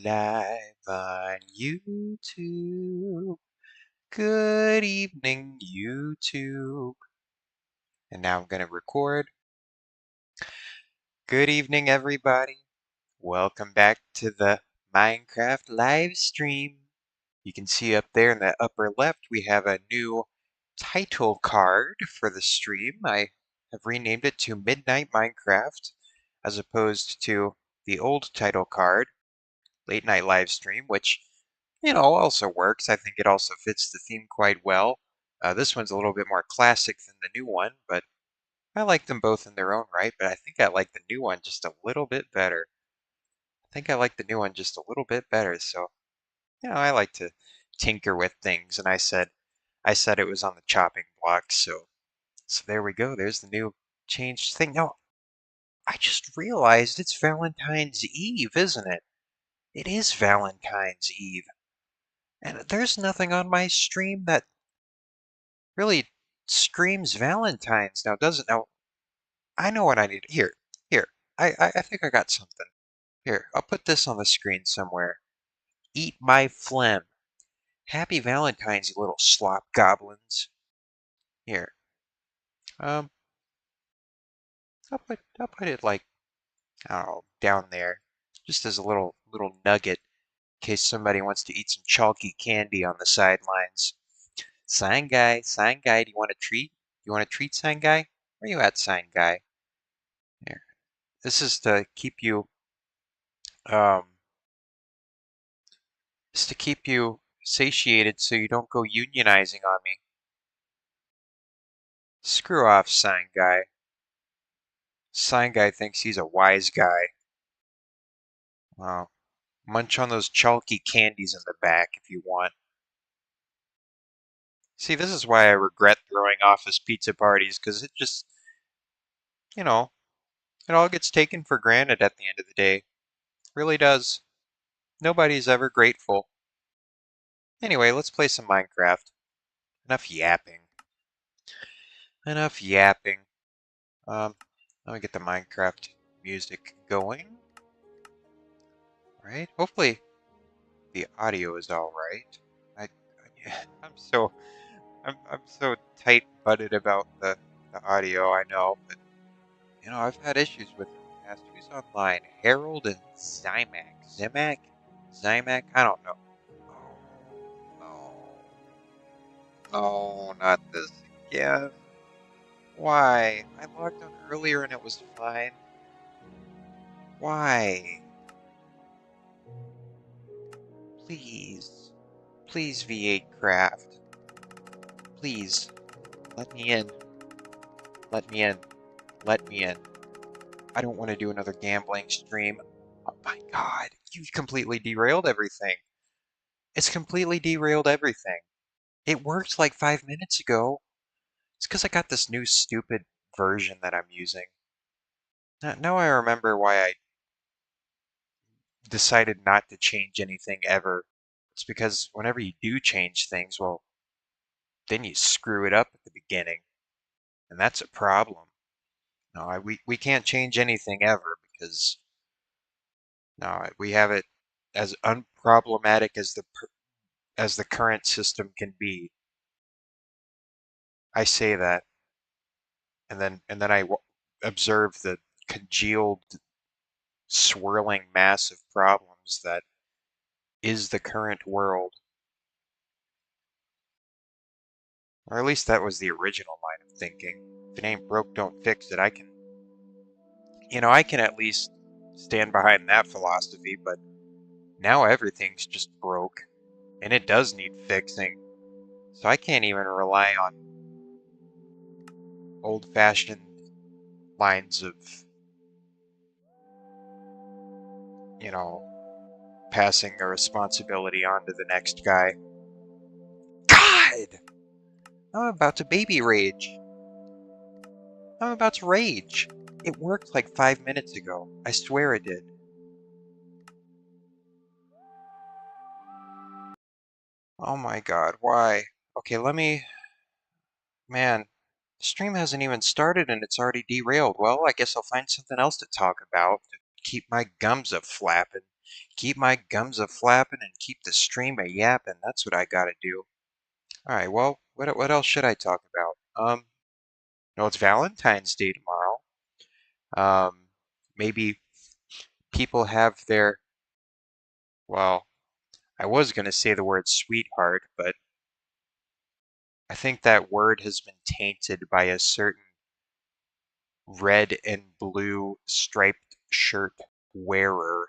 live on YouTube. Good evening, YouTube. And now I'm going to record. Good evening, everybody. Welcome back to the Minecraft live stream. You can see up there in the upper left, we have a new title card for the stream. I have renamed it to Midnight Minecraft as opposed to the old title card, Late Night Live Stream, which, also works. I think it also fits the theme quite well. This one's a little bit more classic than the new one, but I like them both in their own right, but I think I like the new one just a little bit better. So, I like to tinker with things, and I said it was on the chopping block, so there we go. There's the new changed thing. Now, I just realized it's Valentine's Eve, isn't it? It is Valentine's Eve. And there's nothing on my stream that really screams Valentine's now, does it? Now, I know what I need. Here. I think I got something. Here, I'll put this on the screen somewhere. Eat my phlegm. Happy Valentine's, you little slop goblins. Here. Um, I'll put it like, I don't know, down there. Just as a little nugget in case somebody wants to eat some chalky candy on the sidelines. Sign guy, do you want a treat? You want a treat, sign guy? Where you at, sign guy? Here. This is to keep you um satiated so you don't go unionizing on me. Screw off, sign guy. Sign guy thinks he's a wise guy. Wow. Munch on those chalky candies in the back if you want. See, this is why I regret throwing office pizza parties, because it just, you know, it all gets taken for granted at the end of the day. It really does. Nobody's ever grateful. Anyway, let's play some Minecraft. Enough yapping. Enough yapping. Let me get the Minecraft music going. Right? Hopefully the audio is all right. I'm so I'm so tight-butted about the audio, I know, but I've had issues with it in the past. Who's online? Harold and Zymac? I don't know. Oh, no. No, not this again. Why? I logged on earlier and it was fine. Why? Please. Please, V8 Craft. Please. Let me in. Let me in. Let me in. I don't want to do another gambling stream. Oh my god. You've completely derailed everything. It's completely derailed everything. It worked like 5 minutes ago. It's because I got this new stupid version that I'm using. Now I remember why I decided not to change anything ever. It's because whenever you do change things, well, then you screw it up at the beginning. And that's a problem. No, we can't change anything ever because no, we have it as unproblematic as the current system can be. I say that, and then I observe the congealed, swirling mass of problems that is the current world. Or at least that was the original line of thinking. If it ain't broke, don't fix it. I can at least stand behind that philosophy, but now everything's just broke, and it does need fixing. So I can't even rely on old-fashioned lines of, passing a responsibility on to the next guy. God! I'm about to baby rage. I'm about to rage. It worked like 5 minutes ago. I swear it did. Oh my god, why? Okay, Man, the stream hasn't even started and it's already derailed. Well, I guess I'll find something else to talk about to keep my gums a flapping. Keep my gums a flapping and keep the stream a yapping. That's what I gotta do. All right, well, what else should I talk about? No, it's Valentine's Day tomorrow. Um, maybe people have their, well, I was gonna say the word sweetheart, but I think that word has been tainted by a certain red and blue striped shirt wearer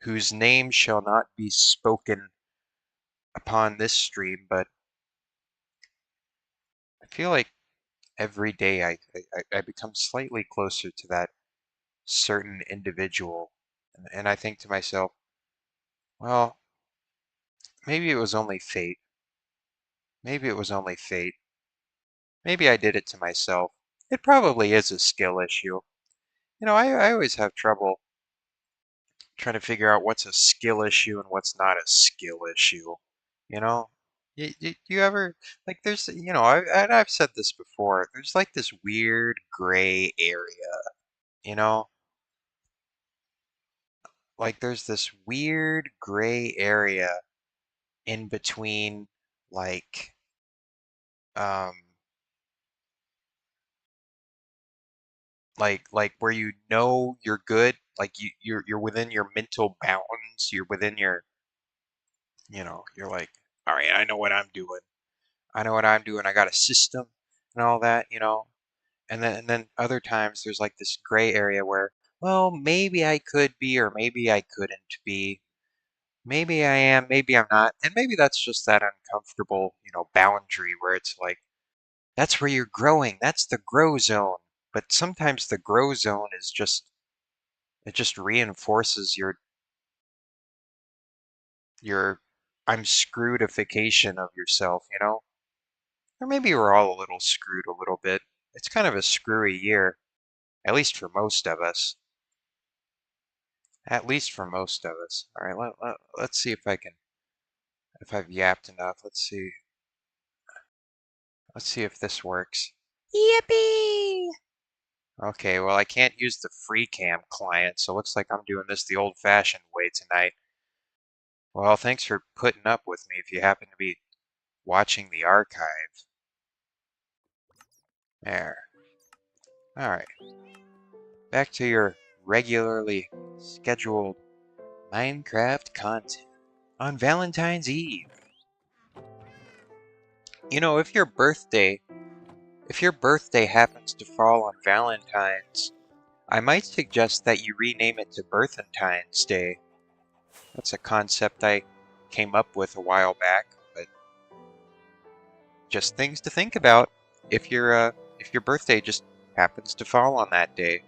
whose name shall not be spoken upon this stream, but I feel like every day I become slightly closer to that certain individual. And I think to myself, well, maybe it was only fate. Maybe it was only fate. Maybe I did it to myself. It probably is a skill issue. I always have trouble trying to figure out what's a skill issue and what's not a skill issue. You know, you ever like there's and I've said this before. There's like this weird gray area. You know, like there's this weird gray area in between like um like where you're good, like you're within your mental bounds, you're within your you're like, all right, I know what I'm doing. I know what I'm doing. I got a system and all that, and then other times there's like this gray area where, well, maybe I could be or maybe I couldn't be. Maybe I am, maybe I'm not. And maybe that's just that uncomfortable, boundary where it's like that's where you're growing. That's the grow zone. But sometimes the grow zone is just it just reinforces your I'm screwedification of yourself. Or maybe we're all a little screwed a little bit. It's kind of a screwy year, at least for most of us. At least for most of us. All right, let's see if I've yapped enough. Let's see. Let's see if this works. Yippee! Okay, well, I can't use the FreeCam client, so it looks like I'm doing this the old-fashioned way tonight. Well, thanks for putting up with me if you happen to be watching the archive. There. All right. Back to your regularly scheduled Minecraft content on Valentine's Eve. If your birthday happens to fall on Valentine's, I might suggest that you rename it to Birthentine's Day. That's a concept I came up with a while back, but just things to think about if your birthday just happens to fall on that day.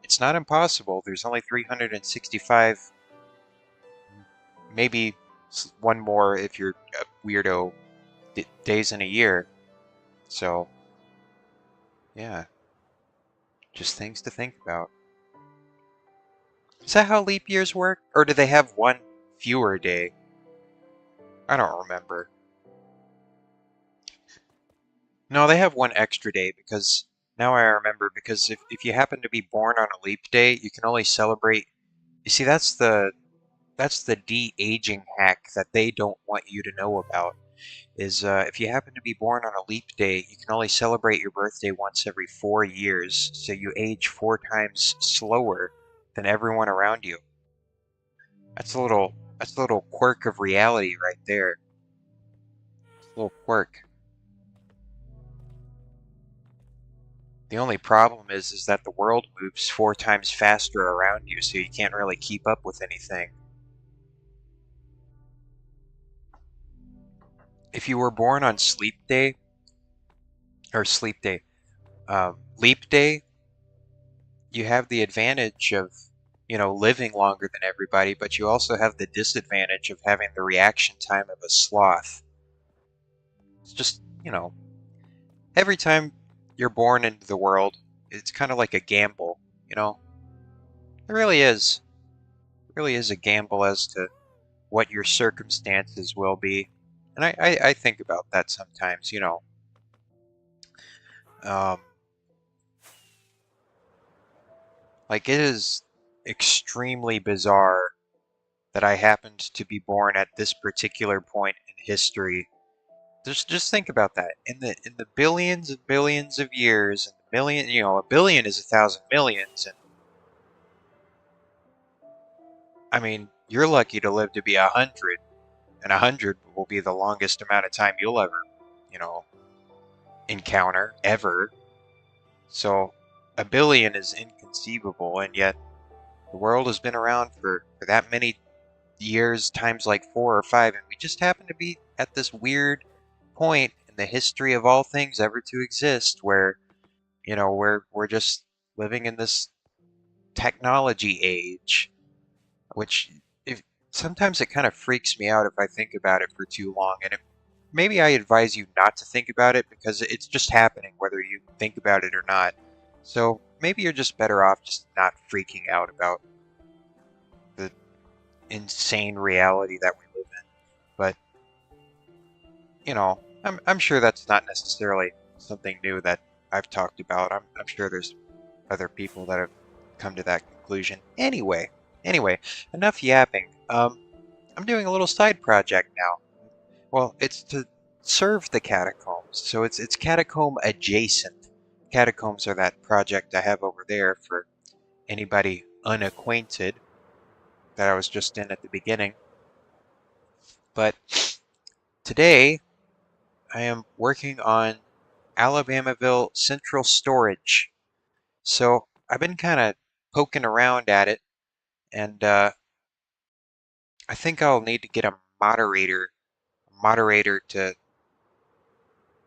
It's not impossible. There's only 365, maybe one more if you're a weirdo, days in a year. So, yeah, just things to think about. Is that how leap years work? Or do they have one fewer day? I don't remember. No, they have one extra day because now I remember because if you happen to be born on a leap day, you can only celebrate. You see, that's the de-aging hack that they don't want you to know about. Is if you happen to be born on a leap day, you can only celebrate your birthday once every 4 years, so you age 4 times slower than everyone around you. That's a little quirk of reality right there. A little quirk. The only problem is that the world moves 4 times faster around you, so you can't really keep up with anything. If you were born on leap day, you have the advantage of, living longer than everybody, but you also have the disadvantage of having the reaction time of a sloth. It's just, every time you're born into the world, it's kind of like a gamble, you know? It really is. It really is a gamble as to what your circumstances will be. And I think about that sometimes. Um, like it is extremely bizarre that I happened to be born at this particular point in history. Just think about that. In the billions and billions of years, and the million, a billion is 1,000 millions, and I mean, you're lucky to live to be 100, and 100 will be the longest amount of time you'll ever, you know, encounter ever. So, a billion is inconceivable, and yet the world has been around for that many years times like 4 or 5, and we just happen to be at this weird point in the history of all things ever to exist where we're just living in this technology age, which if sometimes it kind of freaks me out if I think about it for too long, and maybe I advise you not to think about it because it's just happening whether you think about it or not. So maybe you're just better off just not freaking out about the insane reality that we live in. But I'm sure that's not necessarily something new that I've talked about. I'm sure there's other people that have come to that conclusion. Anyway, enough yapping. I'm doing a little side project now. Well, it's to serve the catacombs, so it's catacomb adjacent. Catacombs are that project I have over there for anybody unacquainted that I was just in at the beginning. But today I am working on Alabamaville Central Storage. So I've been kind of poking around at it, and I think I'll need to get a moderator to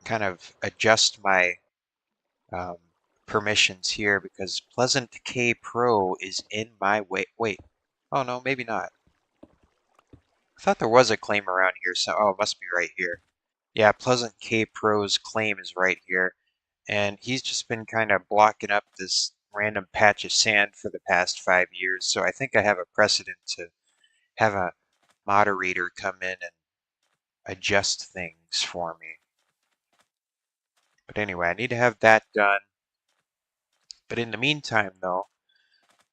kind of adjust my um, permissions here because Pleasant K Pro is in my way. Wait, oh no, maybe not. I thought there was a claim around here, so oh, it must be right here. Yeah, Pleasant K Pro's claim is right here, and he's just been kind of blocking up this random patch of sand for the past 5 years, so I think I have a precedent to have a moderator come in and adjust things for me. But anyway, I need to have that done. But in the meantime, though,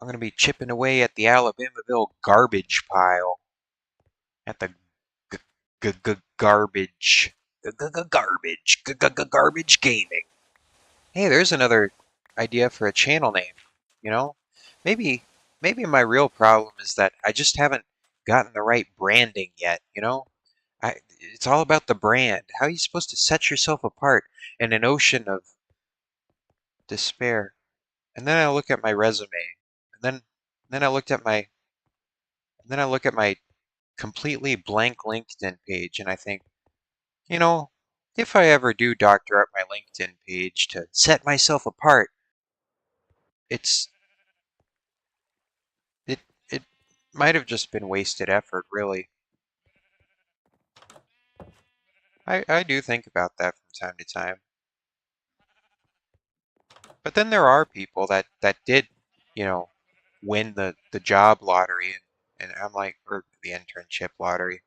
I'm going to be chipping away at the Alabamaville garbage pile. At the garbage. Garbage gaming. Hey, there's another idea for a channel name. You know, maybe my real problem is that I just haven't gotten the right branding yet. It's all about the brand. How are you supposed to set yourself apart in an ocean of despair? And then I look at my resume, and then I looked at my and then I look at my completely blank LinkedIn page, and I think, you know, if I ever do doctor up my LinkedIn page to set myself apart, it's it it might have just been wasted effort, really. I do think about that from time to time. But then there are people that did, you know, win the job lottery, and I'm like, or the internship lottery.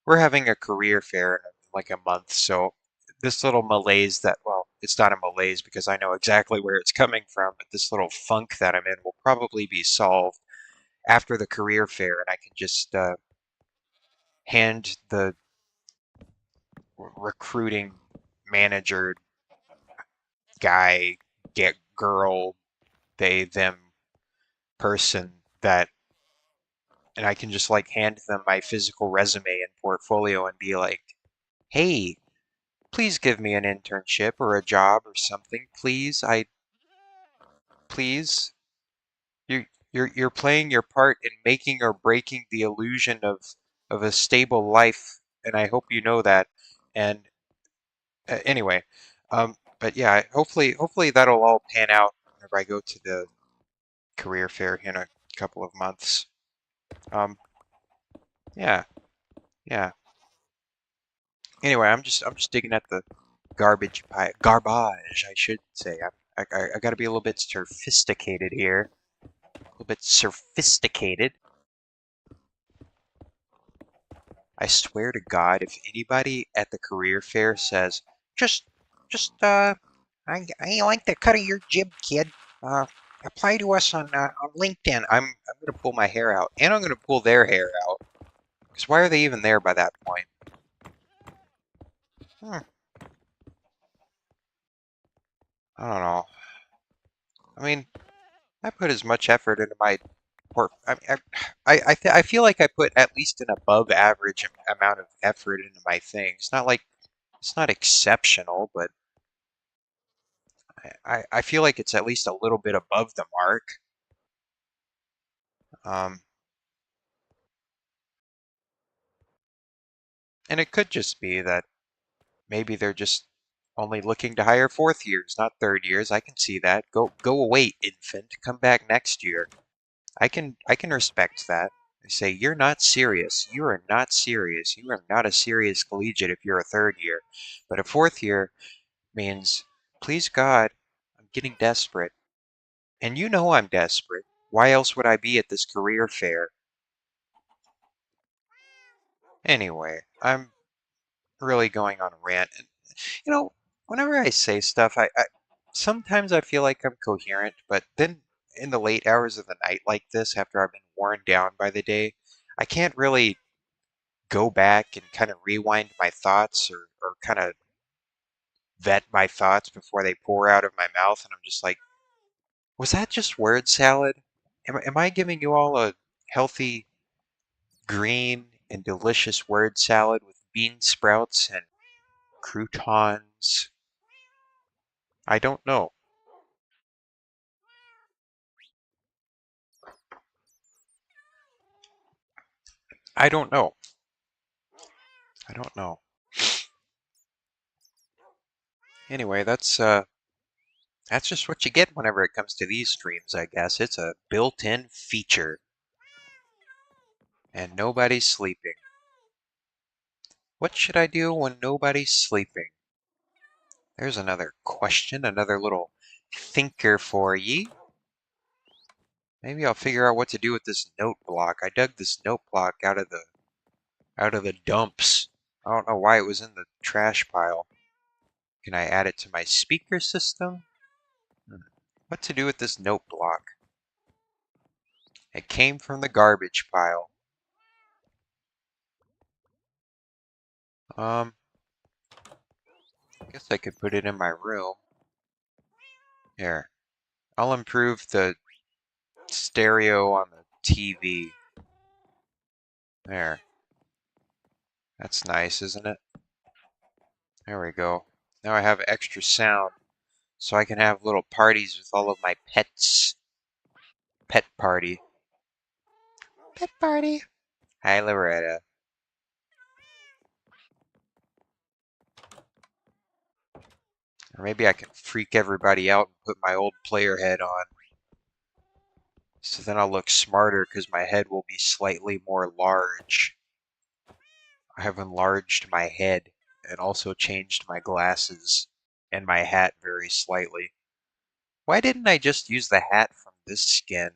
We're having a career fair in like a month, so this little malaise that, well, it's not a malaise because I know exactly where it's coming from, but this little funk that I'm in will probably be solved after the career fair, and I can just hand the recruiting manager guy, get girl, they, them person that, and I can just like hand them my physical resume and portfolio and be like, hey, please give me an internship or a job or something, please. Please. You're playing your part in making or breaking the illusion of a stable life, and I hope you know that. And anyway, but yeah, hopefully that'll all pan out whenever I go to the career fair in a couple of months. Um, yeah, yeah. Anyway, I'm just digging at the garbage, I should say. I got to be a little bit sophisticated here. A little bit sophisticated. I swear to God, if anybody at the career fair says, just, I like the cut of your jib, kid. Apply to us on LinkedIn. I'm gonna pull my hair out, and I'm gonna pull their hair out. Because why are they even there by that point? Hmm, I don't know. I mean, I put as much effort into my port. I feel like I put at least an above average amount of effort into my things. Not like it's not exceptional, but I feel like it's at least a little bit above the mark. Um, and it could just be that maybe they're just only looking to hire fourth years, not third years. I can see that. Go away, infant. Come back next year. I can respect that. They say you're not serious. You are not serious. You are not a serious collegiate if you're a third year. But a fourth year means, please God, I'm getting desperate. And you know I'm desperate. Why else would I be at this career fair? Anyway, I'm really going on a rant. And, whenever I say stuff, I sometimes I feel like I'm coherent, but then in the late hours of the night like this, after I've been worn down by the day, I can't really go back and kind of rewind my thoughts or kind of vet my thoughts before they pour out of my mouth. And I'm just like, was that just word salad? Am I giving you all a healthy, green, and delicious word salad with bean sprouts and croutons? I don't know. I don't know. I don't know. Anyway, that's just what you get whenever it comes to these streams, I guess. It's a built-in feature. And nobody's sleeping. What should I do when nobody's sleeping? There's another question, another little thinker for ye. Maybe I'll figure out what to do with this note block. I dug this note block out of the dumps. I don't know why it was in the trash pile. Can I add it to my speaker system? What to do with this note block? It came from the garbage pile. I guess I could put it in my room. Here. I'll improve the stereo on the TV. There. That's nice, isn't it? There we go. Now I have extra sound, so I can have little parties with all of my pets. Pet party. Pet party. Hi, Loretta. Or maybe I can freak everybody out and put my old player head on. So then I'll look smarter because my head will be slightly more large. I have enlarged my head and also changed my glasses and my hat very slightly. Why didn't I just use the hat from this skin?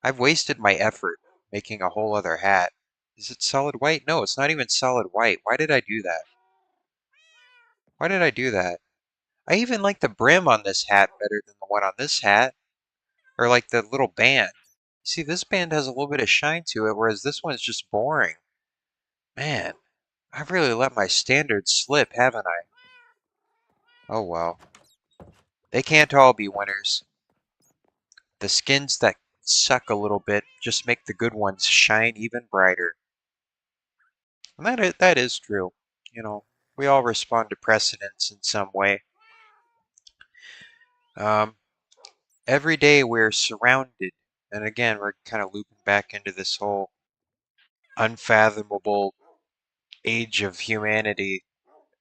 I've wasted my effort making a whole other hat. Is it solid white? No, it's not even solid white. Why did I do that? Why did I do that? I even like the brim on this hat better than the one on this hat. Or like the little band. See, this band has a little bit of shine to it, whereas this one's just boring. Man, I've really let my standards slip, haven't I? Oh well. They can't all be winners. The skins that suck a little bit just make the good ones shine even brighter. And that is true. You know, we all respond to precedents in some way. Um, every day we're surrounded, and again, we're kind of looping back into this whole unfathomable age of humanity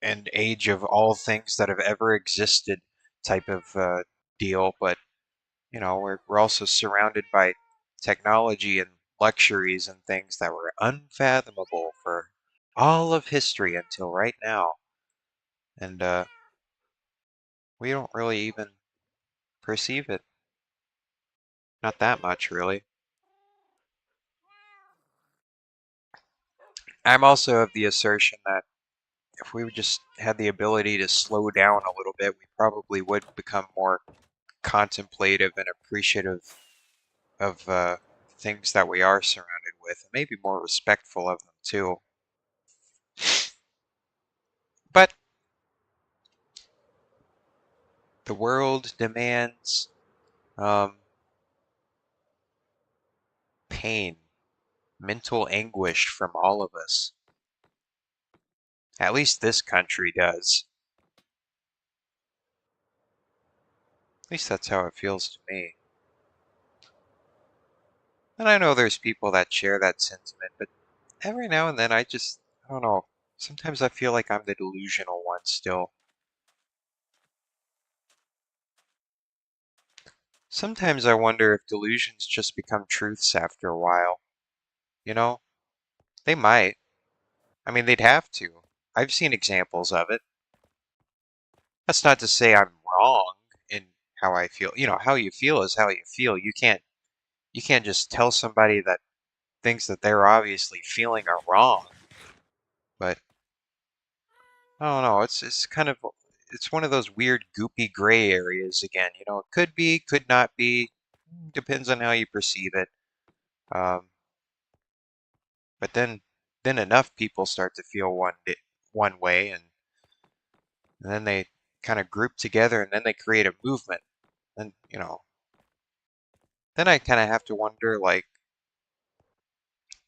and age of all things that have ever existed type of deal. But, we're also surrounded by technology and luxuries and things that were unfathomable for all of history until right now. And we don't really even perceive it. Not that much, really. I'm also of the assertion that if we just had the ability to slow down a little bit, we probably would become more contemplative and appreciative of things that we are surrounded with, and maybe more respectful of them too. But the world demands pain, mental anguish from all of us. At least this country does. At least that's how it feels to me. And I know there's people that share that sentiment, but every now and then I don't know. Sometimes I feel like I'm the delusional one still. Sometimes I wonder if delusions just become truths after a while. You know, they might. I mean, they'd have to. I've seen examples of it. That's not to say I'm wrong in how I feel. You know, how you feel is how you feel. You can't just tell somebody that things that they're obviously feeling are wrong. But I don't know. It's kind of it's one of those weird goopy gray areas again. You know, it could be, could not be. Depends on how you perceive it. Um, but then enough people start to feel one way, and then they kind of group together, and then they create a movement. And then I kind of have to wonder, like,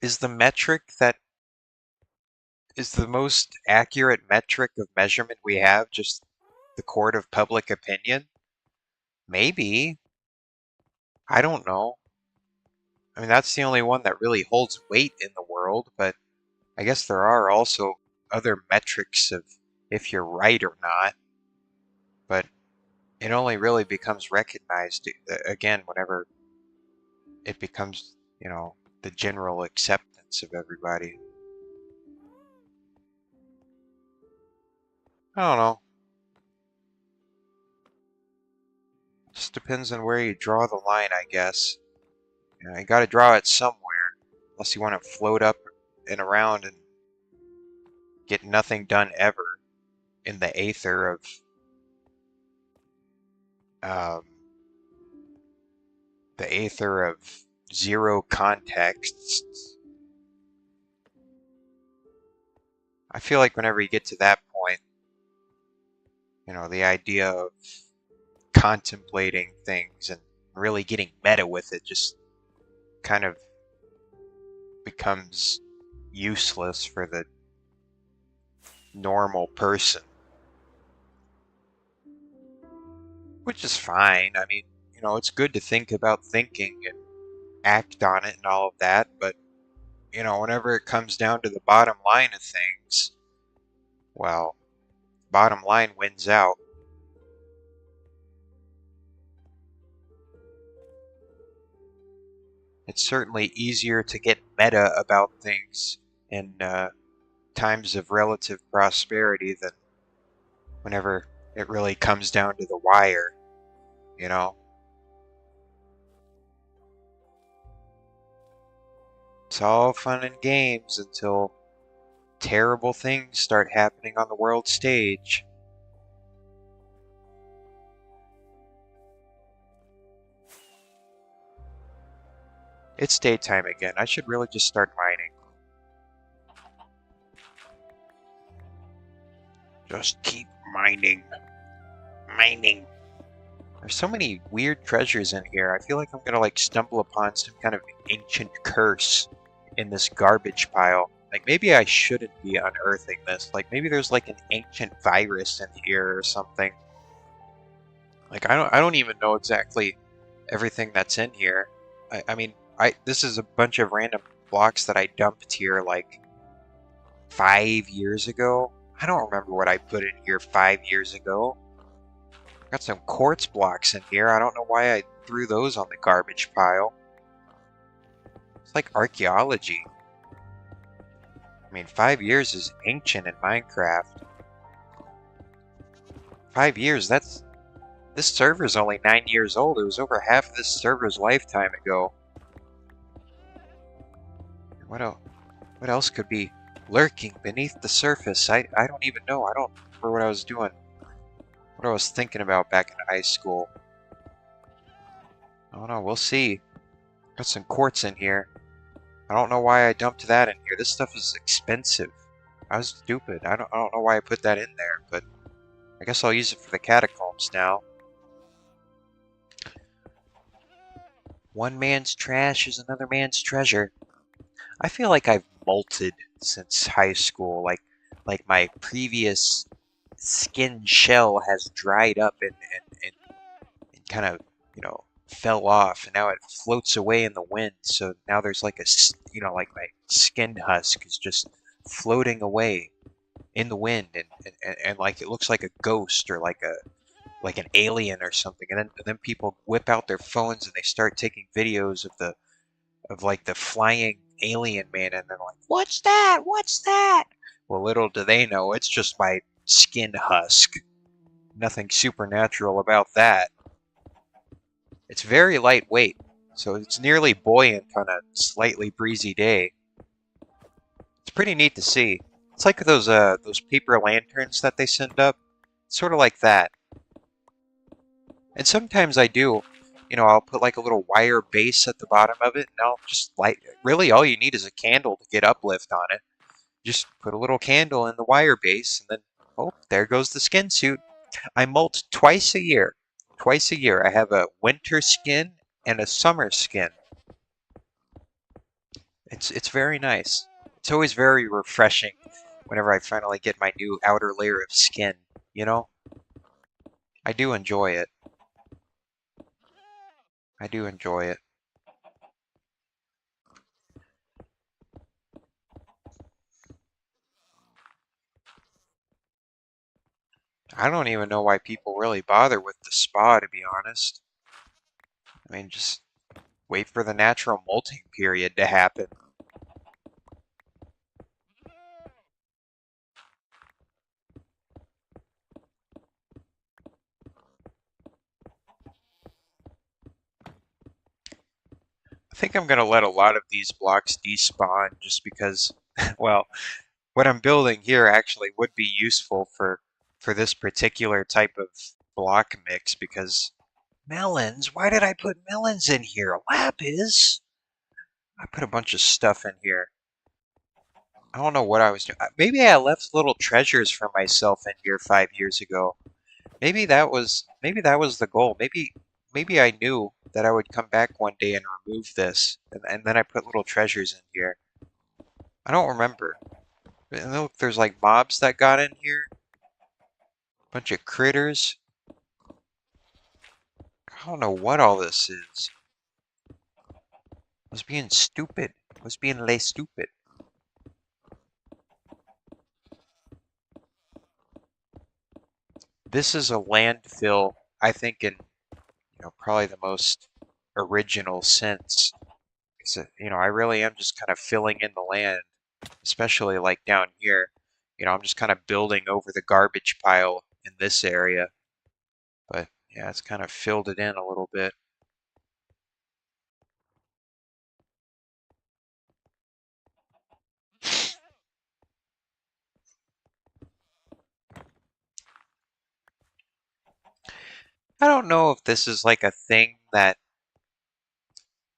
is the metric that is the most accurate metric of measurement we have just the court of public opinion? Maybe. I don't know. I mean, that's the only one that really holds weight in the world, but I guess there are also other metrics of if you're right or not, but it only really becomes recognized again whenever it becomes, the general acceptance of everybody. I don't know. Just depends on where you draw the line, I guess. You got to draw it somewhere, unless you want to float up and around and get nothing done ever in the aether of um, zero contexts. I feel like whenever you get to that point, the idea of contemplating things and really getting meta with it just kind of becomes useless for the normal person, which is fine. I mean, it's good to think about thinking and act on it and all of that, but whenever it comes down to the bottom line of things, well, bottom line wins out. It's certainly easier to get meta about things in times of relative prosperity than whenever it really comes down to the wire, you know? It's all fun and games until terrible things start happening on the world stage. It's daytime again. I should really just start mining. Just keep mining. Mining. There's so many weird treasures in here. I feel like I'm gonna like stumble upon some kind of ancient curse in this garbage pile. Like maybe I shouldn't be unearthing this. Like maybe there's like an ancient virus in here or something. Like I don't even know exactly everything that's in here. I mean this is a bunch of random blocks that I dumped here like 5 years ago. I don't remember what I put in here 5 years ago. Got some quartz blocks in here. I don't know why I threw those on the garbage pile. It's like archaeology. I mean, 5 years is ancient in Minecraft. 5 years, this server's only 9 years old. It was over half of this server's lifetime ago. What else could be lurking beneath the surface? I don't even know. I don't remember what I was doing. What I was thinking about back in high school. I don't know, we'll see. Got some quartz in here. I don't know why I dumped that in here. This stuff is expensive. I was stupid. I don't know why I put that in there, but I guess I'll use it for the catacombs now. One man's trash is another man's treasure. I feel like I've molted since high school. Like my previous skin shell has dried up and kind of, fell off, and now it floats away in the wind. So now there's like like my skin husk is just floating away in the wind, and like it looks like a ghost or like an alien or something. And then people whip out their phones and they start taking videos of like the flying alien man, and they're like, "What's that? What's that?" Well, little do they know, it's just my skin husk. Nothing supernatural about that. It's very lightweight, so it's nearly buoyant on a slightly breezy day. It's pretty neat to see. It's like those paper lanterns that they send up. Sort of like that. And sometimes I do, I'll put like a little wire base at the bottom of it, and I'll just light. Really, all you need is a candle to get uplift on it. Just put a little candle in the wire base, and then, oh, there goes the skin suit. I molt twice a year. Twice a year. I have a winter skin and a summer skin. It's very nice. It's always very refreshing whenever I finally get my new outer layer of skin, you know? I do enjoy it. I do enjoy it. I don't even know why people really bother with the spa, to be honest. I mean, just wait for the natural molting period to happen. I think I'm going to let a lot of these blocks despawn just because, well, what I'm building here actually would be useful for this particular type of block mix because melons? Why did I put melons in here? Lapis? I put a bunch of stuff in here. I don't know what I was doing. Maybe I left little treasures for myself in here 5 years ago. Maybe that was the goal. Maybe I knew that I would come back one day and remove this, and then I put little treasures in here. I don't remember. And look, there's like mobs that got in here. Bunch of critters. I don't know what all this is. I was being stupid. I was being lay stupid. This is a landfill, I think, in probably the most original sense. Because I really am just kind of filling in the land, especially like down here. I'm just kind of building over the garbage pile in this area. But yeah, it's kind of filled it in a little bit. I don't know if this is like a thing that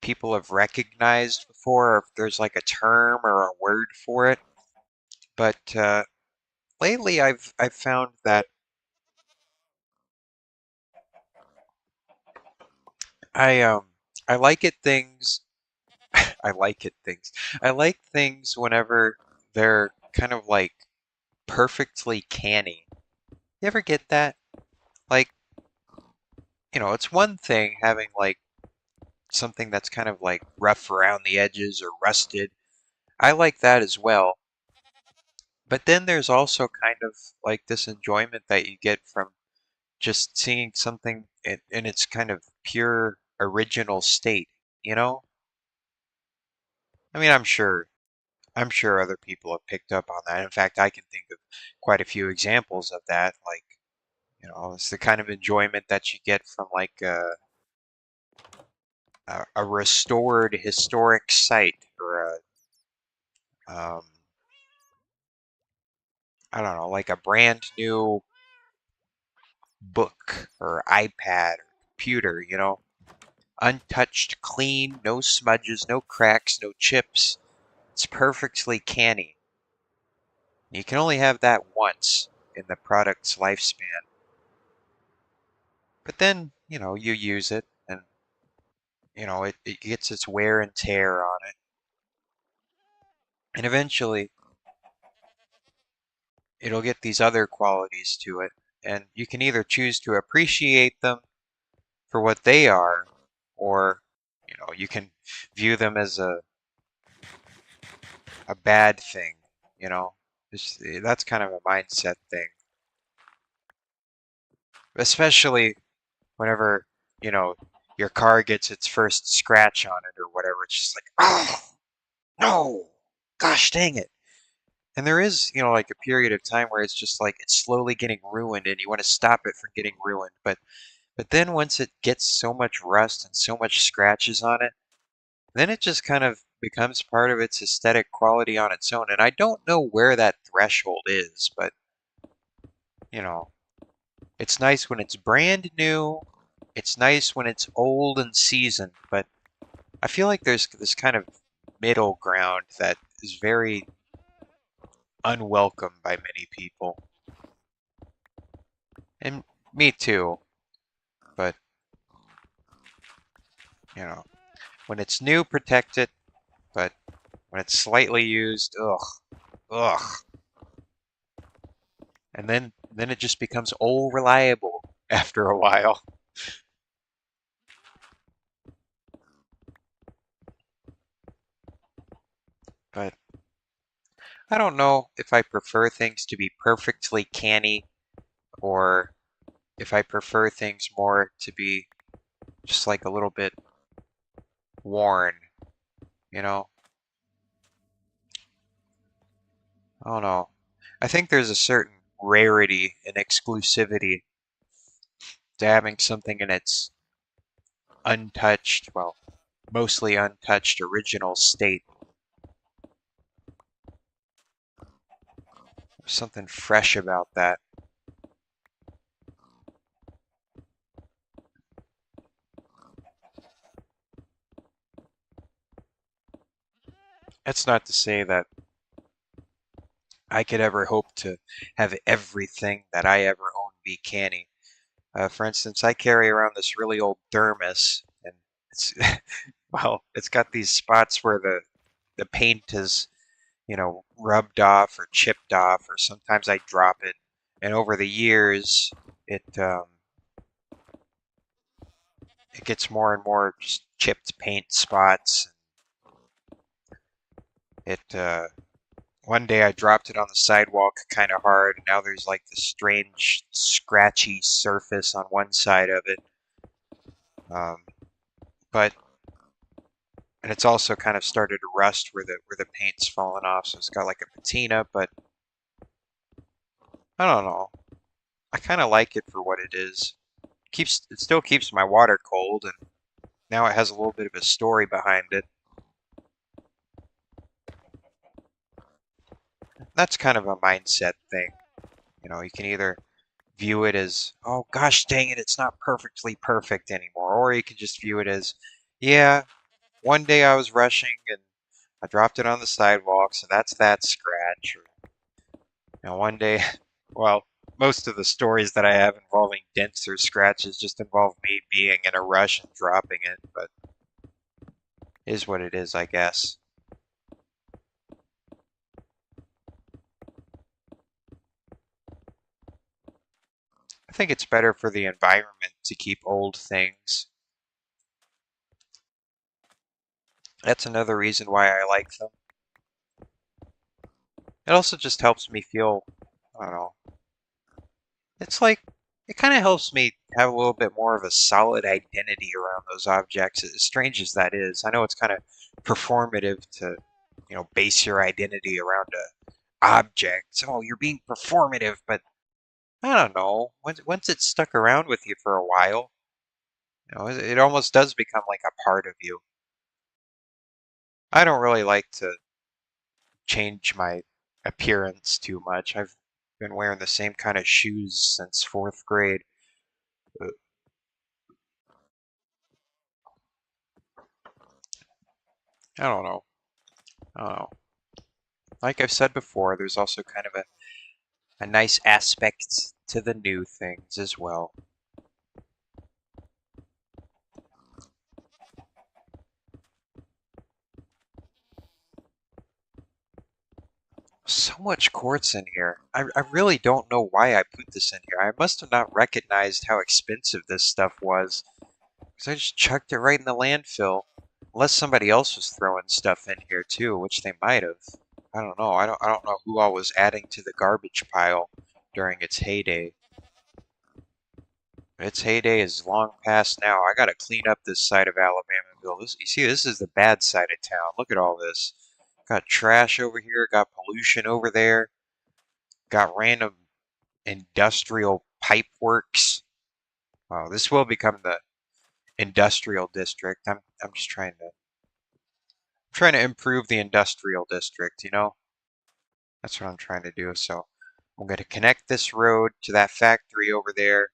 people have recognized before, or if there's like a term or a word for it. But lately, I've found that I um I like it things. I like it things. I like things whenever they're kind of like perfectly canny. You ever get that? Like, it's one thing having like something that's kind of like rough around the edges or rusted. I like that as well. But then there's also kind of like this enjoyment that you get from just seeing something in its kind of pure original state, you know? I mean, I'm sure other people have picked up on that. In fact, I can think of quite a few examples of that. Like, it's the kind of enjoyment that you get from like a restored historic site or um, I don't know, like a brand new book or iPad or computer. untouched, clean, no smudges, no cracks, no chips. It's perfectly canny. You can only have that once in the product's lifespan. But then, you use it and, it gets its wear and tear on it. And eventually, it'll get these other qualities to it. And you can either choose to appreciate them for what they are, or, you can view them as a bad thing, you know. That's kind of a mindset thing. Especially whenever, you know, your car gets its first scratch on it or whatever. It's just like, oh, no, gosh dang it. And there is, like a period of time where it's just like it's slowly getting ruined and you want to stop it from getting ruined. But then once it gets so much rust and so much scratches on it, then it just kind of becomes part of its aesthetic quality on its own. And I don't know where that threshold is, but you know, it's nice when it's brand new. It's nice when it's old and seasoned, but I feel like there's this kind of middle ground that is very unwelcome by many people. And me too. But, you know, when it's new, protect it. But when it's slightly used, ugh, ugh. And then it just becomes all reliable after a while. But I don't know if I prefer things to be perfectly canny or if I prefer things more to be just like a little bit worn, you know? I don't know. I think there's a certain rarity and exclusivity to having something in its untouched, well, mostly untouched original state. There's something fresh about that. That's not to say that I could ever hope to have everything that I ever own be canny. For instance, I carry around this really old thermos, and it's well, it's got these spots where the paint is, rubbed off or chipped off, or sometimes I drop it. And over the years, it gets more and more just chipped paint spots. One day I dropped it on the sidewalk kind of hard, and now there's like this strange scratchy surface on one side of it. Um, but and it's also kind of started to rust where the paint's fallen off, so it's got like a patina. But I don't know. I kind of like it for what it is. It still keeps my water cold, and now it has a little bit of a story behind it. That's kind of a mindset thing. You can either view it as, oh gosh dang it, it's not perfectly perfect anymore, or you can just view it as, yeah, one day I was rushing and I dropped it on the sidewalk, so that's that scratch. Or, one day, well, most of the stories that I have involving dents or scratches just involve me being in a rush and dropping it, but it is what it is, I guess. I think it's better for the environment to keep old things. That's another reason why I like them. It also just helps me feel, I don't know, it's like, it kind of helps me have a little bit more of a solid identity around those objects, as strange as that is. I know it's kind of performative to, base your identity around a object. Oh, you're being performative, but I don't know. Once it's stuck around with you for a while, it almost does become like a part of you. I don't really like to change my appearance too much. I've been wearing the same kind of shoes since fourth grade. Uh, I don't know. I don't know. Like I've said before, there's also kind of a nice aspect to the new things as well. So much quartz in here. I really don't know why I put this in here. I must have not recognized how expensive this stuff was. Because I just chucked it right in the landfill. Unless somebody else was throwing stuff in here too, which they might have. I don't know. I don't know who all was adding to the garbage pile during its heyday. Its heyday is long past now. I gotta clean up this side of Alabamaville. You see, this is the bad side of town. Look at all this. Got trash over here, got pollution over there, got random industrial pipe works. Wow, this will become the industrial district. I'm just trying to improve the industrial district, you know? That's what I'm trying to do. So I'm going to connect this road to that factory over there.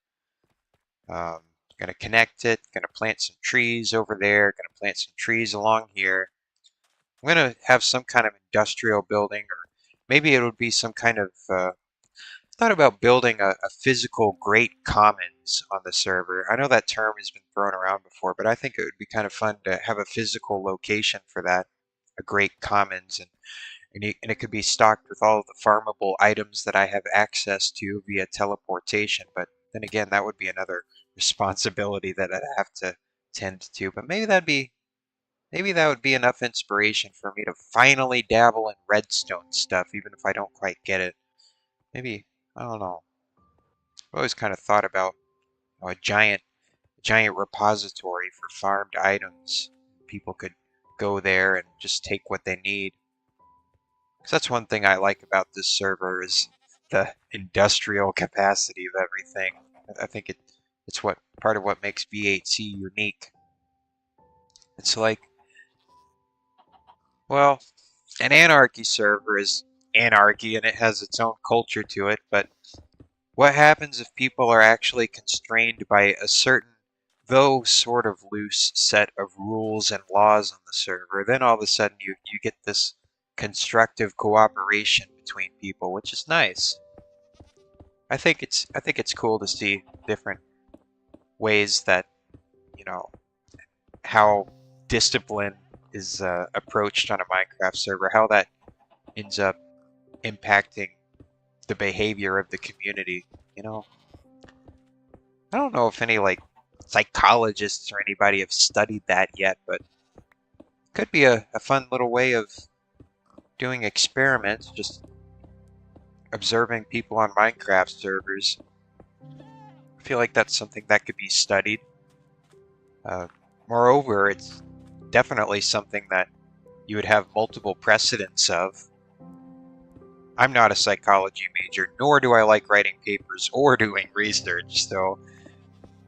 Going to connect it, going to plant some trees over there, going to plant some trees along here. I'm going to have some kind of industrial building, or maybe it would be some kind of, thought about building a physical Great Commons on the server. I know that term has been thrown around before, but I think it would be kind of fun to have a physical location for that, a Great Commons, and it could be stocked with all of the farmable items that I have access to via teleportation. But then again, that would be another responsibility that I'd have to tend to. But maybe that would be enough inspiration for me to finally dabble in redstone stuff, even if I don't quite get it. Maybe, I don't know. I've always kind of thought about, you know, a giant repository for farmed items. People could go there and just take what they need. Because that's one thing I like about this server is the industrial capacity of everything. I think it's what part of what makes V8C unique. It's like, well, an anarchy server is anarchy and it has its own culture to it, but what happens if people are actually constrained by a certain, though sort of loose, set of rules and laws on the server? Then all of a sudden you get this constructive cooperation between people, which is nice. I think it's cool to see different ways that, you know, how discipline is approached on a Minecraft server, how that ends up impacting the behavior of the community. You know, I don't know if any like psychologists or anybody have studied that yet, but it could be a fun little way of doing experiments, just observing people on Minecraft servers. I feel like that's something that could be studied. Uh, Moreover, it's definitely something that you would have multiple precedents of. I'm not a psychology major, nor do I like writing papers or doing research, so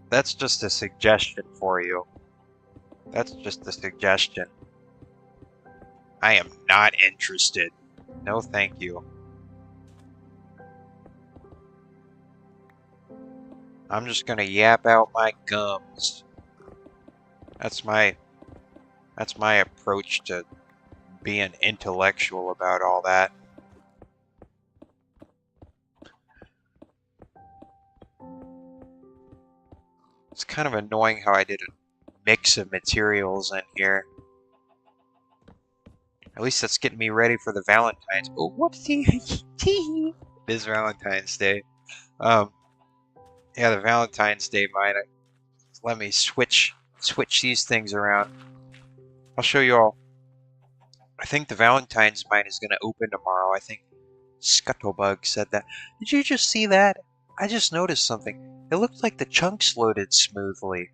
that's just a suggestion for you. That's just a suggestion. I am not interested. No, thank you. I'm just gonna yap out my gums. That's my approach to being intellectual about all that. It's kind of annoying how I did a mix of materials in here. At least that's getting me ready for the Valentine's. Oh, whoopsie! It is Valentine's Day. Um, yeah, the Valentine's Day mine. Let me switch these things around. I'll show you all. I think the Valentine's mine is going to open tomorrow. I think Scuttlebug said that. Did you just see that? I just noticed something. It looked like the chunks loaded smoothly.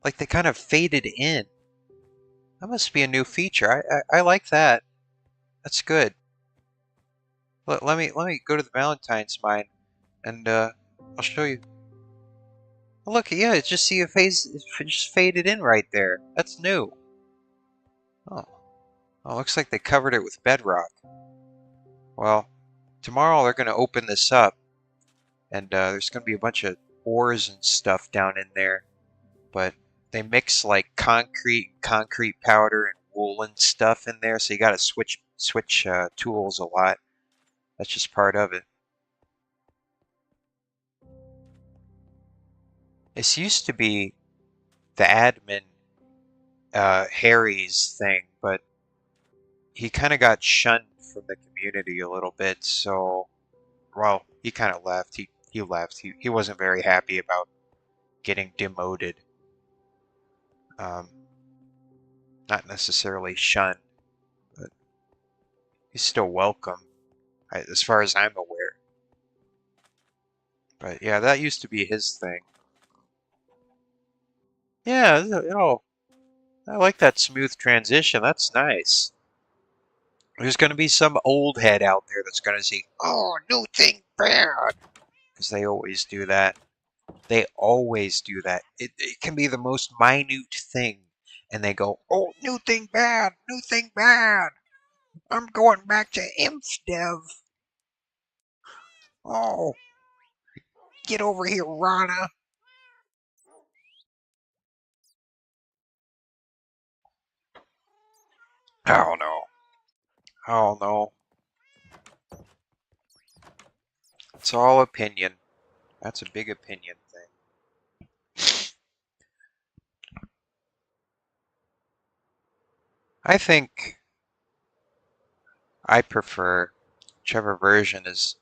Like they kind of faded in. That must be a new feature. I like that. That's good. Let me go to the Valentine's mine and I'll show you. Oh, look, yeah, it's just see a phase. It just faded in right there. That's new. Oh, looks like they covered it with bedrock. Well, tomorrow they're gonna open this up, and there's gonna be a bunch of ores and stuff down in there. But they mix like concrete powder, and woolen stuff in there, so you got to switch tools a lot. That's just part of it. This used to be the admin Harry's thing, but he kind of got shunned from the community a little bit. So, well, he kind of left. He left. He wasn't very happy about getting demoted. Um, Not necessarily shunned, but he's still welcome, as far as I'm aware. But yeah, that used to be his thing. Yeah, oh, I like that smooth transition. That's nice. There's going to be some old head out there that's going to say, "Oh, new thing bad," because they always do that. They always do that. It can be the most minute thing, and they go, "Oh, new thing bad, new thing bad. I'm going back to InfDev. Oh, get over here, Rana." Oh no. Oh no. It's all opinion. That's a big opinion thing. I think I prefer whichever version is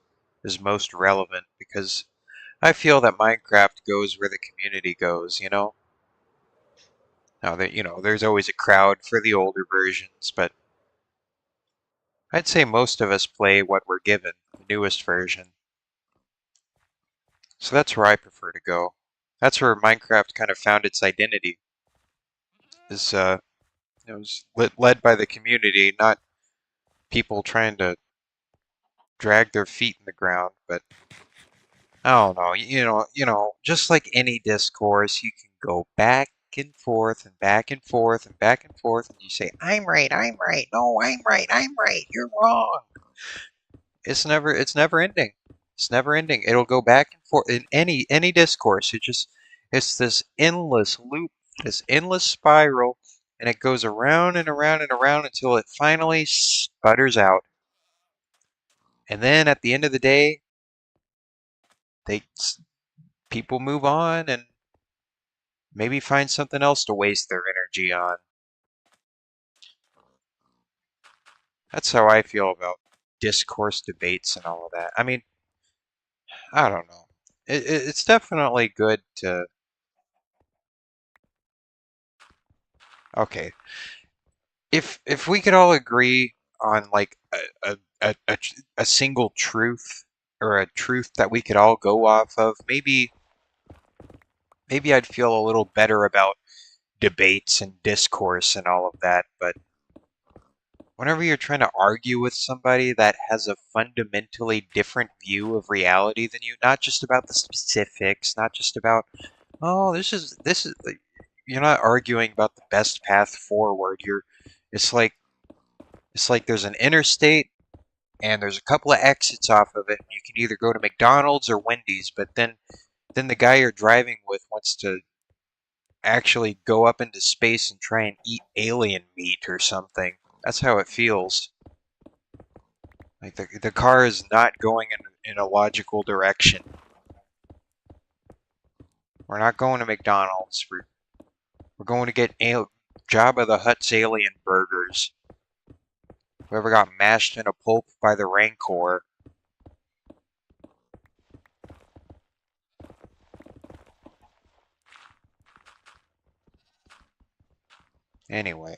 most relevant because I feel that Minecraft goes where the community goes, you know? Now that there's always a crowd for the older versions, but I'd say most of us play what we're given, the newest version. So that's where I prefer to go. That's where Minecraft kind of found its identity. Is it was led by the community, not people trying to drag their feet in the ground. But I don't know. Just like any discourse, you can go back and forth and back and forth and back and forth, and you say, "I'm right, I'm right. No, I'm right, I'm right. You're wrong." It's never ending. It's never ending. It'll go back and forth in any discourse. It's this endless loop, this endless spiral, and it goes around and around and around until it finally sputters out. And then at the end of the day, they people move on and maybe find something else to waste their energy on. That's how I feel about discourse debates and all of that. I mean, I don't know. It's definitely good to. Okay, if we could all agree on like a single truth or a truth that we could all go off of, maybe I'd feel a little better about debates and discourse and all of that. But whenever you're trying to argue with somebody that has a fundamentally different view of reality than you, not just about the specifics, not just about, oh, this is you're not arguing about the best path forward. It's like it's like there's an interstate and there's a couple of exits off of it. You can either go to McDonald's or Wendy's, but then the guy you're driving with wants to actually go up into space and try and eat alien meat or something. That's how it feels. Like the car is not going in a logical direction. We're not going to McDonald's. We're going to get Jabba the Hutt's alien burgers. Whoever got mashed in a pulp by the Rancor. Anyway,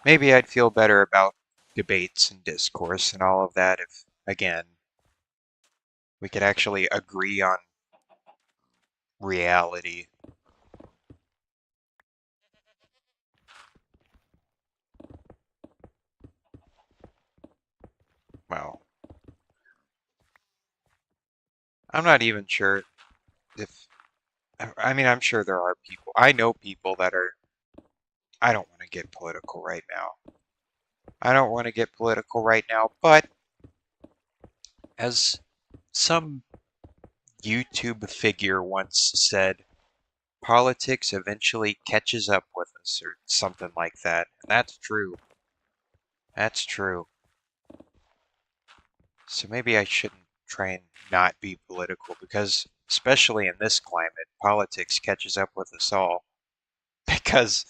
maybe I'd feel better about debates and discourse and all of that if, again, we could actually agree on reality. Well, I'm not even sure if. I mean, I'm sure there are people. I know people that are. I don't want to get political right now. I don't want to get political right now, but as some YouTube figure once said, politics eventually catches up with us or something like that. And that's true. That's true. So maybe I shouldn't try and not be political because, especially in this climate, politics catches up with us all because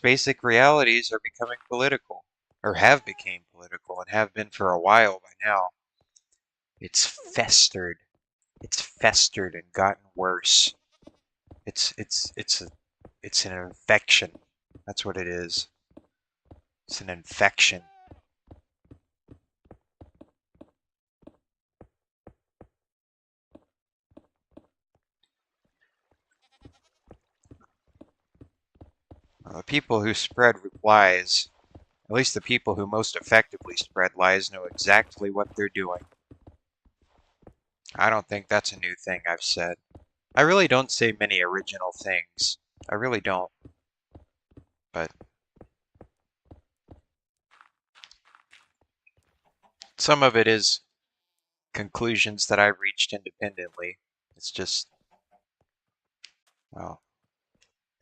basic realities are becoming political or have become political and have been for a while by now. It's festered. It's festered and gotten worse. It's an infection. That's what it is. It's an infection. The people who spread lies, at least the people who most effectively spread lies, know exactly what they're doing. I don't think that's a new thing I've said. I really don't say many original things. I really don't. But some of it is conclusions that I've reached independently. It's just, well,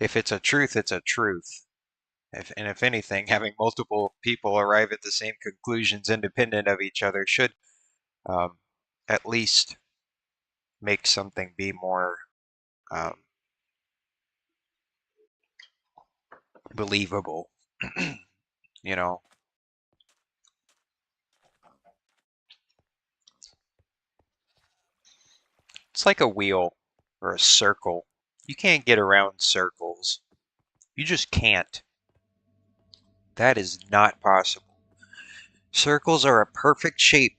if it's a truth, it's a truth. And if anything, having multiple people arrive at the same conclusions independent of each other should um, at least make something be more um, believable. You know, it's like a wheel or a circle. You can't get around circles. You just can't. That is not possible. Circles are a perfect shape,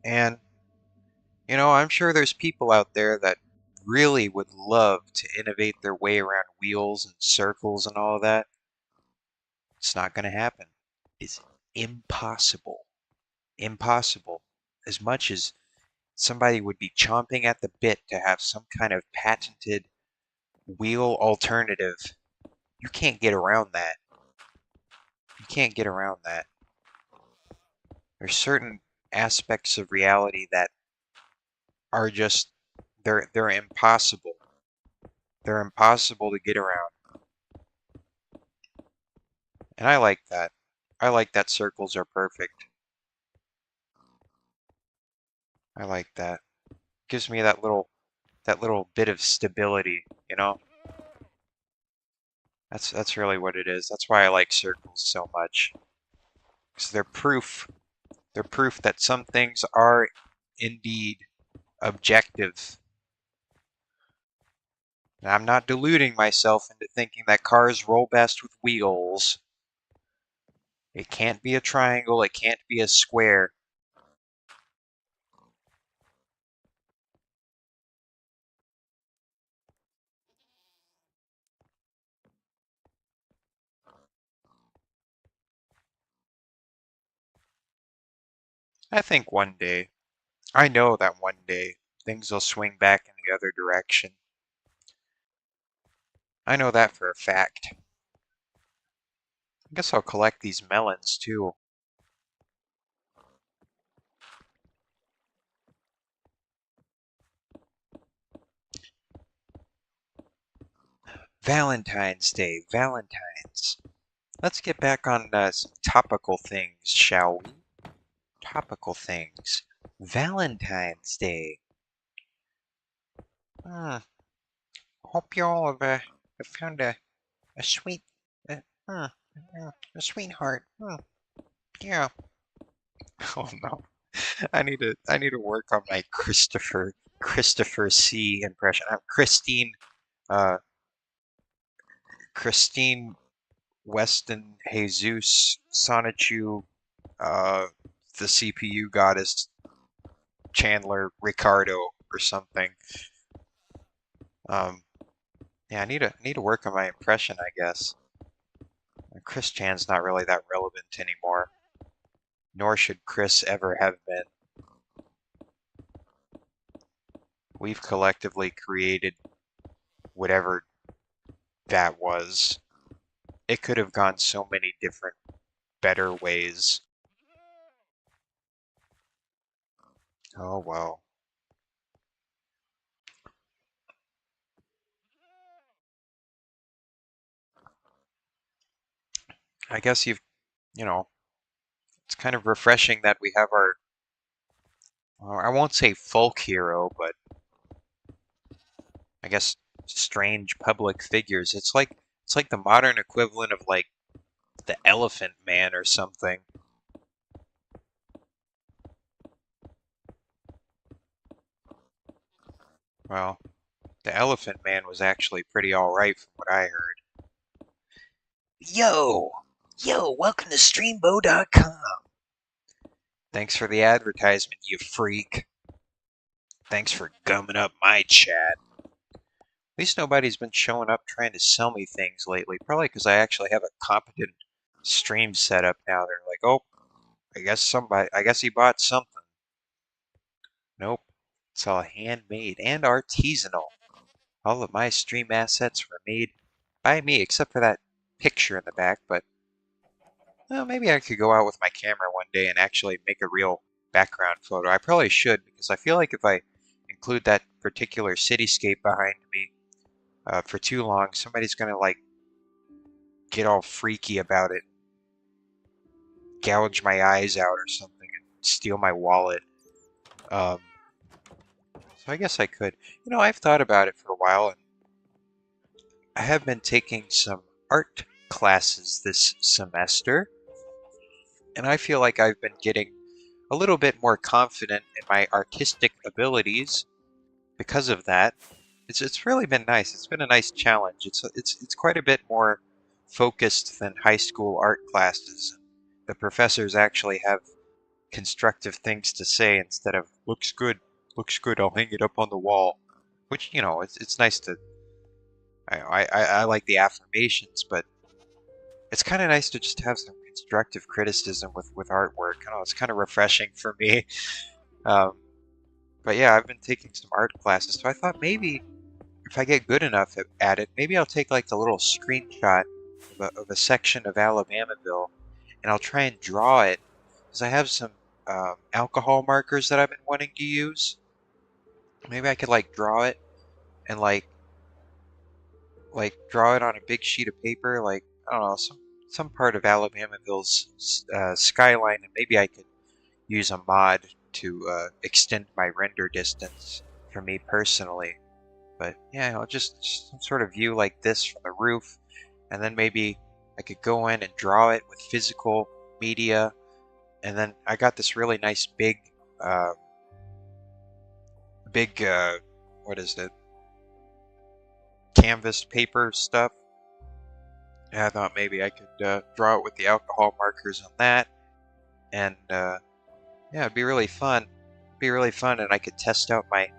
and I'm sure there's people out there that really would love to innovate their way around wheels and circles and all of that. It's not going to happen. It's impossible. Impossible. As much as somebody would be chomping at the bit to have some kind of patented wheel alternative, you can't get around that. You can't get around that. There's certain aspects of reality that are just they're impossible. They're impossible to get around. And I like that. I like that circles are perfect. I like that. Gives me that little bit of stability, you know? That's really what it is. That's why I like circles so much. Because they're proof that some things are indeed objective. And I'm not deluding myself into thinking that cars roll best with wheels. It can't be a triangle, it can't be a square. I think one day, I know that one day, things will swing back in the other direction. I know that for a fact. I guess I'll collect these melons too. Valentine's Day, Valentine's. Let's get back on some topical things, shall we? Topical things. Valentine's Day. Hmm. Hope you all have found a sweet, uh, hmm, a sweetheart. Yeah. Oh no. I need to work on my Christopher C impression. Uh Christine Weston Jesus Sonichu the CPU goddess Chandler Ricardo or something. Um yeah, I need to work on my impression, I guess. Chris Chan's not really that relevant anymore, nor should Chris ever have been. We've collectively created whatever that was. It could have gone so many different, better ways. Oh well. I guess you know, it's kind of refreshing that we have our, I won't say folk hero, but I guess strange public figures. It's like the modern equivalent of like the Elephant Man or something. Well, the Elephant Man was actually pretty alright from what I heard. Yo! Yo, welcome to streambo.com. Thanks for the advertisement, you freak. Thanks for gumming up my chat. At least nobody's been showing up trying to sell me things lately. Probably because I actually have a competent stream setup now. They're like, oh, I guess he bought something. Nope. It's all handmade and artisanal. All of my stream assets were made by me, except for that picture in the back, but well, maybe I could go out with my camera one day and actually make a real background photo. I probably should, because I feel like if I include that particular cityscape behind me for too long, somebody's gonna like get all freaky about it, gouge my eyes out or something, and steal my wallet. Um, so I guess I could. I've thought about it for a while, and I have been taking some art classes this semester, and I feel like I've been getting a little bit more confident in my artistic abilities because of that. It's really been nice. It's been a nice challenge. It's quite a bit more focused than high school art classes. The professors actually have constructive things to say instead of looks good, I'll hang it up on the wall. Which, it's nice to I like the affirmations, but it's kind of nice to just have some constructive criticism with artwork. I don't know, it's kind of refreshing for me. Um, but yeah, I've been taking some art classes, so I thought maybe if I get good enough at it, maybe I'll take like a little screenshot of a section of Alabamaville, and I'll try and draw it, because I have some alcohol markers that I've been wanting to use. Maybe I could like draw it and like draw it on a big sheet of paper, like I don't know, some part of Alabamaville's skyline, and maybe I could use a mod to extend my render distance for me personally. But yeah, I'll just some sort of view like this from the roof, and then maybe I could go in and draw it with physical media, and then I got this really nice uh, big what is it, canvas paper stuff. Yeah, I thought maybe I could draw it with the alcohol markers on that, and yeah, it'd be really fun. It'd be really fun, and I could test out my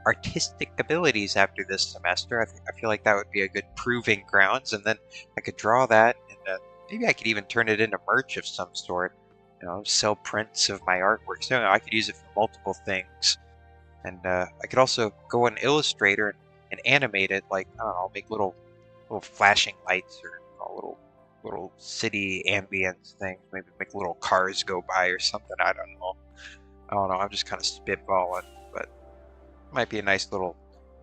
artistic abilities after this semester. I feel like that would be a good proving grounds, and then I could draw that, and maybe I could even turn it into merch of some sort. Sell prints of my artwork. So I could use it for multiple things, and I could also go in Illustrator and animate it. Like I don't know, make little flashing lights or little city ambience things. Maybe make little cars go by or something. I don't know. I don't know. I'm just kind of spitballing, but it might be a nice little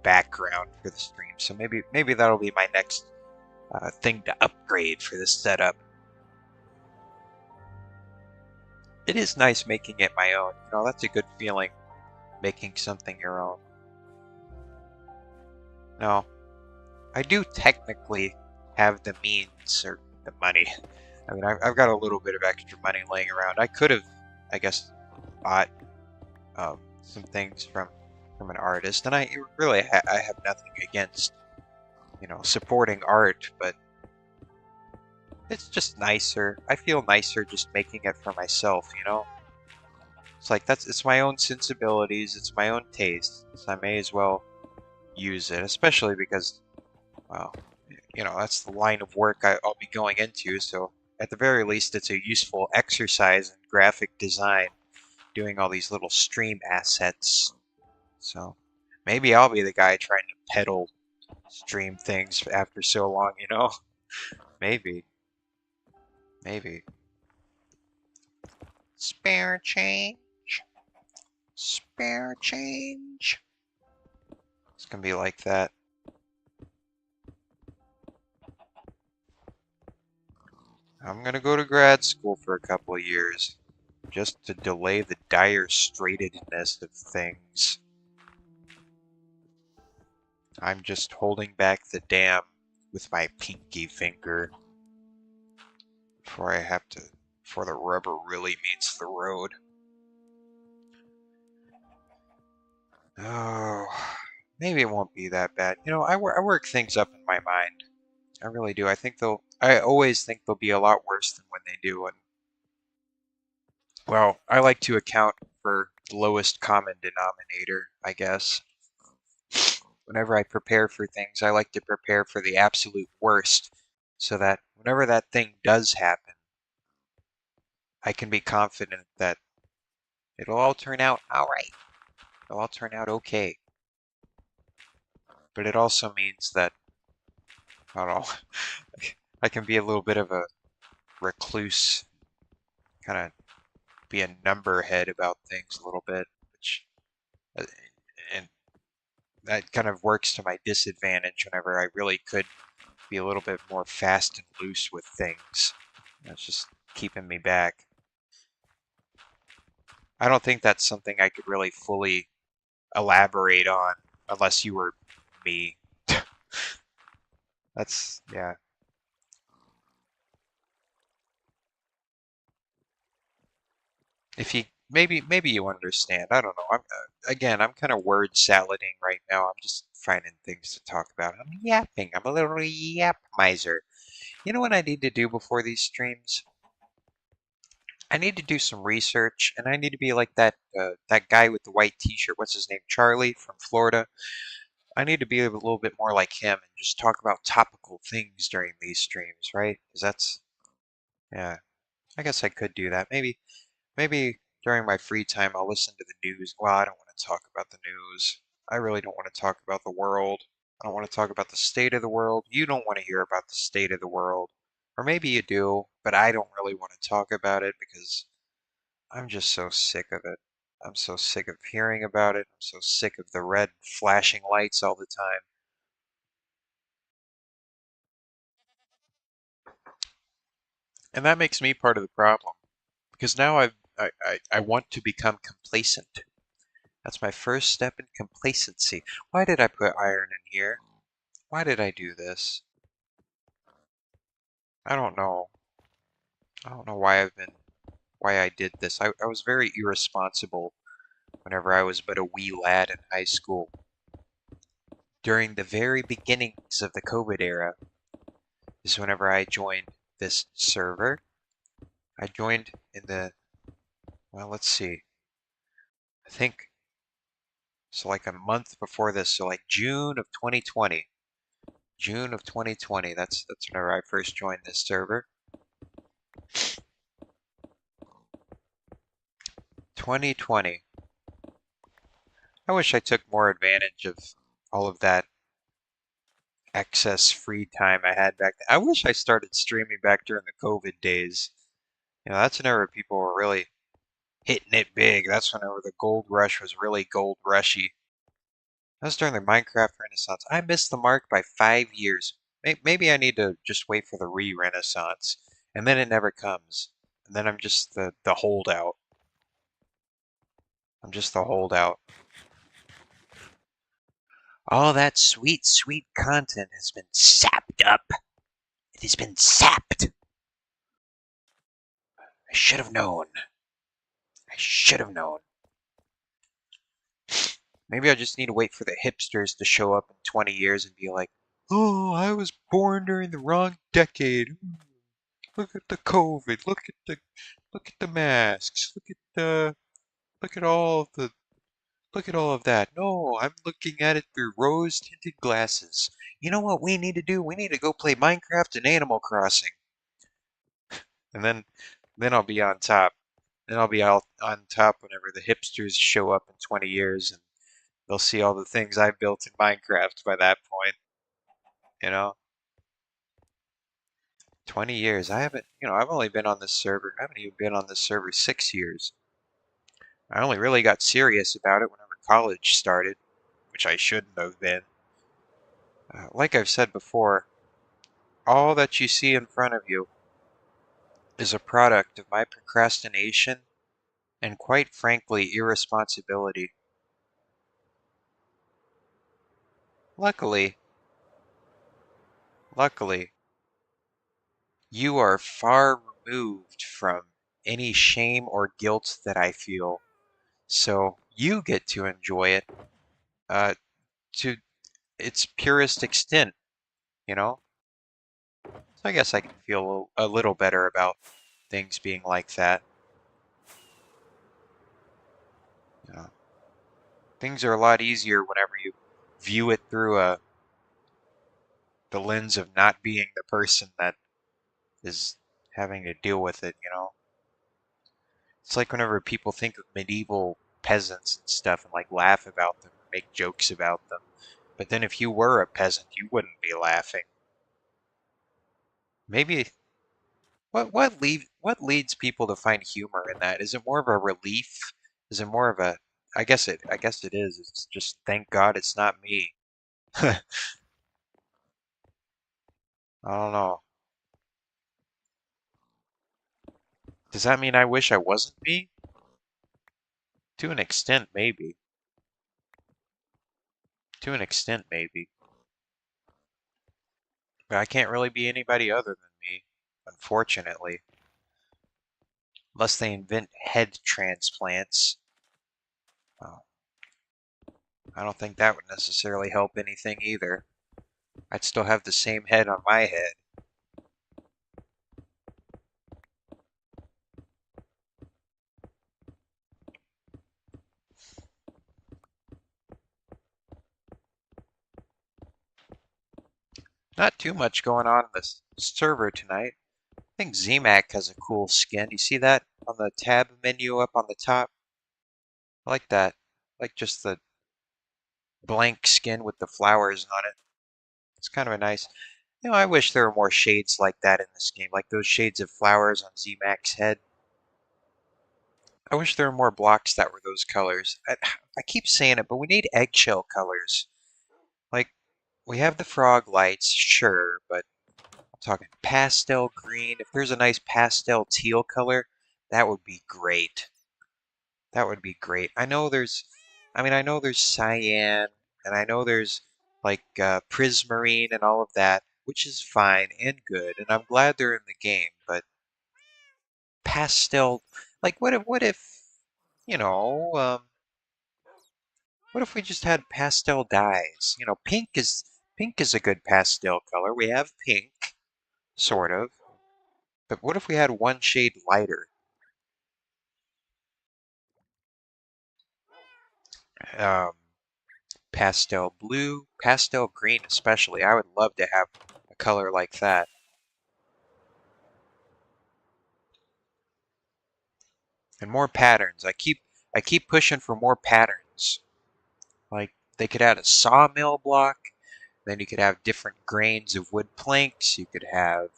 background for the stream. So maybe that'll be my next thing to upgrade for this setup. It is nice making it my own. That's a good feeling, making something your own. No, I do technically have the means or the money. I mean, I've got a little bit of extra money laying around. I could have, I guess, bought some things from an artist, and I have nothing against supporting art, but it's just nicer. I feel nicer just making it for myself. It's like it's my own sensibilities, it's my own taste, so I may as well use it, especially because, well, that's the line of work I'll be going into, so at the very least it's a useful exercise in graphic design, doing all these little stream assets. So maybe I'll be the guy trying to peddle stream things after so long. Maybe. Maybe. Spare change. Spare change. It's gonna be like that. I'm gonna go to grad school for a couple of years just to delay the dire straightedness of things. I'm just holding back the dam with my pinky finger before the rubber really meets the road. Oh, maybe it won't be that bad. You know, I work things up in my mind. I really do. I always think they'll be a lot worse than when they do. And, well, I like to account for the lowest common denominator, I guess. Whenever I prepare for things, I like to prepare for the absolute worst so that whenever that thing does happen, I can be confident that it'll all turn out all right. It'll all turn out okay. But it also means that, I don't know, I can be a little bit of a recluse, kind of be a numberhead about things a little bit, which, uh, and that kind of works to my disadvantage whenever I really could be a little bit more fast and loose with things. It's just keeping me back. I don't think that's something I could really fully elaborate on unless you were me. That's, yeah. If you maybe you understand. I don't know. I'm kind of word salading right now. I'm just finding things to talk about. I'm yapping. I'm a little yap miser. You know what I need to do before these streams? I need to do some research, and I need to be like that guy with the white T-shirt. What's his name? Charlie from Florida. I need to be a little bit more like him and just talk about topical things during these streams, right? Because yeah. I guess I could do that. Maybe during my free time I'll listen to the news. Well, I don't want to talk about the news. I really don't want to talk about the world. I don't want to talk about the state of the world. You don't want to hear about the state of the world. Or maybe you do, but I don't really want to talk about it because I'm just so sick of it. I'm so sick of hearing about it. I'm so sick of the red flashing lights all the time. And that makes me part of the problem because now I want to become complacent. That's my first step in complacency. Why did I put iron in here? Why did I do this? I don't know. I don't know why I did this. I was very irresponsible whenever I was but a wee lad in high school. During the very beginnings of the COVID era is whenever I joined this server. I joined in well, let's see. I think so like a month before this, so like June of 2020. June of 2020. That's whenever I first joined this server. 2020. I wish I took more advantage of all of that excess free time I had back then. I wish I started streaming back during the COVID days. You know, that's whenever people were really hitting it big. That's whenever the gold rush was really gold rushy. That was during the Minecraft Renaissance. I missed the mark by 5 years. Maybe I need to just wait for the re-Renaissance, and then it never comes. And then I'm just the holdout. I'm just the holdout. All that sweet, sweet content has been sapped up. It has been sapped. I should have known. I should have known. Maybe I just need to wait for the hipsters to show up in 20 years and be like, "Oh, I was born during the wrong decade. Look at the COVID. Look at the masks. Look at all the look at all of that. No, I'm looking at it through rose-tinted glasses. You know what we need to do? We need to go play Minecraft and Animal Crossing." And then I'll be on top. Then I'll be out on top whenever the hipsters show up in 20 years and they'll see all the things I built in Minecraft by that point, you know? 20 years. I've only been on this server. I haven't even been on this server 6 years. I only really got serious about it whenever college started, which I shouldn't have been. Like I've said before, all that you see in front of you is a product of my procrastination and, quite frankly, irresponsibility. Luckily, luckily, you are far removed from any shame or guilt that I feel, so you get to enjoy it uh, to its purest extent, you know? So I guess I can feel a little better about things being like that. You know, things are a lot easier whenever you view it through the lens of not being the person that is having to deal with it, you know? It's like whenever people think of medieval peasants and stuff and like laugh about them or make jokes about them. But then if you were a peasant, you wouldn't be laughing. Maybe what leads people to find humor in that? Is it more of a relief? Is it more of a I guess it is. It's just thank God it's not me. I don't know. Does that mean I wish I wasn't me? To an extent, maybe. To an extent, maybe. But I can't really be anybody other than me, unfortunately. Unless they invent head transplants. Well, I don't think that would necessarily help anything either. I'd still have the same head on my head. Not too much going on in this server tonight. I think ZMAC has a cool skin. You see that on the tab menu up on the top? I like that. I like just the blank skin with the flowers on it. It's kind of a nice. I wish there were more shades like that in this game, like those shades of flowers on ZMAC's head. I wish there were more blocks that were those colors. I keep saying it, but we need eggshell colors. Like, we have the frog lights, sure, but I'm talking pastel green. If there's a nice pastel teal color, that would be great. That would be great. I know there's cyan, and I know there's like prismarine and all of that, which is fine and good, and I'm glad they're in the game, but pastel, like you know, what if we just had pastel dyes? Pink is a good pastel color. We have pink, sort of. But what if we had one shade lighter? Um, pastel blue, pastel green especially. I would love to have a color like that. And more patterns. I keep pushing for more patterns. Like they could add a sawmill block, then you could have different grains of wood planks. You could have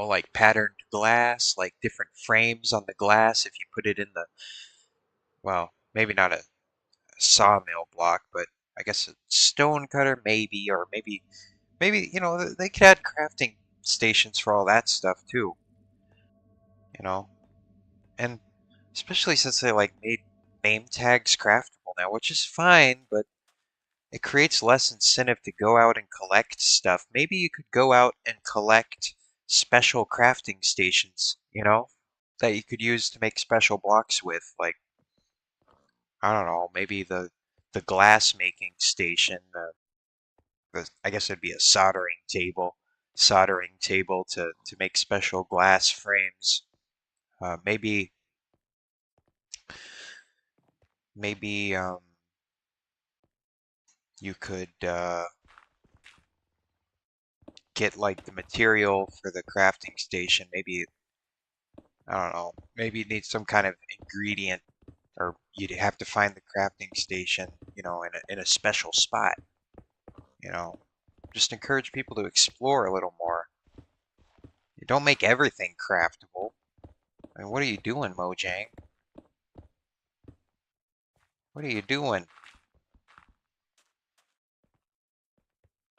like patterned glass, like different frames on the glass if you put it in the, well, maybe not a sawmill block, but I guess a stone cutter maybe, or maybe they could add crafting stations for all that stuff too, you know, and especially since they like made name tags craftable now, which is fine, but it creates less incentive to go out and collect stuff. Maybe you could go out and collect special crafting stations, that you could use to make special blocks with, like, I don't know, maybe the glass making station, I guess it'd be a soldering table to make special glass frames. Maybe maybe you could get like the material for the crafting station. Maybe I don't know. Maybe you need some kind of ingredient, or you'd have to find the crafting station, in a special spot. You know, just encourage people to explore a little more. You don't make everything craftable. I mean, what are you doing, Mojang? What are you doing?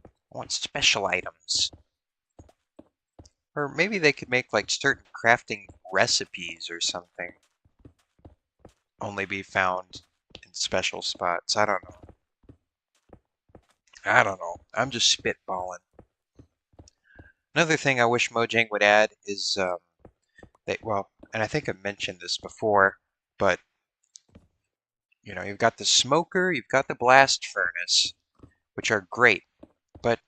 I want special items. Or maybe they could make like certain crafting recipes or something. Only be found in special spots. I don't know. I don't know. I'm just spitballing. Another thing I wish Mojang would add is well, and I think I mentioned this before, but you know, you've got the smoker, you've got the blast furnace, which are great, but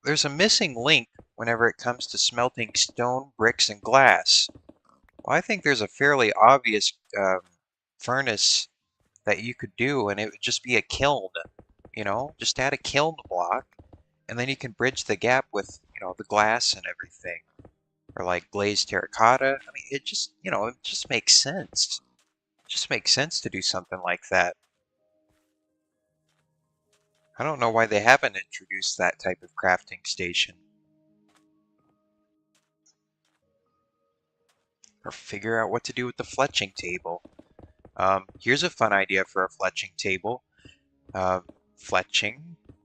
there's a missing link whenever it comes to smelting stone, bricks, and glass. Well, I think there's a fairly obvious furnace that you could do, and it would just be a kiln. You know, just add a kiln block, and then you can bridge the gap with, you know, the glass and everything. Or like glazed terracotta. I mean, it just, you know, it just makes sense. It just makes sense to do something like that. I don't know why they haven't introduced that type of crafting station. Or figure out what to do with the fletching table. Here's a fun idea for a fletching table. Fletching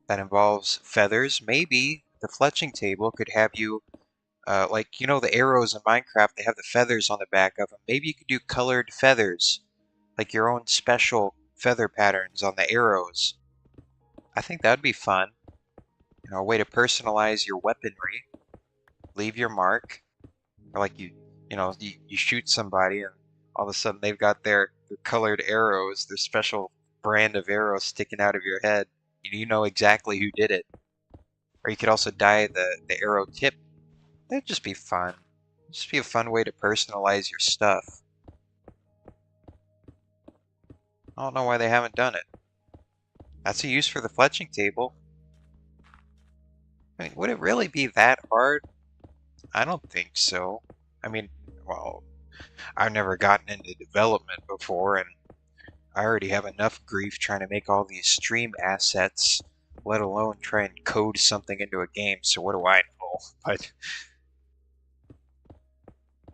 that involves feathers. Maybe the fletching table could have you, like, you know, the arrows in Minecraft, they have the feathers on the back of them. Maybe you could do colored feathers, like your own special feather patterns on the arrows. I think that'd be fun. You know, a way to personalize your weaponry. Leave your mark. Or like you know, you shoot somebody and all of a sudden they've got their colored arrows, their special brand of arrows sticking out of your head. You know exactly who did it. Or you could also dye the arrow tip. That'd just be fun. It'd just be a fun way to personalize your stuff. I don't know why they haven't done it. That's a use for the fletching table. I mean, would it really be that hard? I don't think so. I mean, well, I've never gotten into development before, and I already have enough grief trying to make all these stream assets, let alone try and code something into a game, so what do I know? But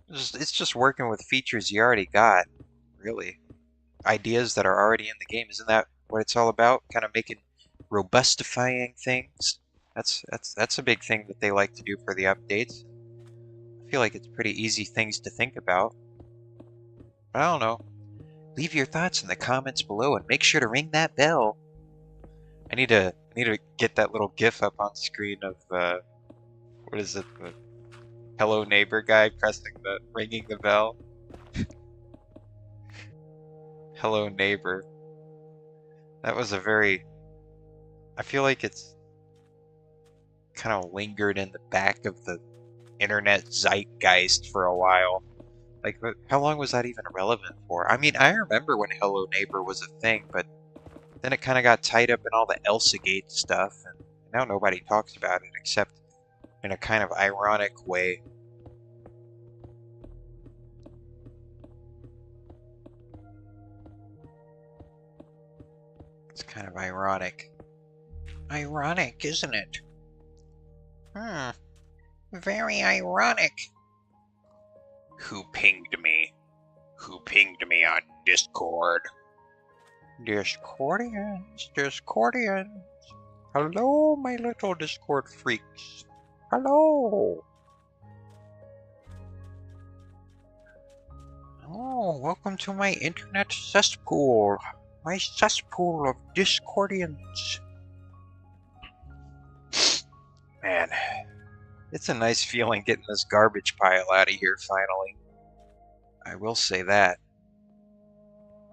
it's just working with features you already got, really. Ideas that are already in the game. Isn't that what it's all about? Kind of making robustifying things. That's a big thing that they like to do for the updates. I feel like it's pretty easy things to think about. But I don't know. Leave your thoughts in the comments below and make sure to ring that bell. I need to get that little GIF up on screen of what is it? The hello neighbor guy ringing the bell. Hello neighbor. That was a very, I feel like it's kind of lingered in the back of the internet zeitgeist for a while. Like, how long was that even relevant for? I mean, I remember when Hello Neighbor was a thing, but then it kind of got tied up in all the Elsagate stuff, and now nobody talks about it except in a kind of ironic way. It's kind of ironic. Ironic, isn't it? Very ironic. Who pinged me? Who pinged me on Discord? Discordians, Discordians. Hello, my little Discord freaks. Hello. Oh, welcome to my internet cesspool. My cesspool of Discordians. Man, it's a nice feeling getting this garbage pile out of here finally. I will say that.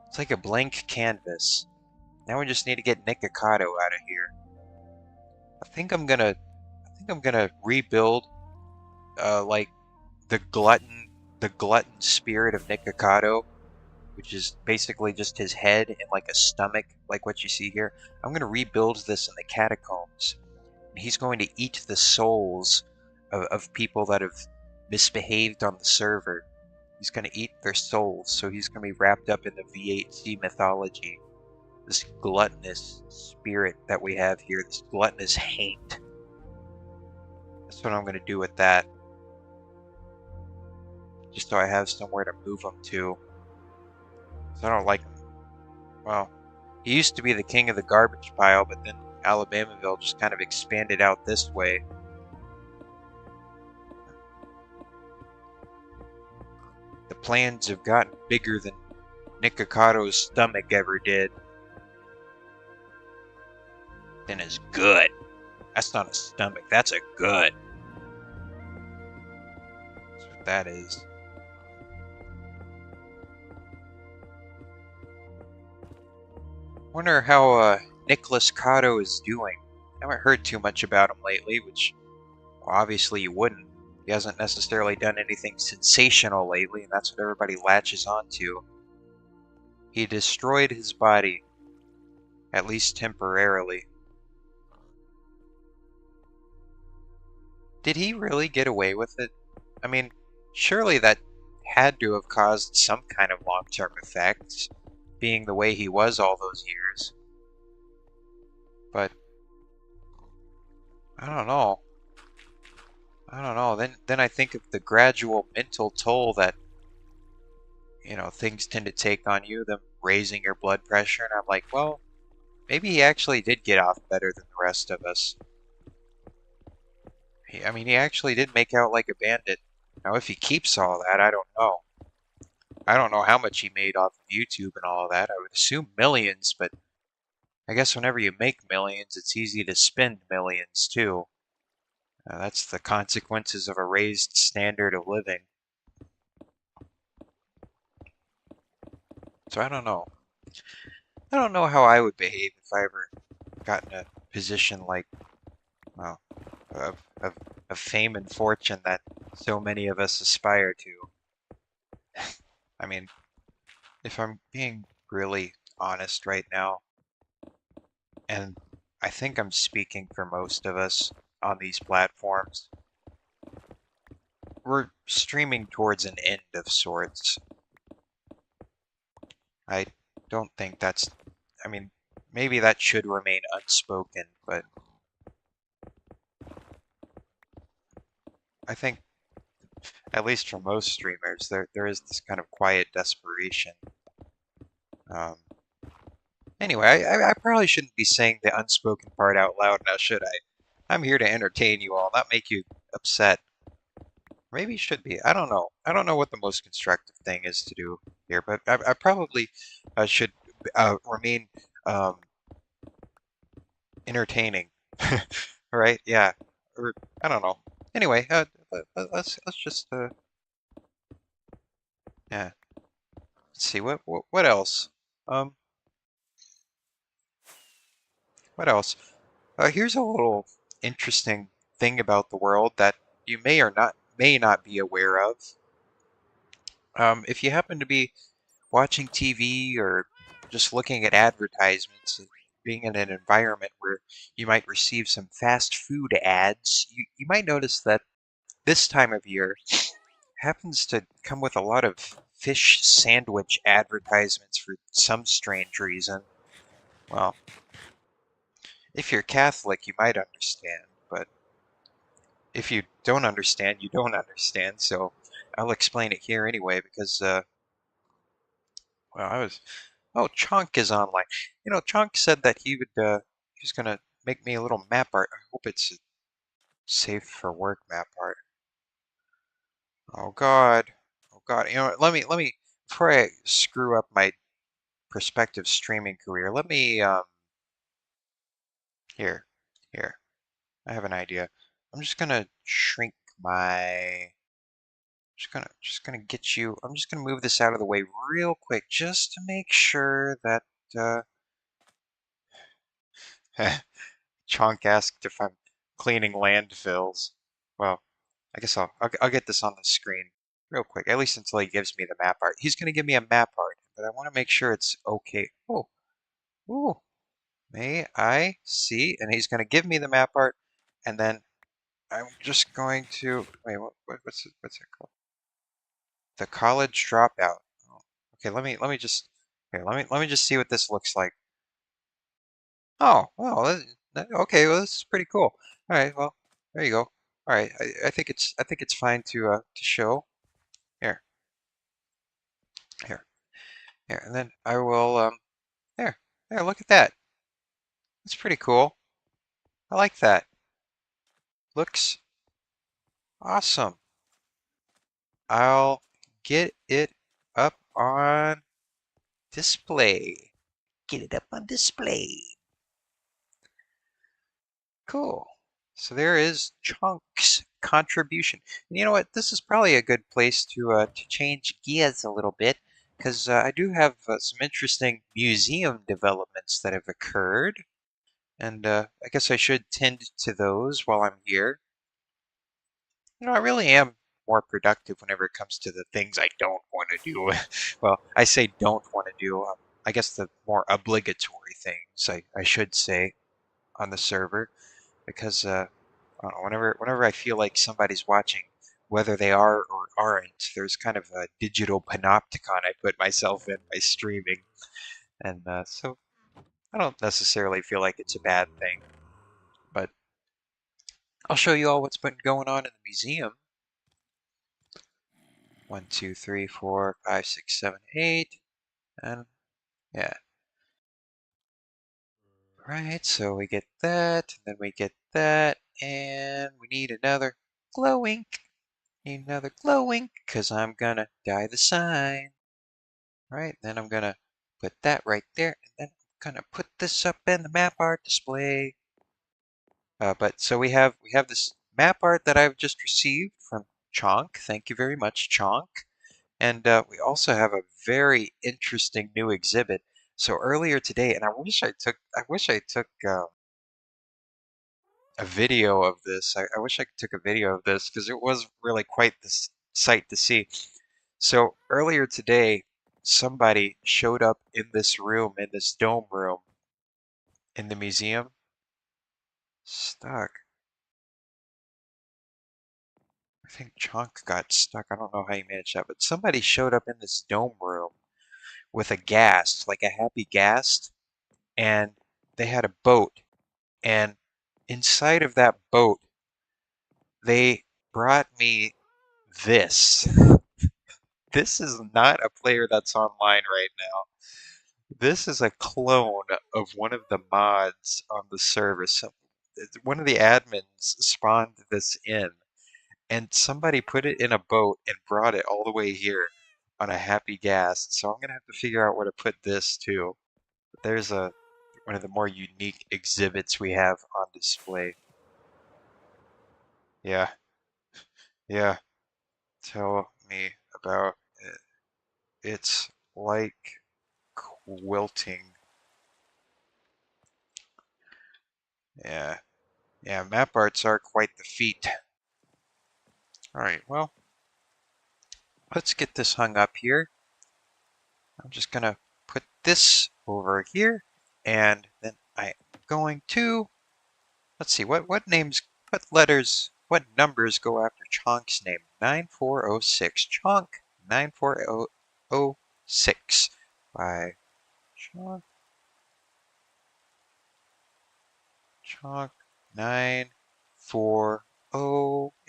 It's like a blank canvas. Now we just need to get Nikocado out of here. I think I'm gonna rebuild like the glutton spirit of Nikocado, which is basically just his head and like a stomach, like what you see here. I'm gonna rebuild this in the catacombs. And he's going to eat the souls of people that have misbehaved on the server. He's going to eat their souls, so he's going to be wrapped up in the V8C mythology. This gluttonous spirit that we have here, this gluttonous hate. That's what I'm going to do with that. Just so I have somewhere to move him to. So I don't like him. Well, he used to be the king of the garbage pile, but then Alabamaville just kind of expanded out this way. The plans have gotten bigger than Nikocato's stomach ever did. Then his gut. That's not a stomach, that's a gut. That's what that is. Wonder how Nicholas Cotto is doing. I haven't heard too much about him lately, which well, obviously you wouldn't. He hasn't necessarily done anything sensational lately, and that's what everybody latches onto. He destroyed his body, at least temporarily. Did he really get away with it? I mean, surely that had to have caused some kind of long-term effects, being the way he was all those years. But I don't know. I don't know. Then I think of the gradual mental toll that, things tend to take on you, them raising your blood pressure, and I'm like, well, maybe he actually did get off better than the rest of us. I mean, he actually did make out like a bandit. Now, if he keeps all that, I don't know. I don't know how much he made off of YouTube and all that. I would assume millions, but I guess whenever you make millions, it's easy to spend millions too. That's the consequences of a raised standard of living. So I don't know. I don't know how I would behave if I ever got in a position like, well, of fame and fortune that so many of us aspire to. I mean, if I'm being really honest right now, and I think I'm speaking for most of us on these platforms, we're streaming towards an end of sorts. I don't think that's, I mean, maybe that should remain unspoken, but I think, at least for most streamers, there is this kind of quiet desperation. Um, anyway, I probably shouldn't be saying the unspoken part out loud now, should I? I'm here to entertain you all, not make you upset. Maybe it should be. I don't know. I don't know what the most constructive thing is to do here, but I probably should remain um, entertaining, right? Yeah, or I don't know. Anyway, let's just yeah. Let's see what else. Um, what else? Here's a little interesting thing about the world that you may not be aware of. If you happen to be watching TV or just looking at advertisements, and being in an environment where you might receive some fast food ads, you might notice that this time of year happens to come with a lot of fish sandwich advertisements for some strange reason. Well, if you're Catholic, you might understand, but if you don't understand, you don't understand, so I'll explain it here anyway because, well, oh, Chunk is online. Chunk said that he was gonna make me a little map art. I hope it's a safe for work map art. Oh God, oh God. Let me, before I screw up my prospective streaming career, let me, here, here. I have an idea. I'm just gonna shrink my, just gonna get you. I'm just gonna move this out of the way real quick, just to make sure that, uh, Chonk asked if I'm cleaning landfills. Well, I guess I'll get this on the screen real quick, at least until he gives me the map art. He's gonna give me a map art, but I want to make sure it's okay. Oh, ooh, may I see? And he's gonna give me the map art, and then I'm just going to wait. What's it called? The college dropout. Oh, okay, let me just here. Let me just see what this looks like. Oh, well, okay. Well, this is pretty cool. All right. Well, there you go. All right. I think it's fine to show here, here, here, and then I will there. Look at that. That's pretty cool. I like that. Looks awesome. I'll get it up on display. Get it up on display. Cool. So there is Chunk's contribution. And you know what? This is probably a good place to change gears a little bit because I do have some interesting museum developments that have occurred, and I guess I should tend to those while I'm here. You know, I really am more productive whenever it comes to the things I don't want to do. Well, I say don't want to do. I guess the more obligatory things I should say on the server because I don't know, whenever I feel like somebody's watching, whether they are or aren't, there's kind of a digital panopticon I put myself in by streaming, and so I don't necessarily feel like it's a bad thing. But I'll show you all what's been going on in the museum. 1, 2, 3, 4, 5, 6, 7, 8, and yeah. Right, so we get that, and then we get that, and we need another glow ink. Need another glow ink, because I'm gonna dye the sign. Right, then I'm gonna put that right there, and then I'm gonna put this up in the map art display. But so we have this map art that I've just received from Chonk. Thank you very much, Chonk. And we also have a very interesting new exhibit. So earlier today, and I wish I took a video of this. I wish I took a video of this because it was really quite the sight to see. So earlier today, somebody showed up in this room, in this dome room in the museum. Stuck. I think Chunk got stuck. I don't know how he managed that, but somebody showed up in this dome room with a ghast, like a happy ghast, and they had a boat. And inside of that boat, they brought me this. This is not a player that's online right now. This is a clone of one of the mods on the server. So one of the admins spawned this in, and somebody put it in a boat and brought it all the way here on a happy gas. So I'm gonna have to figure out where to put this too. But there's one of the more unique exhibits we have on display. Yeah, yeah. Tell me about it. It's like quilting. Yeah, yeah. Map arts are quite the feat. All right, well, let's get this hung up here. I'm just gonna put this over here, and then I'm going to, let's see, what names, what letters, what numbers go after Chonk's name? 9406, Chonk 9406 by Chonk, Chonk 940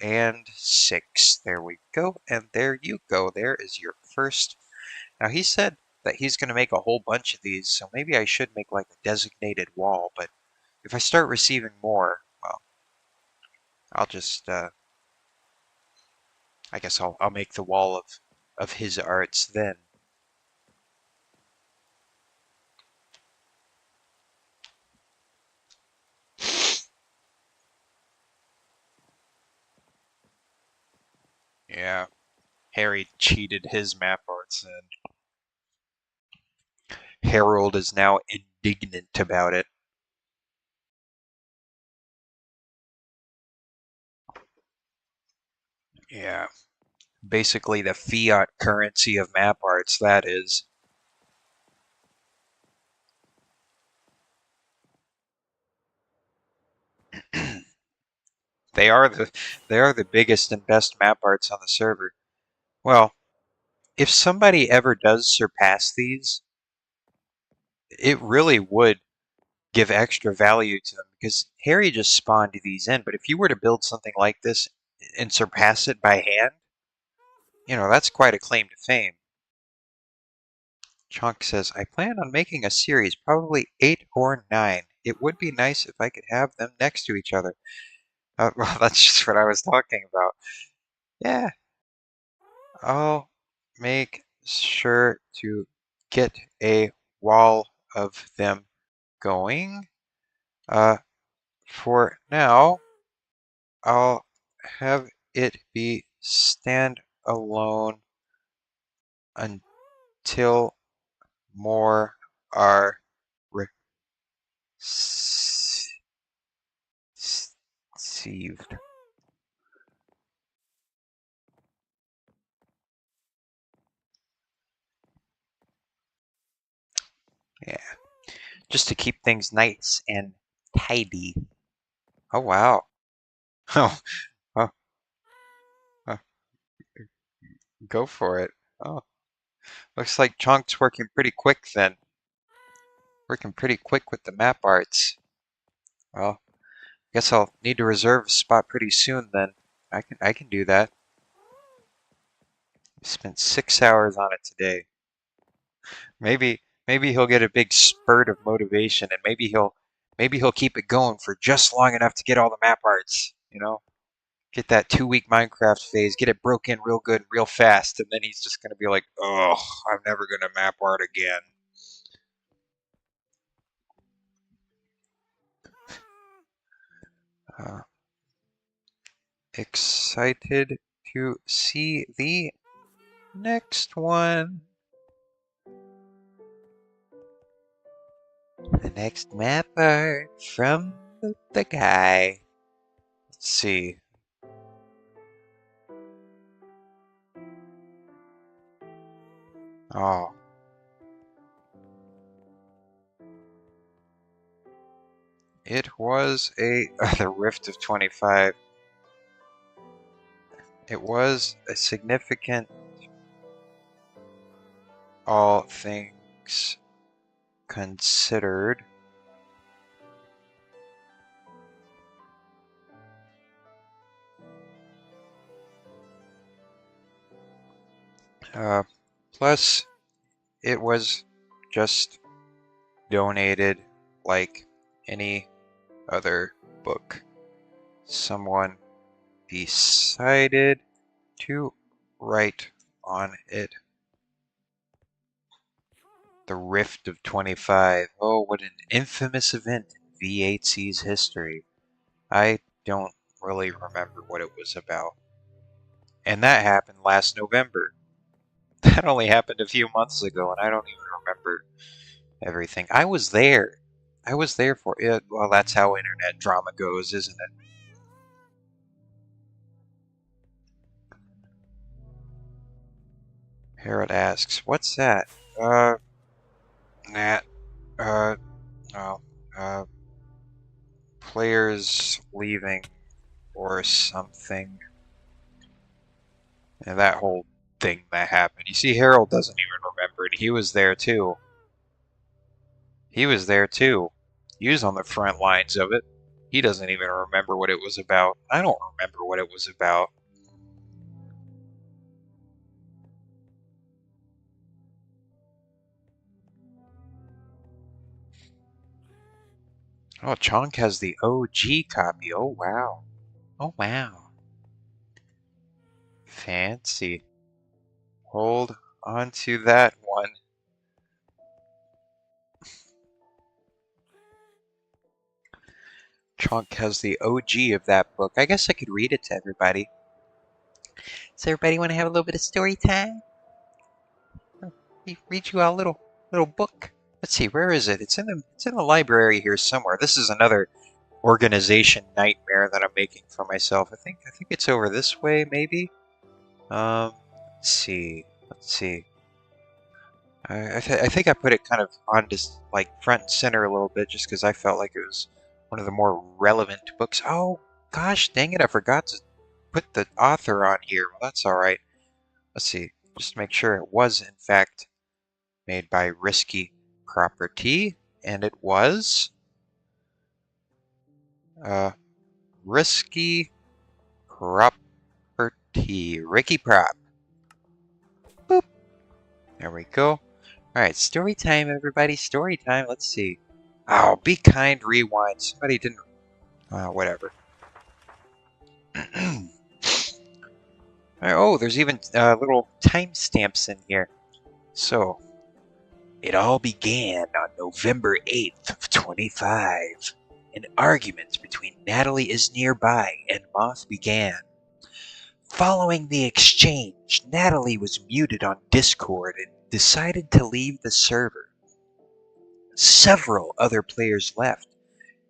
and 6. There we go, and there you go. There is your first. Now he said that he's going to make a whole bunch of these, so maybe I should make like a designated wall, but if I start receiving more, well, I'll just, I guess I'll make the wall of his arts then. Yeah, Harry cheated his map arts, and Harold is now indignant about it. Yeah, basically the fiat currency of map arts, that is. They are the biggest and best map arts on the server. Well, if somebody ever does surpass these, it really would give extra value to them because Harry just spawned these in. But if you were to build something like this and surpass it by hand, you know, that's quite a claim to fame. Chunk says, I plan on making a series, probably 8 or 9. It would be nice if I could have them next to each other. Well, that's just what I was talking about. Yeah. Oh. make sure to get a wall of them going. For now, I'll have it be stand alone until more are received. Yeah, just to keep things nice and tidy. Oh, wow. Oh, oh, oh, go for it. Oh, looks like Chunk's working pretty quick then. Working pretty quick with the map arts. Well, guess I'll need to reserve a spot pretty soon then. I can do that. Spent 6 hours on it today. Maybe he'll get a big spurt of motivation and maybe he'll keep it going for just long enough to get all the map arts, you know? Get that 2-week Minecraft phase, get it broke in real good, real fast, and then he's just gonna be like, oh, I'm never gonna map art again. Uh, excited to see the next one. The next map art from the guy. Let's see. Oh. It was a the Rift of 25. It was a significant, all things considered. Plus, it was just donated like any other book. Someone decided to write on it. The Rift of 25. Oh, what an infamous event in V8C's history. I don't really remember what it was about. And that happened last November. That only happened a few months ago, and I don't even remember everything. I was there. I was there for it. Well, that's how internet drama goes, isn't it? Harold asks, "What's that?" Nat. No. Uh, players leaving or something. And that whole thing that happened. You see, Harold doesn't even remember it. He was there too. He was there too. He was on the front lines of it. He doesn't even remember what it was about. I don't remember what it was about. Oh, Chonk has the OG copy. Oh, wow. Oh, wow. Fancy. Hold on to that one. Chonk has the OG of that book. I guess I could read it to everybody. Does everybody want to have a little bit of story time? Read you all a little book. Let's see, where is it? It's in the library here somewhere. This is another organization nightmare that I'm making for myself. I think it's over this way, maybe. Let's see. Let's see. I think I put it kind of on just like front and center a little bit, just because I felt like it was one of the more relevant books. Oh gosh, dang it! I forgot to put the author on here. Well, that's all right. Let's see. Just to make sure it was in fact made by Risky Property, and it was Risky Property. Ricky Prop. Boop. There we go. Alright, story time, everybody. Story time. Let's see. Oh, be kind, rewind. Somebody didn't... whatever. Oh, there's even little timestamps in here. So, it all began on November 8th of 25. An argument between Natalie is nearby and Moth began. Following the exchange, Natalie was muted on Discord and decided to leave the server. Several other players left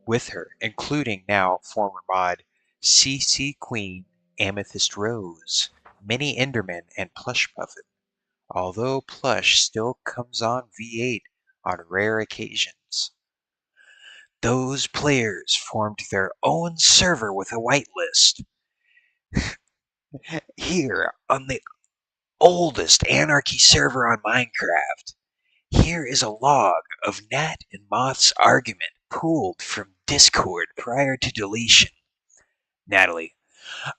with her, including now former mod CC Queen, Amethyst Rose, Mini Enderman, and Plush Puffin, although Plush still comes on V8 on rare occasions. Those players formed their own server with a whitelist. Here, on the oldest Anarchy server on Minecraft, here is a log of Nat and Moth's argument pulled from Discord prior to deletion. Natalie: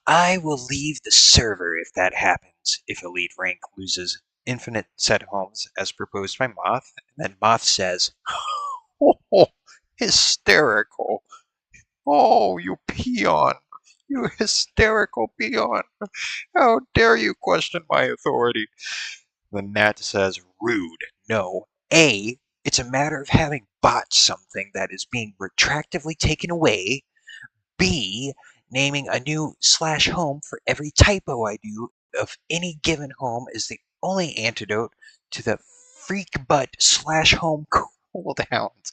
I will leave the server if that happens, if Elite Rank loses infinite set homes as proposed by Moth. And then Moth says, oh, hysterical. Oh, you peon. You hysterical peon. How dare you question my authority? Then Nat says, rude. No. A, it's a matter of having bought something that is being retroactively taken away. B, naming a new slash home for every typo I do of any given home is the only antidote to the freak butt slash home cooldowns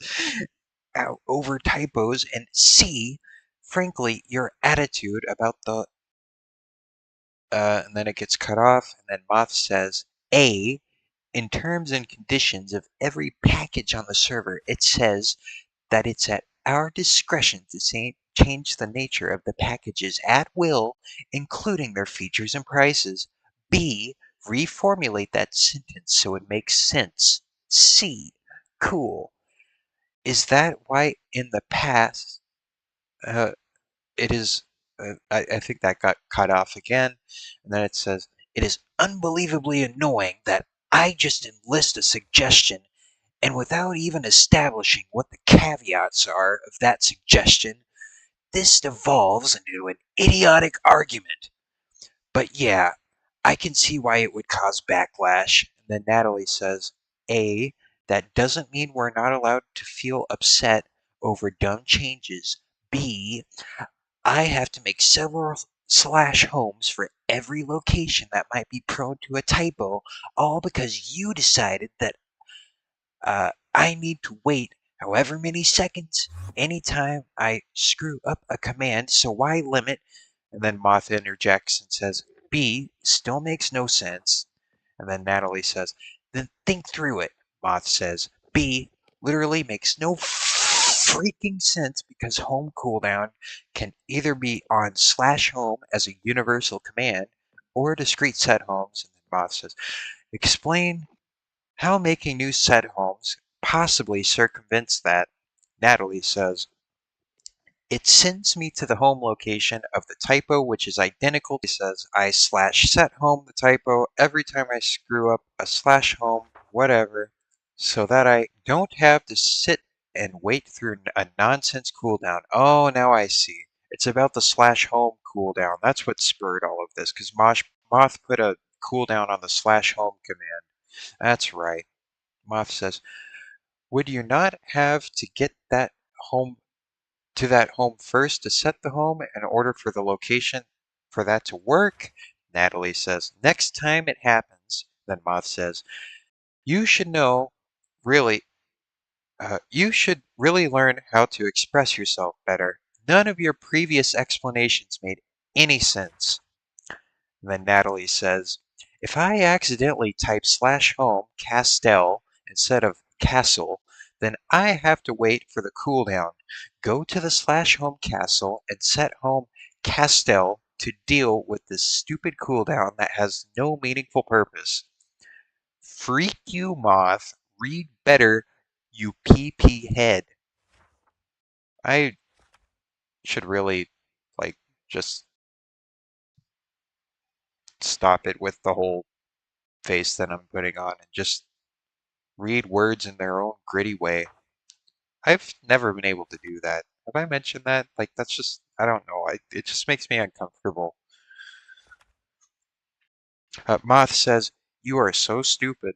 over typos. And C, frankly, your attitude about the and then it gets cut off, and then Moth says, A, in terms and conditions of every package on the server, it says that it's at our discretion to change the nature of the packages at will, including their features and prices. B, reformulate that sentence so it makes sense. C, cool. Is that why in the past uh, it is, I think that got cut off again. And then it says, it is unbelievably annoying that I just enlist a suggestion and without even establishing what the caveats are of that suggestion, this devolves into an idiotic argument. But yeah, I can see why it would cause backlash. And then Natalie says, A, that doesn't mean we're not allowed to feel upset over dumb changes. B, I have to make several slash homes for every location that might be prone to a typo, all because you decided that I need to wait however many seconds anytime I screw up a command, so why limit? And then Moth interjects and says, B still makes no sense. And then Natalie says, then think through it. Moth says, B literally makes no freaking sense because home cooldown can either be on slash home as a universal command or discrete set homes. And then Moth says, explain how making new set homes possibly circumvents that. Natalie says, it sends me to the home location of the typo, which is identical. It says I slash set home the typo every time I screw up a slash home, whatever, so that I don't have to sit and wait through a nonsense cooldown. Oh, now I see. It's about the slash home cooldown. That's what spurred all of this, because Moth put a cooldown on the slash home command. That's right. Moth says, would you not have to get that home to that home first to set the home in order for the location for that to work? Natalie says, next time it happens. Then Moth says, you should know, really, you should really learn how to express yourself better. None of your previous explanations made any sense. And then Natalie says, if I accidentally type slash home Castell instead of castle, then I have to wait for the cooldown. Go to the slash home castle and set home Castell to deal with this stupid cooldown that has no meaningful purpose. Freak you, Moth. Read better, you PP head. I should really, like, just stop it with the whole face that I'm putting on and just read words in their own gritty way. I've never been able to do that. Have I mentioned that? Like, that's just, I don't know. It just makes me uncomfortable. Moth says, "You are so stupid.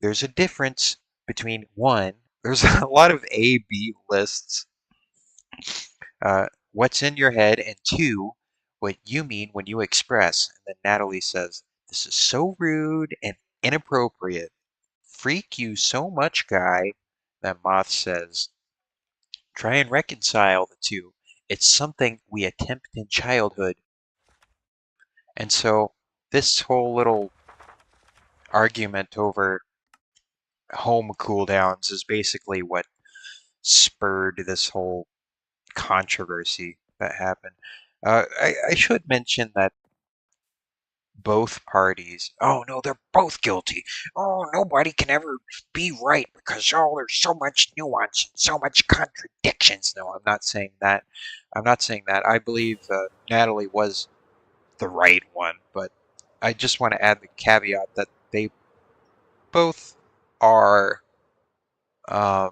There's a difference between one, there's a lot of A, B lists, what's in your head, and two, what you mean when you express." And then Natalie says, "This is so rude and inappropriate. Freak you so much, guy." Then Moth says, "Try and reconcile the two. It's something we attempt in childhood." And so this whole little argument over home cooldowns is basically what spurred this whole controversy that happened. I should mention that both parties, oh no, they're both guilty. Oh, nobody can ever be right because, oh, there's so much nuance and so much contradictions. No, I'm not saying that. I'm not saying that. I believe Natalie was the right one, but I just want to add the caveat that they both are um,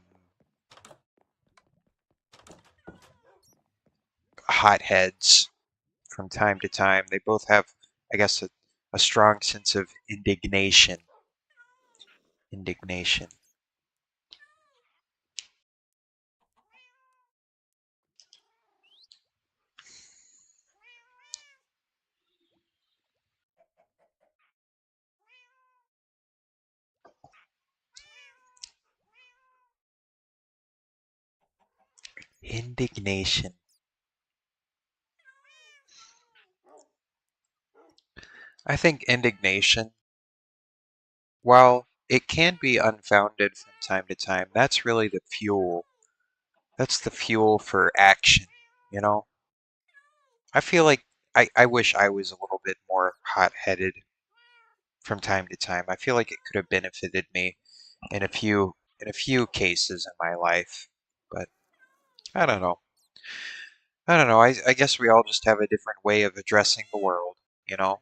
hotheads from time to time. They both have, I guess, a strong sense of indignation. Indignation. Indignation. I think indignation, while it can be unfounded from time to time, that's really the fuel. That's the fuel for action, you know? I feel like I wish I was a little bit more hot-headed from time to time. I feel like it could have benefited me in a few cases in my life, but I don't know. I don't know. I guess we all just have a different way of addressing the world, you know?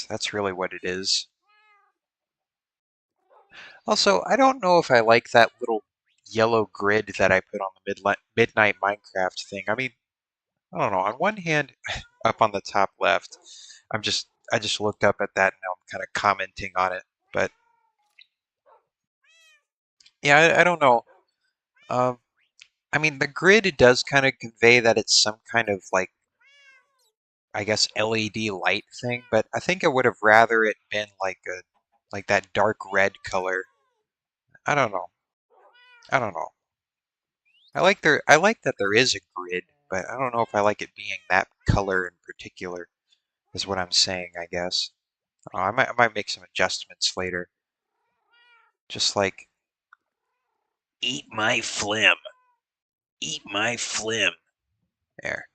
That's really what it is. Also, I don't know if I like that little yellow grid that I put on the midnight Minecraft thing. I mean, I don't know. On one hand, up on the top left, I just looked up at that and now I'm kind of commenting on it. But yeah, I don't know. Um, I mean, the grid does kind of convey that it's some kind of like, I guess, LED light thing. But I think I would have rather it been like that dark red color. I don't know. I don't know. I like that there is a grid, but I don't know if I like it being that color in particular, is what I'm saying, I guess. I might make some adjustments later. Just like, eat my phlegm. Eat my phlegm. There.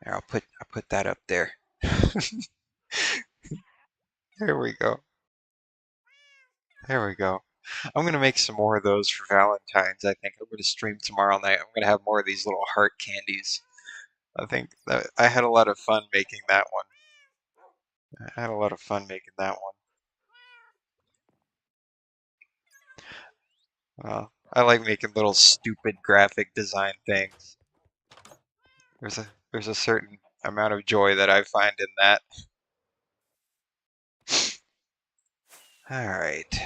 There, I'll put that up there. There we go. There we go. I'm gonna make some more of those for Valentine's, I think. I'm gonna stream tomorrow night. I'm gonna have more of these little heart candies. I think that I had a lot of fun making that one. I had a lot of fun making that one. I like making little stupid graphic design things. There's a certain amount of joy that I find in that. All right.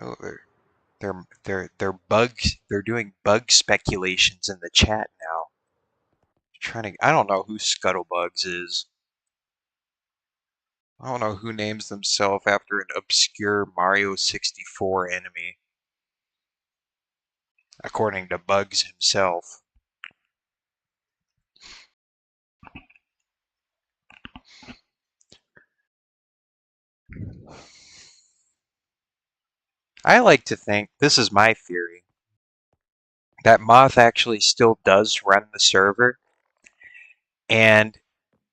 Oh, they're bugs. They're doing bug speculations in the chat now. Trying to. I don't know who Scuttlebugs is. I don't know who names themselves after an obscure Mario 64 enemy, according to Bugs himself. I like to think, this is my theory, that Moth actually still does run the server, and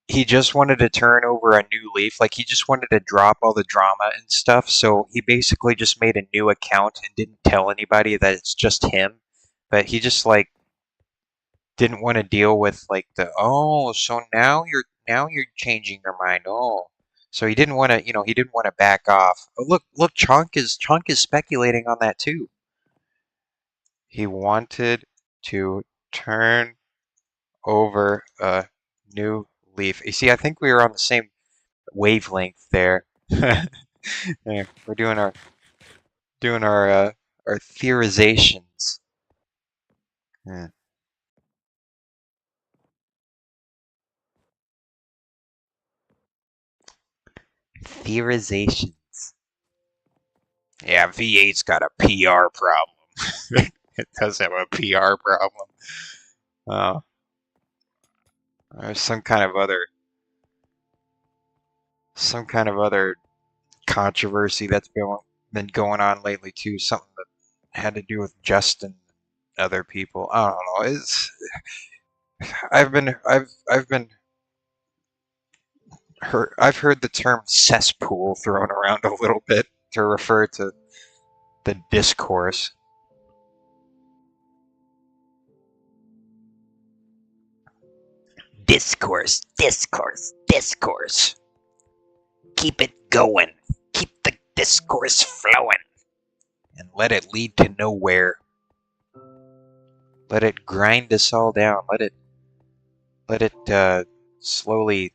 he just wanted to turn over a new leaf. Like, he just wanted to drop all the drama and stuff, so he basically just made a new account and didn't tell anybody that it's just him. But he just, like, didn't want to deal with, like, the, oh, so now you're changing your mind. Oh. So he didn't want to, he didn't want to back off. Oh, look, Chunk is speculating on that too. He wanted to Turn over a new leaf. You see, I think we were on the same wavelength there. Yeah, we're doing our theorizations. Yeah. Theorizations. Yeah, V8's got a PR problem. It does have a PR problem. Uh, there's some kind of other controversy that's been going on lately too. Something that had to do with Justin and other people. I don't know. I've been heard I've heard the term cesspool thrown around a little bit to refer to the discourse. Discourse, discourse, discourse. Keep it going. Keep the discourse flowing. And let it lead to nowhere. Let it grind us all down. Let it slowly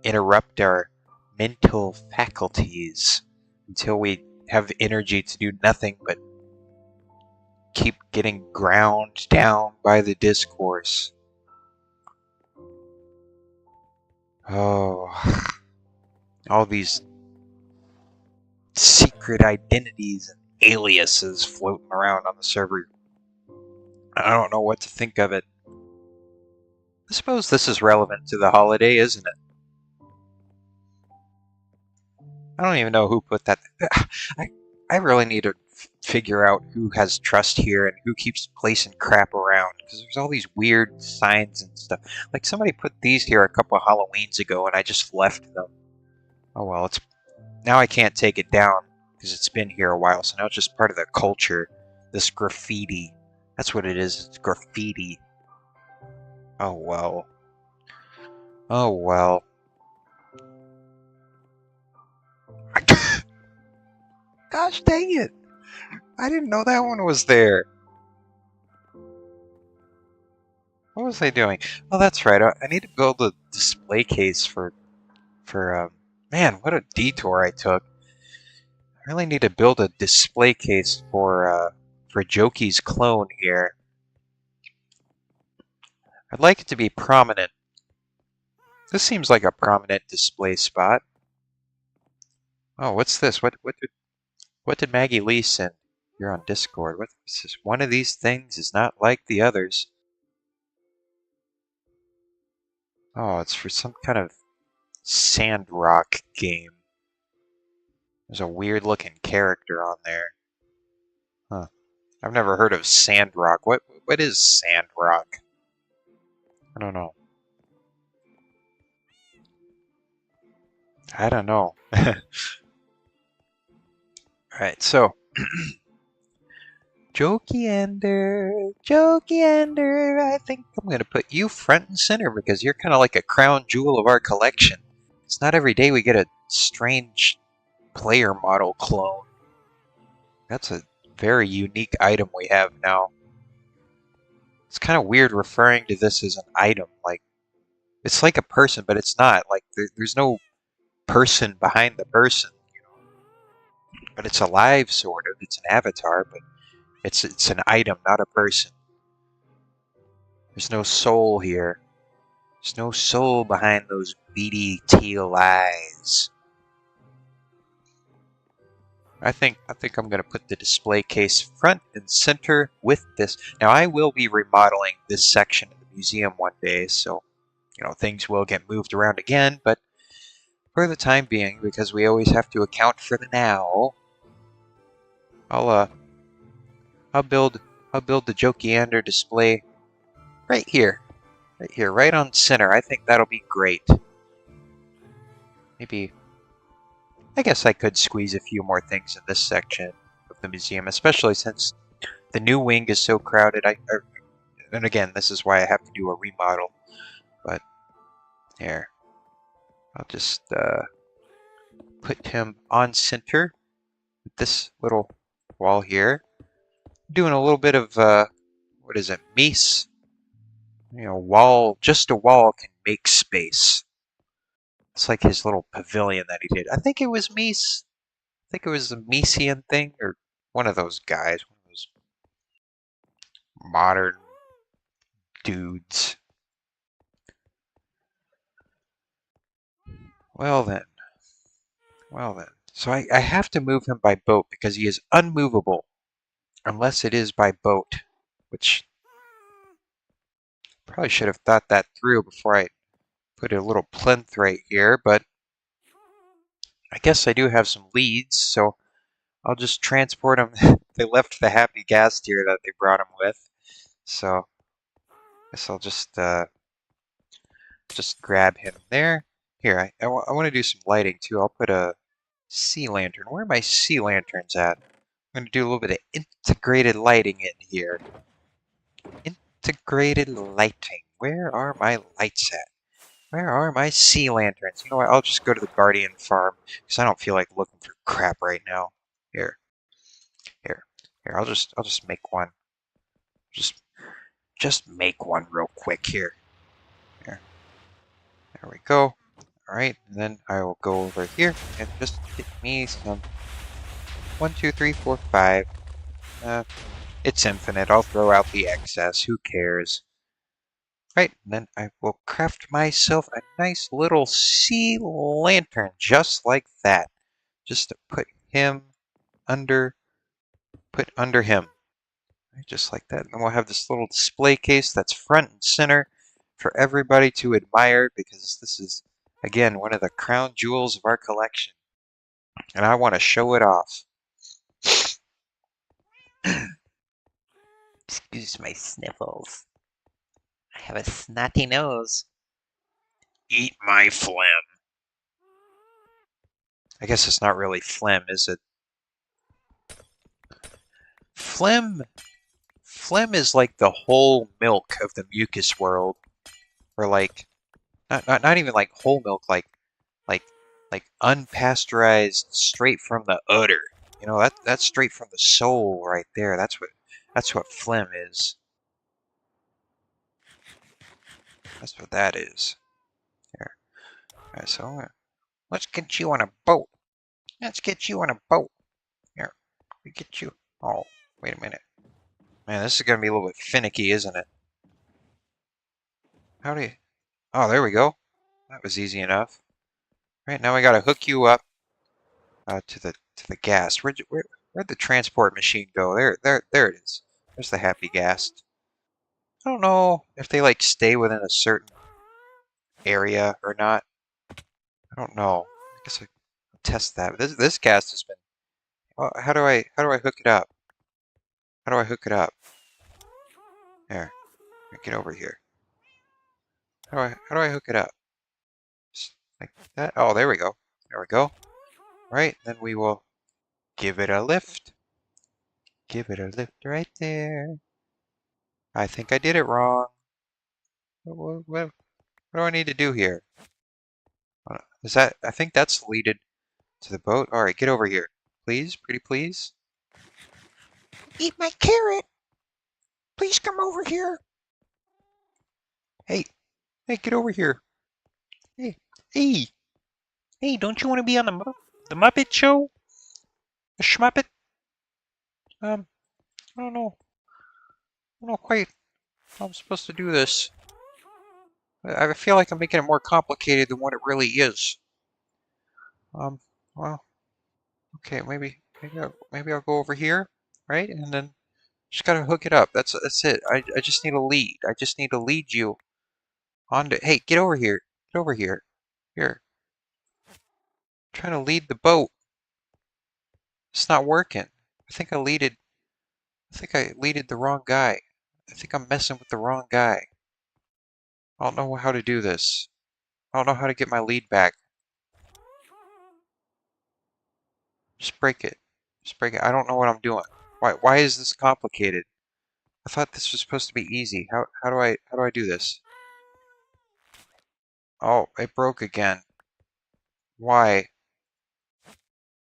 interrupt our mental faculties until we have energy to do nothing but keep getting ground down by the discourse. Oh, all these secret identities and aliases floating around on the server. I don't know what to think of it. I suppose this is relevant to the holiday, isn't it? I don't even know who put that. I, I really need to figure out who has trust here and who keeps placing crap around, because there's all these weird signs and stuff. Like somebody put these here a couple of Halloweens ago and I just left them. Oh well, it's now I can't take it down because it's been here a while, so now it's just part of the culture. This graffiti. That's what it is. It's graffiti. Oh well. Oh well. Gosh dang it. I didn't know that one was there. What was I doing? Oh, that's right. I need to build a display case for man, what a detour I took. I really need to build a display case for Jokey's clone here. I'd like it to be prominent. This seems like a prominent display spot. Oh, what's this? What did Maggie Lee send? You're on Discord. What is this? One of these things is not like the others. Oh, it's for some kind of Sandrock game. There's a weird looking character on there. Huh. I've never heard of Sandrock. What is Sandrock? I don't know. I don't know. Alright, so Jokey Ender, I think I'm gonna put you front and center because you're kinda like a crown jewel of our collection. It's not every day we get a strange player model clone. That's a very unique item we have now. It's kind of weird referring to this as an item. Like, it's like a person, but it's not. Like, there's no person behind the person, you know. But it's alive, sort of. It's an avatar, but it's an item, not a person. There's no soul here. There's no soul behind those beady teal eyes. I think I'm gonna put the display case front and center with this. Now I will be remodeling this section of the museum one day, so you know things will get moved around again, but for the time being, because we always have to account for the now, I'll I'll build the Jokiander display right here. Right here, right on center. I think that'll be great. Maybe I guess I could squeeze a few more things in this section of the museum, especially since the new wing is so crowded. And again, this is why I have to do a remodel. But here, I'll just put him on center with this little wall here. Doing a little bit of what is it, Mies? You know, wall, just a wall can make space. It's like his little pavilion that he did. I think it was Mies. I think it was the Miesian thing, or one of those guys, one of those modern dudes. Well then. Well then. So I have to move him by boat because he is unmovable. Unless it is by boat. Which probably should have thought that through before I put a little plinth right here, but I guess I do have some leads, so I'll just transport them. They left the happy gas tier that they brought him with, so I guess I'll just grab him there. Here, I want to do some lighting too. I'll put a sea lantern. Where are my sea lanterns at? I'm going to do a little bit of integrated lighting in here. Integrated lighting. Where are my lights at? Where are my sea lanterns? You know what? I'll just go to the Guardian farm because I don't feel like looking for crap right now. Here, here, here. I'll just make one. Just make one real quick here. Here, there we go. All right, and then I will go over here and just get me some 1, 2, 3, 4, 5. It's infinite. I'll throw out the excess. Who cares? Right, and then I will craft myself a nice little sea lantern just like that. Just to put him under, put under him. Right, just like that. And then we'll have this little display case that's front and center for everybody to admire because this is, again, one of the crown jewels of our collection. And I want to show it off. Excuse my sniffles. I have a snotty nose. Eat my phlegm. I guess it's not really phlegm, is it? Phlegm is like the whole milk of the mucus world. Or like not even like whole milk, like unpasteurized straight from the udder. You know, that's straight from the soul right there. That's what phlegm is. That's what that is. Here. Alright, so let's get you on a boat. Let's get you on a boat. Here. We get you. Oh, wait a minute. Man, this is gonna be a little bit finicky, isn't it? How do you... Oh, there we go. That was easy enough. Right, now we gotta hook you up to the gas. Where'd the transport machine go? There it is. There's the happy gas. I don't know if they like stay within a certain area or not. I don't know. I guess I'll test that. This gas has been. Well, how do I hook it up? How do I hook it up? There. Get over here. How do I hook it up? Just like that. Oh, there we go. There we go. Right. Then we will give it a lift. Give it a lift right there. I think I did it wrong. What do I need to do here? Is that? I think that's leaded to the boat. All right, get over here, please, pretty please. Eat my carrot. Please come over here. Hey, hey, get over here. Hey, hey, hey! Don't you want to be on the Muppet Show? The Schmuppet? I don't know. I don't know quite how I'm supposed to do this. I feel like I'm making it more complicated than what it really is. Well, okay, maybe I'll go over here, right? And then just gotta hook it up. That's it. I just need a lead. I just need to lead you onto. Hey, get over here. Get over here. Here. I'm trying to lead the boat. It's not working. I think I leaded. I think I leaded the wrong guy. I think I'm messing with the wrong guy. I don't know how to do this. I don't know how to get my lead back. Just break it. Just break it. I don't know what I'm doing. Why is this complicated? I thought this was supposed to be easy. How do I do this? Oh, it broke again. Why?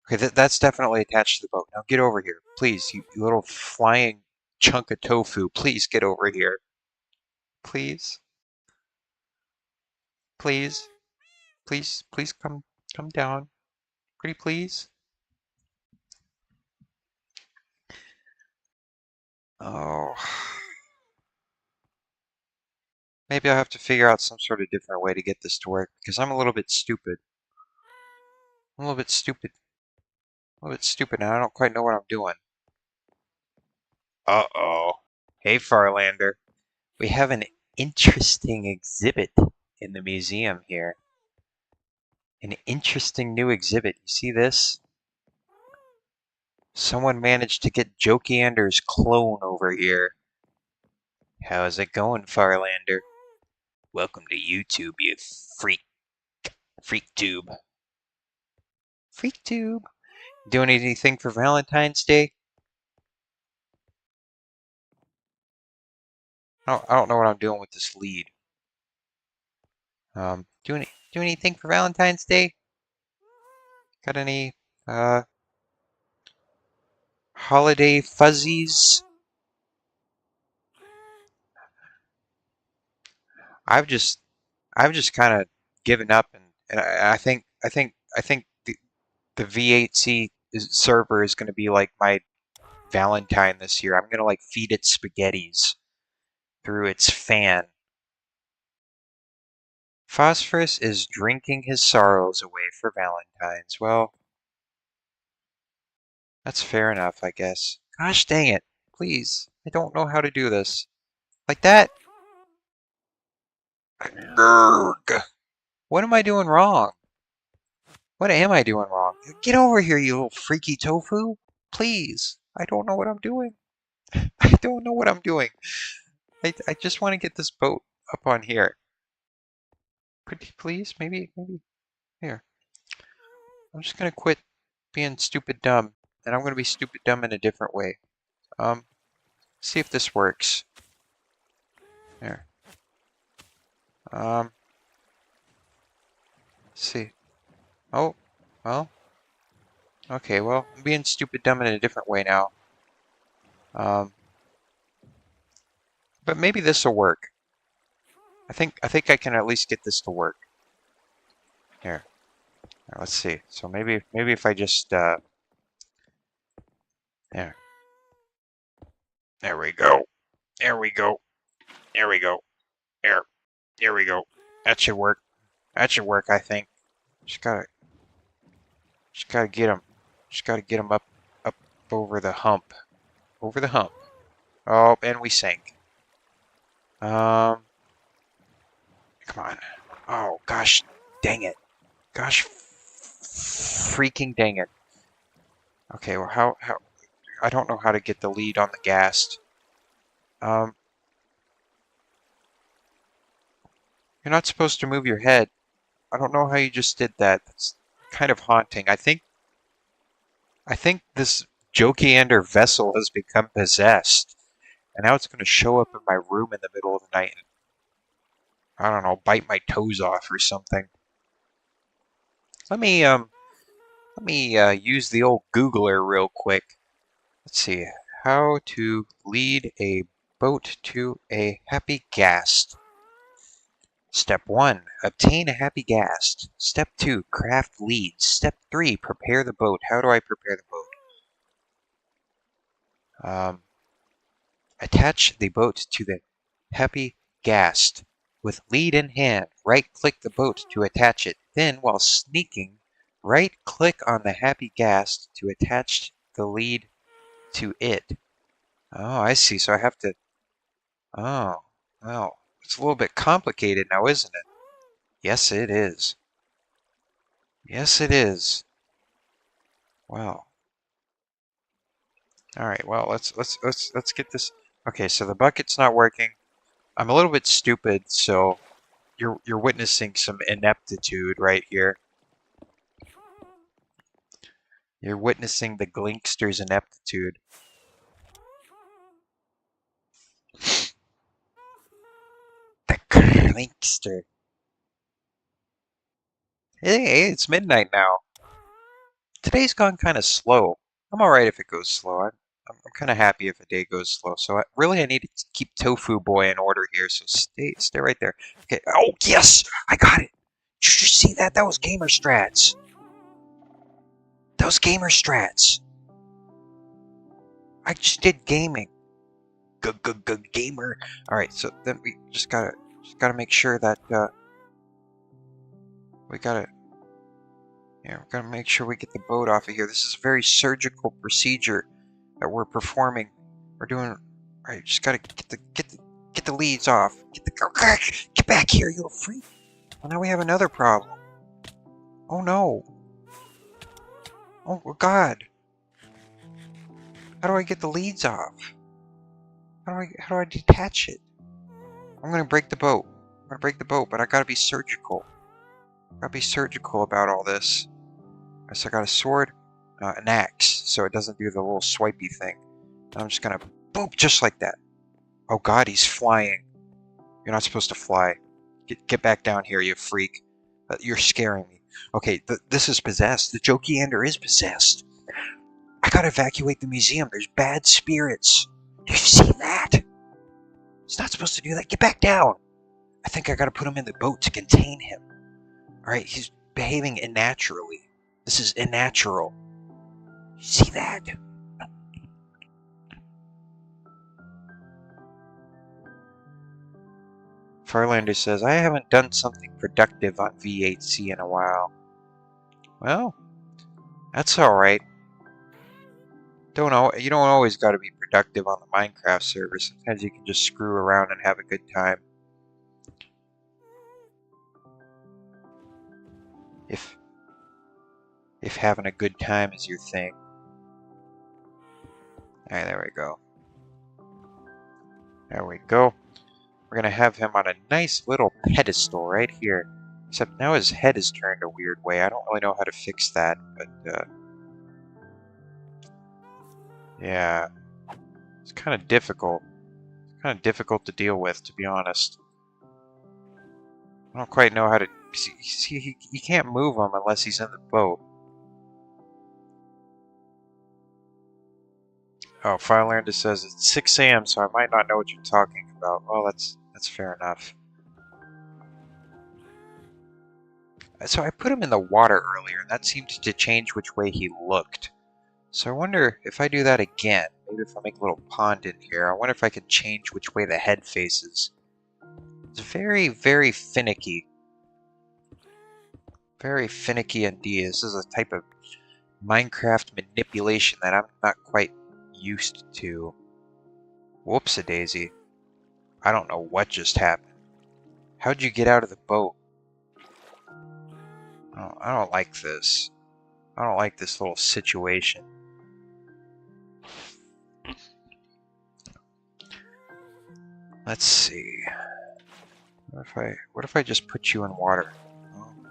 Okay, that's definitely attached to the boat. Now get over here, please, you little flying chunk of tofu, please get over here. Please, please, please come down. Pretty please. Oh. Maybe I'll have to figure out some sort of different way to get this to work because I'm a little bit stupid. I'm a little bit stupid. A little bit stupid and I don't quite know what I'm doing. Uh-oh. Hey, Farlander. We have an interesting exhibit in the museum here. An interesting new exhibit. You see this? Someone managed to get Jokey Ander's clone over here. How's it going, Farlander? Welcome to YouTube, you freak tube. Freak tube. Doing anything for Valentine's Day? I don't know what I'm doing with this lead. Do anything for Valentine's Day? Got any holiday fuzzies? I've just kind of given up, and I think the V8C server is going to be like my Valentine this year. I'm going to like feed it spaghettis through its fan. Phosphorus is drinking his sorrows away for Valentine's. Well, that's fair enough, I guess. Gosh dang it. Please. I don't know how to do this. Like that? Grrg. What am I doing wrong? What am I doing wrong? Get over here, you little freaky tofu. Please. I don't know what I'm doing. I don't know what I'm doing. I just want to get this boat up on here. Could you please? Maybe here. I'm just gonna quit being stupid dumb, and I'm gonna be stupid dumb in a different way. See if this works. There. See. Oh, well. Okay, well, I'm being stupid dumb in a different way now. But maybe this will work. I think I can at least get this to work. Here. Now, let's see. So maybe if I just there. There we go. There we go. There we go. There we go. That should work. That should work, I think. Just gotta get him. Just gotta get him up over the hump. Over the hump. Oh, and we sank. Come on. Oh, gosh dang it. Gosh freaking dang it. Okay, well, how I don't know how to get the lead on the gas. You're not supposed to move your head. I don't know how you just did that. That's kind of haunting. I think this Jokiander vessel has become possessed. And now it's going to show up in my room in the middle of the night and, I don't know, bite my toes off or something. Let me use the old Googler real quick. Let's see. How to lead a boat to a happy ghast. Step 1. Obtain a happy ghast. Step 2. Craft leads. Step 3. Prepare the boat. How do I prepare the boat? Attach the boat to the happy ghast. With lead in hand, right-click the boat to attach it. Then, while sneaking, right-click on the happy ghast to attach the lead to it. Oh, I see. So I have to... Oh, well, it's a little bit complicated now, isn't it? Yes, it is. Yes, it is. Wow. All right. Well, let's get this. Okay, so the bucket's not working. I'm a little bit stupid, so you're witnessing some ineptitude right here. You're witnessing the Glinkster's ineptitude. The Glinkster. Hey, it's midnight now. Today's gone kind of slow. I'm alright if it goes slow. I'm kind of happy if a day goes slow. So really, I need to keep Tofu Boy in order here. So stay right there. Okay. Oh yes, I got it. Did you see that? That was gamer strats. Those gamer strats. I just did gaming. Good gamer. All right. So then we just gotta make sure that we gotta. Yeah, we're gonna make sure we get the boat off of here. This is a very surgical procedure that we're performing. We're doing. All right, just gotta get the leads off. Get back here, you little freak! Well, now we have another problem. Oh no! Oh God! How do I get the leads off? How do I detach it? I'm gonna break the boat. I'm gonna break the boat, but I gotta be surgical. Gotta be surgical about all this. So I got a sword, an axe, so it doesn't do the little swipey thing. I'm just gonna boop just like that. Oh God, he's flying. You're not supposed to fly. Get back down here, you freak. You're scaring me. Okay, this is possessed. The Jokey-ander is possessed. I gotta evacuate the museum. There's bad spirits. Do you see that? He's not supposed to do that. Get back down. I think I gotta put him in the boat to contain him. Alright, he's behaving unnaturally. This is unnatural. You see that? Farlander says, I haven't done something productive on V8C in a while. Well, that's alright. You don't always gotta be productive on the Minecraft server. Sometimes you can just screw around and have a good time. If having a good time is your thing. Alright, there we go. There we go. We're gonna have him on a nice little pedestal right here. Except now his head is turned a weird way. I don't really know how to fix that, but yeah. It's kind of difficult. It's kind of difficult to deal with, to be honest. I don't quite know how to... See, you can't move him unless he's in the boat. Oh, Firelander says it's 6 a.m., so I might not know what you're talking about. Well, that's fair enough. So I put him in the water earlier, and that seemed to change which way he looked. So I wonder if I do that again, maybe if I make a little pond in here, I wonder if I can change which way the head faces. It's very, very finicky. Very finicky indeed. This is a type of Minecraft manipulation that I'm not quite used to. Whoops-a-daisy. I don't know what just happened. How'd you get out of the boat? Oh, I don't like this. I don't like this little situation. Let's see. What if I just put you in water?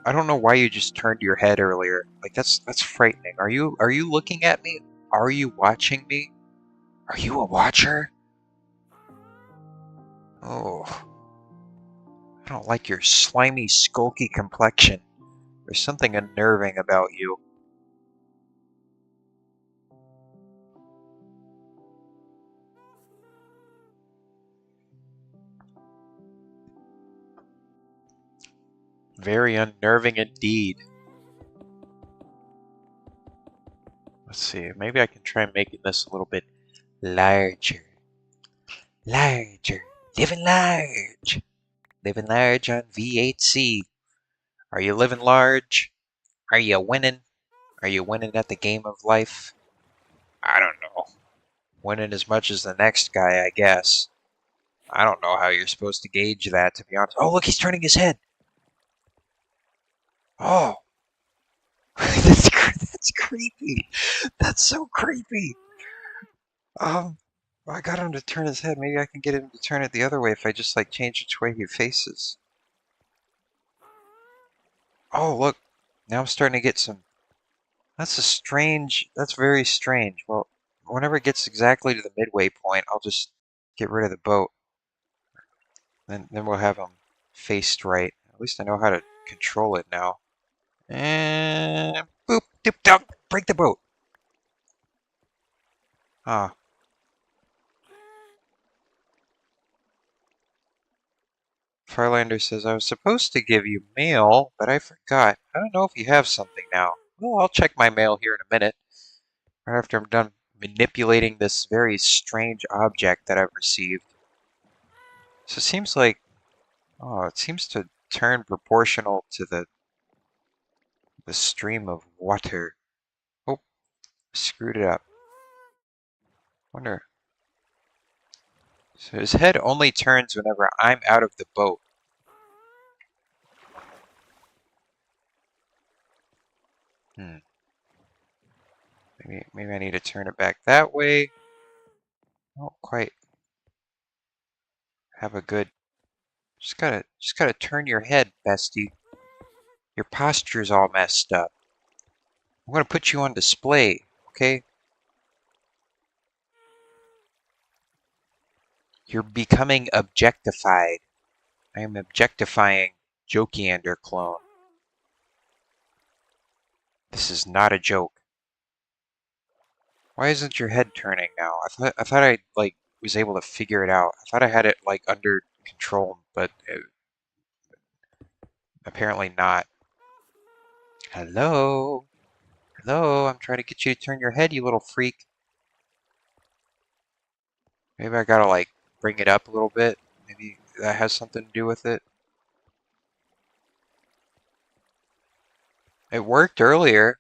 I don't know why you just turned your head earlier. Like that's frightening. Are you looking at me? Are you watching me? Are you a watcher? Oh. I don't like your slimy, skulky complexion. There's something unnerving about you. Very unnerving indeed. Let's see, maybe I can try making this a little bit larger. Larger. Living large. Living large on V8C. Are you living large? Are you winning? Are you winning at the game of life? I don't know. Winning as much as the next guy, I guess. I don't know how you're supposed to gauge that, to be honest. Oh, look, he's turning his head. Oh. That's creepy. That's so creepy. I got him to turn his head. Maybe I can get him to turn it the other way if I just, like, change which way he faces. Oh, look. Now I'm starting to get some... That's very strange. Well, whenever it gets exactly to the midway point, I'll just get rid of the boat. Then we'll have him faced right. At least I know how to control it now. And... boop, doop, doop, break the boat. Ah. Farlander says, I was supposed to give you mail, but I forgot. I don't know if you have something now. Well, I'll check my mail here in a minute, right after I'm done manipulating this very strange object that I've received. So it seems like, oh, it seems to turn proportional to the stream of water. Oh, screwed it up. Wonder. So his head only turns whenever I'm out of the boat. Maybe I need to turn it back that way. I don't quite have a good. Just gotta turn your head, bestie. Your posture's all messed up. I'm gonna put you on display, okay? You're becoming objectified. I am objectifying Jokyander clone. This is not a joke. Why isn't your head turning now? I thought I like was able to figure it out. I thought I had it like under control, but apparently not. Hello? Hello? I'm trying to get you to turn your head, you little freak. Maybe I gotta like bring it up a little bit. Maybe that has something to do with it. It worked earlier.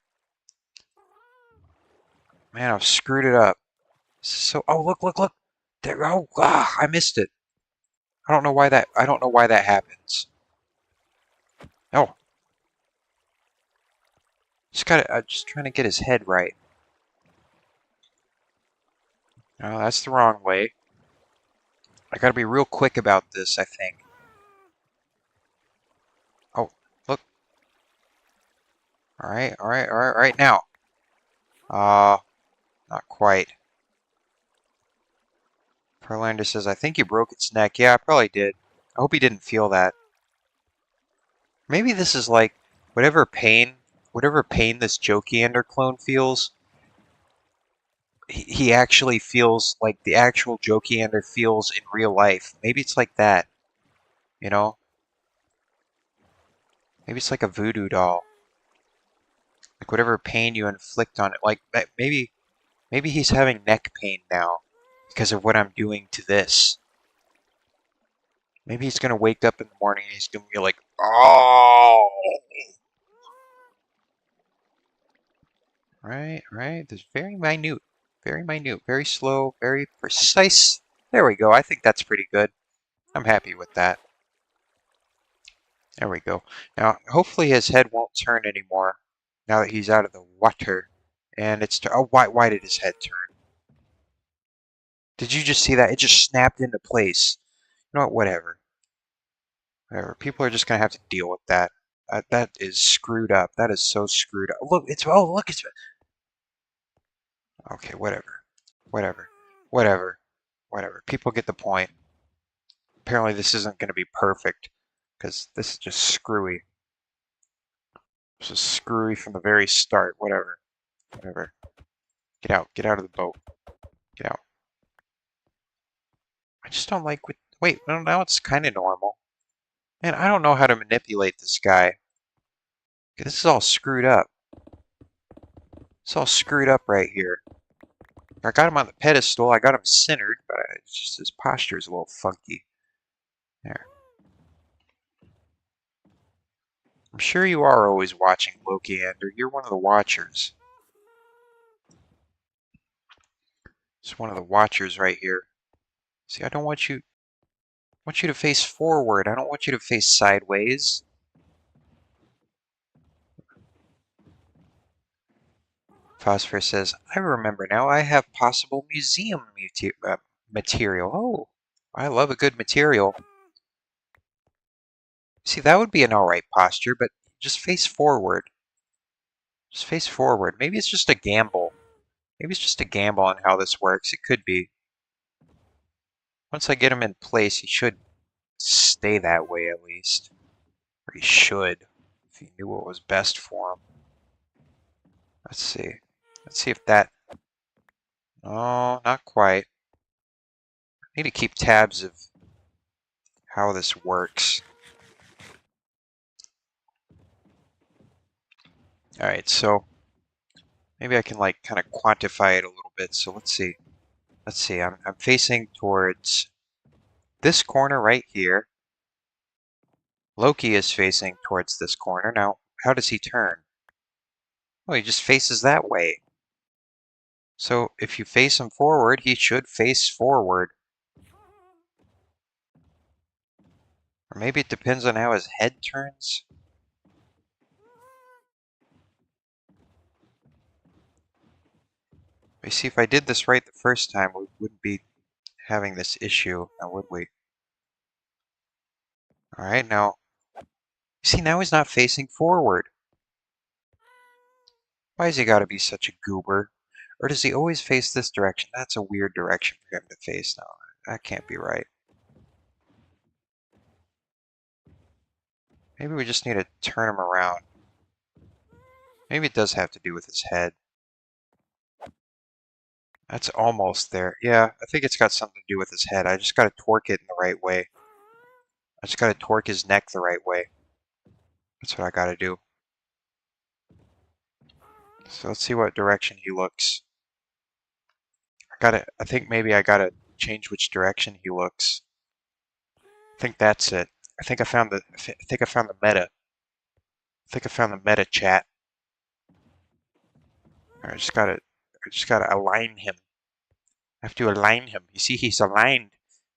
Man, I've screwed it up. So, oh look. There, oh, I missed it. I don't know why that happens. Oh. Just trying to get his head right. No, that's the wrong way. I gotta be real quick about this, I think. Oh, look. Alright now. Not quite. Perlander says, I think you broke its neck. Yeah, I probably did. I hope he didn't feel that. Maybe this is like whatever pain this Jokyander clone feels, he actually feels like the actual Jokyander feels in real life. Maybe it's like that, you know? Maybe it's like a voodoo doll. Like whatever pain you inflict on it. Like maybe he's having neck pain now because of what I'm doing to this. Maybe he's gonna wake up in the morning and he's gonna be like, oh. Right. There's very minute, very slow, very precise. There we go. I think that's pretty good. I'm happy with that. There we go. Now, hopefully his head won't turn anymore now that he's out of the water. And it's... Oh, why did his head turn? Did you just see that? It just snapped into place. You know what? Whatever. People are just going to have to deal with that. That is screwed up. That is so screwed up. Look, it's... Oh, look, it's... Okay, whatever. People get the point. Apparently this isn't going to be perfect because this is just screwy. This is screwy from the very start. Whatever. Get out of the boat. Get out. I just don't like what... Wait, well, now it's kind of normal. Man, I don't know how to manipulate this guy. Okay, this is all screwed up. It's all screwed up right here. I got him on the pedestal. I got him centered, but it's just his posture is a little funky. There. I'm sure you are always watching, Lokiander. You're one of the watchers. It's one of the watchers right here. See, I want you to face forward. I don't want you to face sideways. Phosphorus says, I remember now. I have possible museum material. Oh, I love a good material. See, that would be an alright posture, but just face forward. Just face forward. Maybe it's just a gamble. Maybe it's just a gamble on how this works. It could be. Once I get him in place, he should stay that way at least. Or he should, if he knew what was best for him. Let's see. Let's see if that... Oh, not quite. I need to keep tabs of how this works. All right, so maybe I can like kind of quantify it a little bit. So let's see. Let's see. I'm facing towards this corner right here. Loki is facing towards this corner. Now, how does he turn? Oh, he just faces that way. So if you face him forward, he should face forward. Or maybe it depends on how his head turns. You see, if I did this right the first time, we wouldn't be having this issue, now would we? Alright, now, see, now he's not facing forward. Why has he got to be such a goober? Or does he always face this direction? That's a weird direction for him to face now. That can't be right. Maybe we just need to turn him around. Maybe it does have to do with his head. That's almost there. Yeah, I think it's got something to do with his head. I just got to torque it in the right way. I just got to torque his neck the right way. That's what I got to do. So let's see what direction he looks. I think maybe I gotta change which direction he looks. I think that's it. I think I found the meta. I think I found the meta chat. I just gotta align him. I have to align him. You see, he's aligned.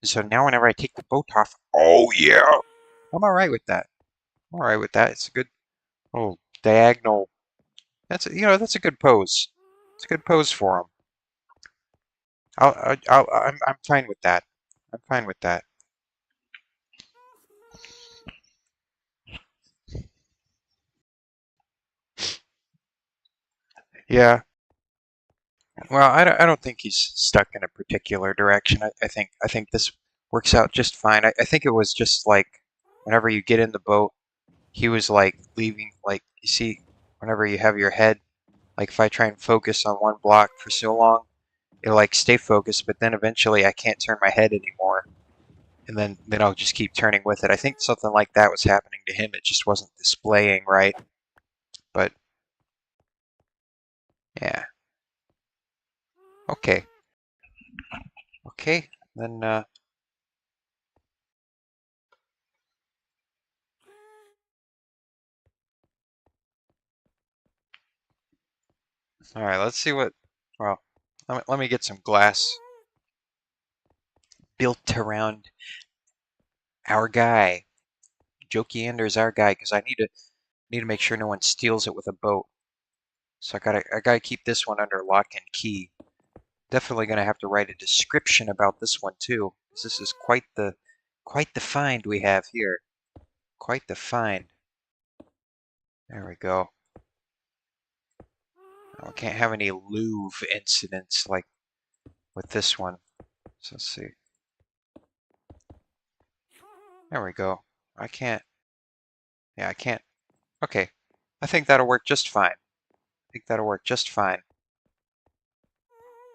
So now whenever I take the boat off, oh yeah, I'm alright with that. I'm alright with that. It's a good little diagonal. That's a good pose. It's a good pose for him. I'm fine with that. I'm fine with that. Yeah. Well, I don't think he's stuck in a particular direction. I think this works out just fine. I think it was just like whenever you get in the boat, he was like leaving, like you see, whenever you have your head, like if I try and focus on one block for so long, it'll like stay focused, but then eventually I can't turn my head anymore. And then I'll just keep turning with it. I think something like that was happening to him. It just wasn't displaying right. But yeah. Okay. Okay. Then all right, let's see what, well, let me get some glass built around our guy. Jokey Anders, our guy, because I need to make sure no one steals it with a boat. So I gotta keep this one under lock and key. Definitely gonna have to write a description about this one too, because this is quite the find we have here. Quite the find. There we go. We can't have any Louvre incidents like with this one. So let's see. There we go. I can't. Yeah, I can't. Okay. I think that'll work just fine. I think that'll work just fine.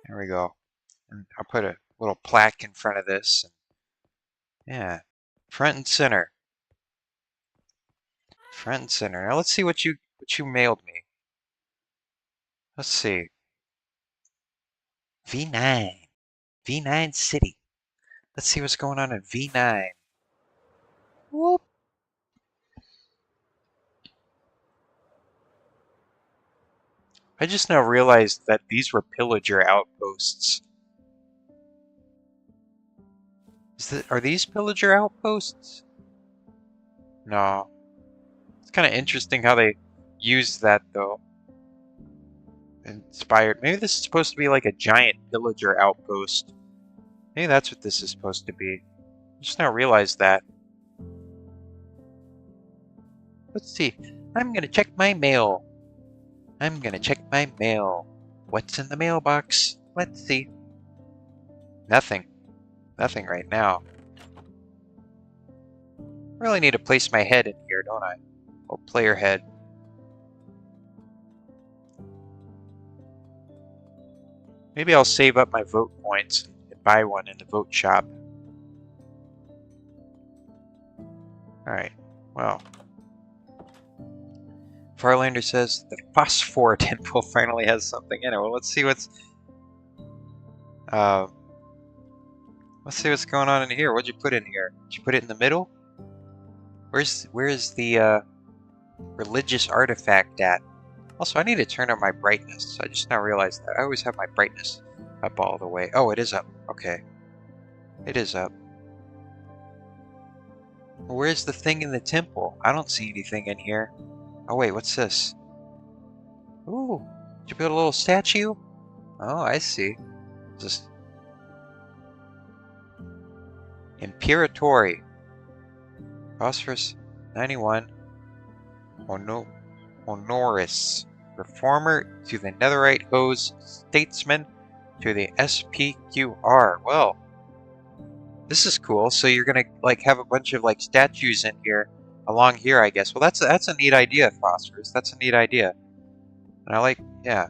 There we go. And I'll put a little plaque in front of this. And yeah. Front and center. Front and center. Now let's see what you mailed me. Let's see. V9. V9 City. Let's see what's going on in V9. Whoop. I just now realized that these were pillager outposts. Are these pillager outposts? No. It's kind of interesting how they used that, though. Inspired. Maybe this is supposed to be like a giant pillager outpost. Maybe that's what this is supposed to be. I just now realized that. Let's see. I'm gonna check my mail. I'm gonna check my mail. What's in the mailbox? Let's see. Nothing. Nothing right now. Really need to place my head in here, don't I? Oh, player head. Maybe I'll save up my vote points and buy one in the vote shop. Alright, well. Farlander says the phosphor temple finally has something in it. Well, let's see what's going on in here. What'd you put in here? Did you put it in the middle? Where's the religious artifact at? Also, I need to turn on my brightness. I just now realized that. I always have my brightness up all the way. Oh, it is up. Okay. It is up. Where's the thing in the temple? I don't see anything in here. Oh, wait, what's this? Ooh, did you build a little statue? Oh, I see. Just Imperatori. Phosphorus 91. Honoris. Reformer to the Netherite Hose Statesman to the SPQR. Well, this is cool. So you're gonna like have a bunch of like statues in here, along here, I guess. Well, that's a neat idea, Phosphorus. That's a neat idea, and I like, yeah,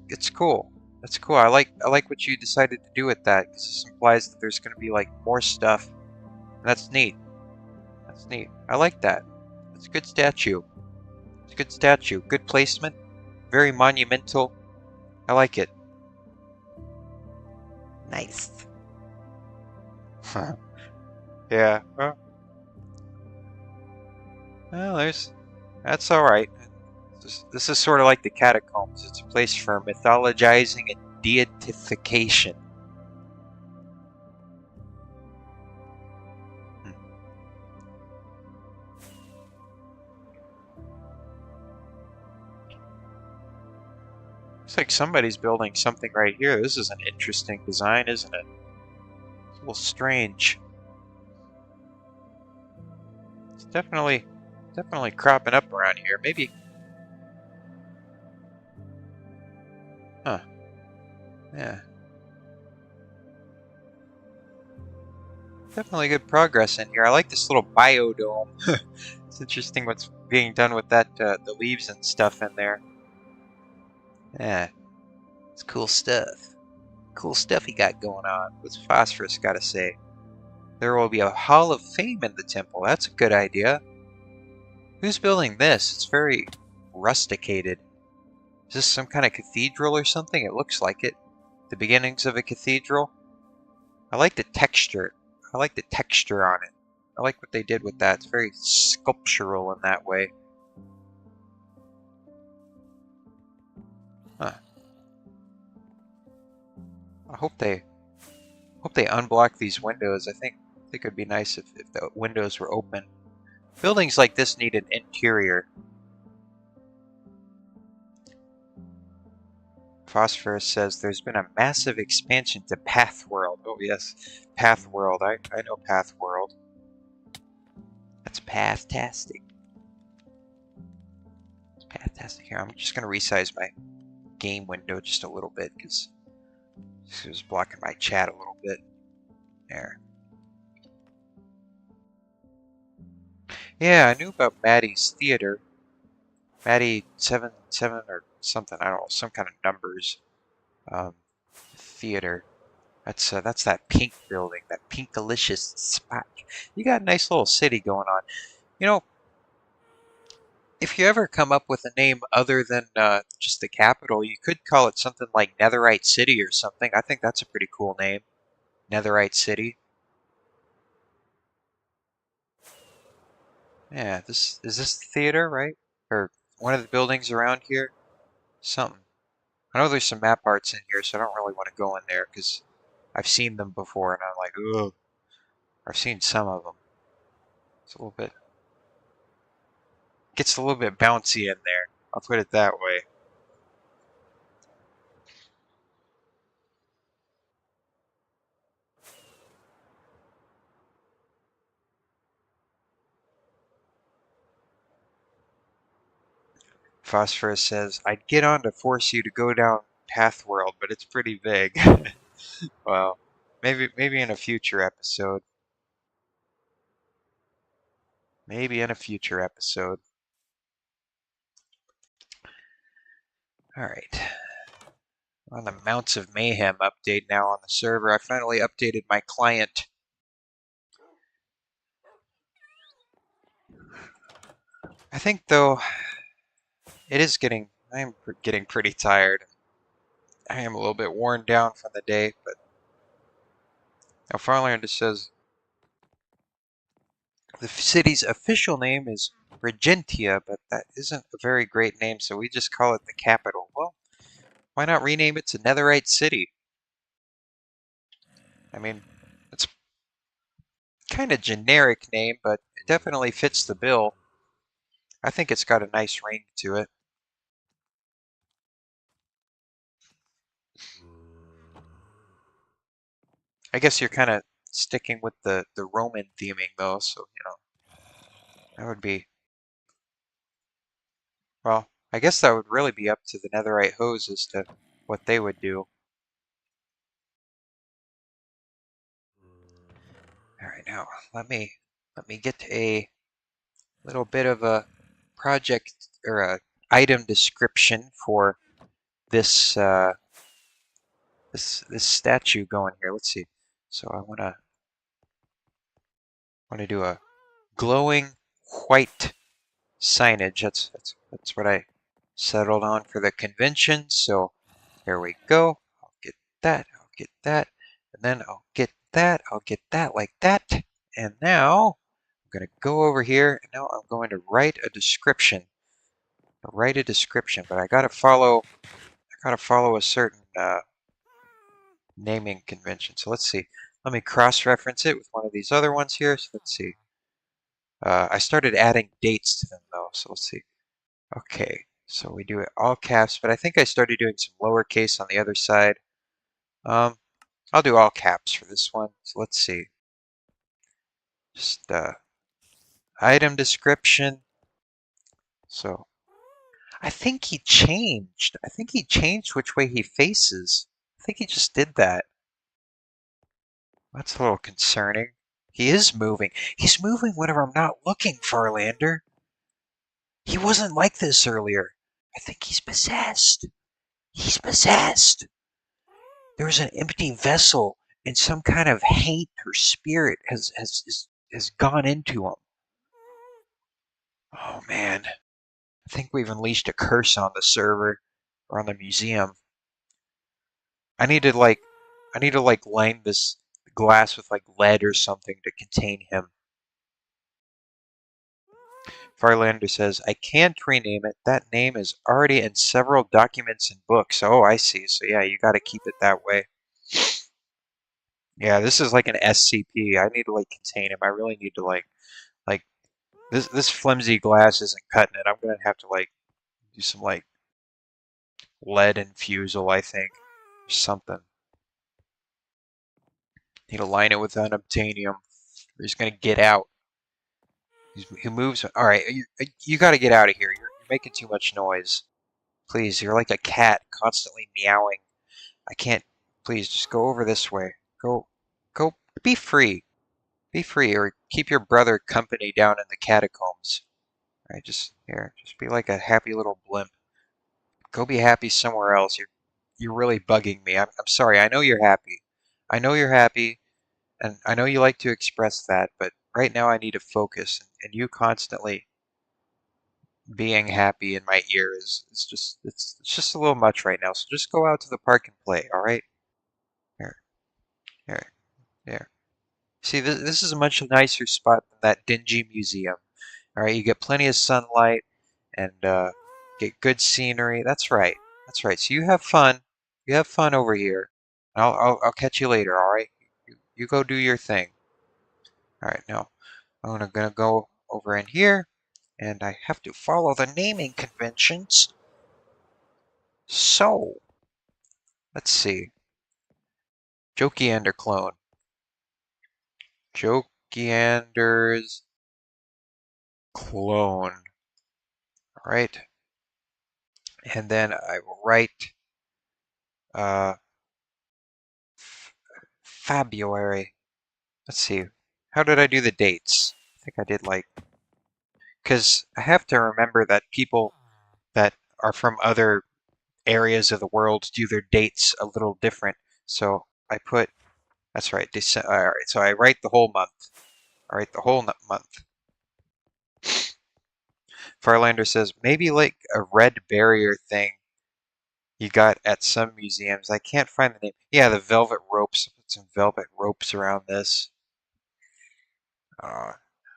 it's cool. That's cool. I like what you decided to do with that, because this implies that there's gonna be like more stuff, and that's neat. That's neat. I like that. It's a good statue. It's a good statue. Good placement. Very monumental. I like it. Nice. Yeah. Well, that's all right. This is sort of like the catacombs. It's a place for mythologizing and deification. Looks like somebody's building something right here. This is an interesting design, isn't it? It's a little strange. It's definitely cropping up around here. Maybe. Huh. Yeah. Definitely good progress in here. I like this little biodome. It's interesting what's being done with that, the leaves and stuff in there. Yeah. It's cool stuff. Cool stuff he got going on. What's Phosphorus got to say? There will be a Hall of Fame in the temple. That's a good idea. Who's building this? It's very rusticated. Is this some kind of cathedral or something? It looks like it. The beginnings of a cathedral. I like the texture. I like the texture on it. I like what they did with that. It's very sculptural in that way. Huh. I hope they unblock these windows. I think it would be nice if the windows were open. Buildings like this need an interior. Phosphorus says there's been a massive expansion to Pathworld. Oh yes, Pathworld. I know Pathworld. That's pathtastic. It's pathtastic. Here, I'm just gonna resize my game window just a little bit because this was blocking my chat a little bit. There. Yeah, I knew about Maddie's theater. Maddie 77 or something. I don't know, some kind of numbers. Theater. That's that pink building, that pink delicious spot. You got a nice little city going on. You know, if you ever come up with a name other than just the capital, you could call it something like Netherite City or something. I think that's a pretty cool name, Netherite City. Yeah, this is this the theater, right? Or one of the buildings around here? Something. I know there's some map arts in here, so I don't really want to go in there because I've seen them before, and I'm like, ugh. I've seen some of them. It's a little bit, gets a little bit bouncy in there. I'll put it that way. Phosphorus says, I'd get on to force you to go down Pathworld, but it's pretty big. Well, maybe in a future episode. Maybe in a future episode. Alright. On the Mounts of Mayhem update now on the server. I finally updated my client. I think though I'm getting pretty tired. I am a little bit worn down from the day, but now Farlander says the city's official name is Regentia, but that isn't a very great name, so we just call it the capital. Well, why not rename it to Netherite City? I mean, it's kind of generic name, but it definitely fits the bill. I think it's got a nice ring to it. I guess you're kind of sticking with the Roman theming though, so that would be, well, I guess that would really be up to the Netherite Hose as to what they would do. All right, now let me get a little bit of a project or a item description for this this statue going here. Let's see. So I want to do a glowing white signage. That's what I settled on for the convention. So here we go. I'll get that. I'll get that. And then I'll get that. I'll get that like that. And now I'm going to go over here. And now I'm going to write a description. But I gotta follow a certain naming convention. So let's see. Let me cross-reference it with one of these other ones here. So let's see. I started adding dates to them though. So let's see. Okay. So we do it all caps, but I think I started doing some lowercase on the other side. I'll do all caps for this one. So let's see. Just item description. So I think he changed. I think he changed which way he faces. I think he just did that. That's a little concerning. He is moving. He's moving whenever I'm not looking, Farlander. He wasn't like this earlier. I think he's possessed. He's possessed. There's an empty vessel, and some kind of hate or spirit has gone into him. Oh man, I think we've unleashed a curse on the server or on the museum. I need to like line this glass with like lead or something to contain him. Farlander says, I can't rename it. That name is already in several documents and books. Oh, I see. So yeah, you got to keep it that way. Yeah, this is like an SCP. I need to like contain him. I really need to like this flimsy glass isn't cutting it. I'm gonna have to like do some like lead infusal, I think, or something. Need to line it with unobtainium. Or he's gonna get out. He moves. All right, you got to get out of here. You're making too much noise. Please, you're like a cat constantly meowing. I can't. Please, just go over this way. Go. Be free. Be free, or keep your brother company down in the catacombs. All right, just here. Just be like a happy little blimp. Go be happy somewhere else. You're really bugging me. I'm sorry. I know you're happy. I know you're happy, and I know you like to express that, but right now I need to focus, and you constantly being happy in my ear is just it's just a little much right now. So just go out to the park and play, all right? Here, here, here. See, this is a much nicer spot than that dingy museum. All right, you get plenty of sunlight and get good scenery. That's right. That's right. So you have fun. You have fun over here. I'll catch you later. All right. You go do your thing. All right. Now I'm gonna go over in here, and I have to follow the naming conventions. So let's see. Jokiander clone. Jokiander's clone. All right. And then I will write uh, February. Let's see. How did I do the dates? I think I did like, because I have to remember that people that are from other areas of the world do their dates a little different. So I put, that's right, December. All right, so I write the whole month. I write the whole month. Farlander says, maybe like a red barrier thing you got at some museums. I can't find the name. Yeah, the velvet ropes. Put some velvet ropes around this. I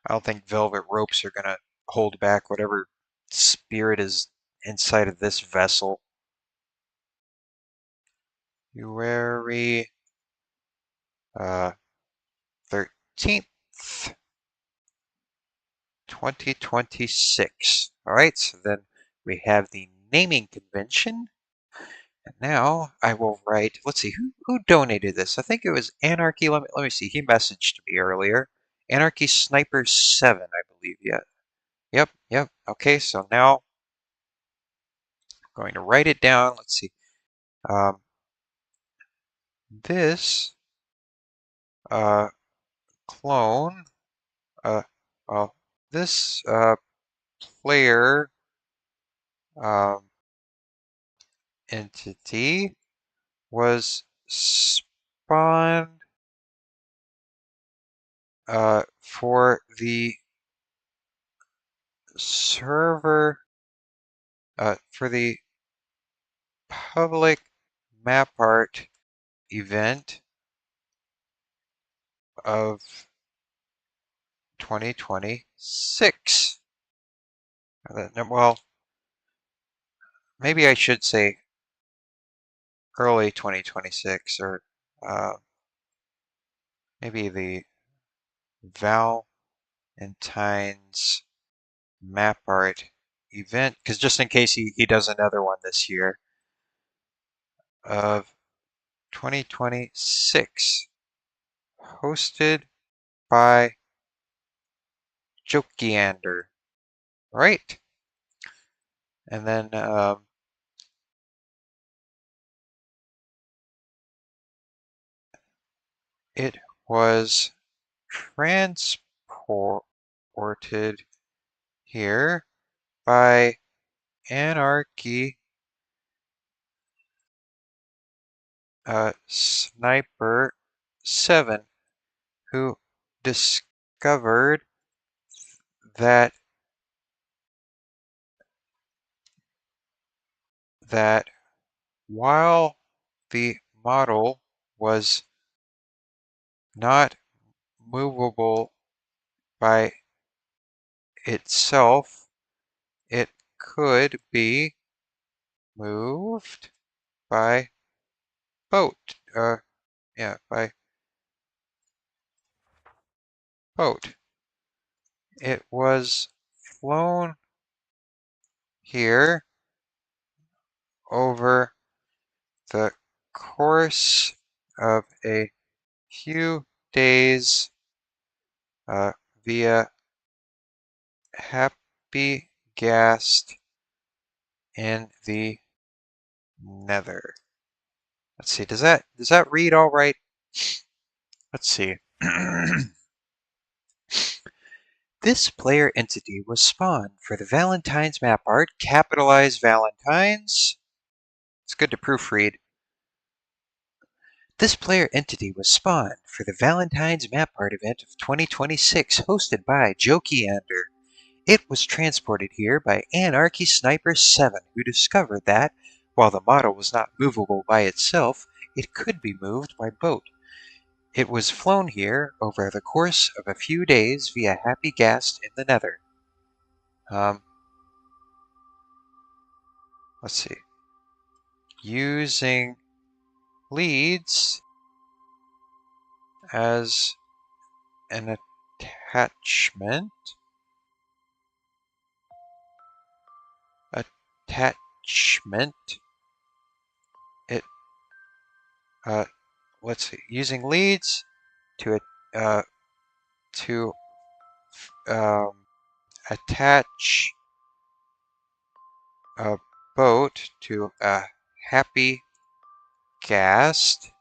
don't think velvet ropes are gonna hold back whatever spirit is inside of this vessel. February 13th, 2026. All right, so then we have the naming convention. And now I will write, let's see, who donated this? I think it was Anarchy. Let me see. He messaged me earlier. Anarchy Sniper 7, I believe. Yeah. Yep. Okay, so now I'm going to write it down. Let's see. Um, this clone, uh, well, this player um, entity was spawned for the server, for the public map art event of 2026. Well, maybe I should say early 2026, or maybe the Valentine's map art event, because just in case he does another one this year, of 2026, hosted by Jokiander, right? And then it was transported here by Anarchy Sniper 7, who discovered that that while the model was not movable by itself, it could be moved by boat. Yeah, by boat. It was flown here over the course of a few days uh, via Happy Gast in the Nether. Let's see, does that read all right? Let's see. This player entity was spawned for the Valentine's map art, capitalized Valentine's. It's good to proofread. This player entity was spawned for the Valentine's map art event of 2026, hosted by Jokiander. It was transported here by Anarchy Sniper 7, who discovered that, while the model was not movable by itself, it could be moved by boat. It was flown here over the course of a few days via Happy Gast in the Nether. Let's see. Using leads as an attachment. It let's see. Using leads to to attach a boat to a Happy Gast.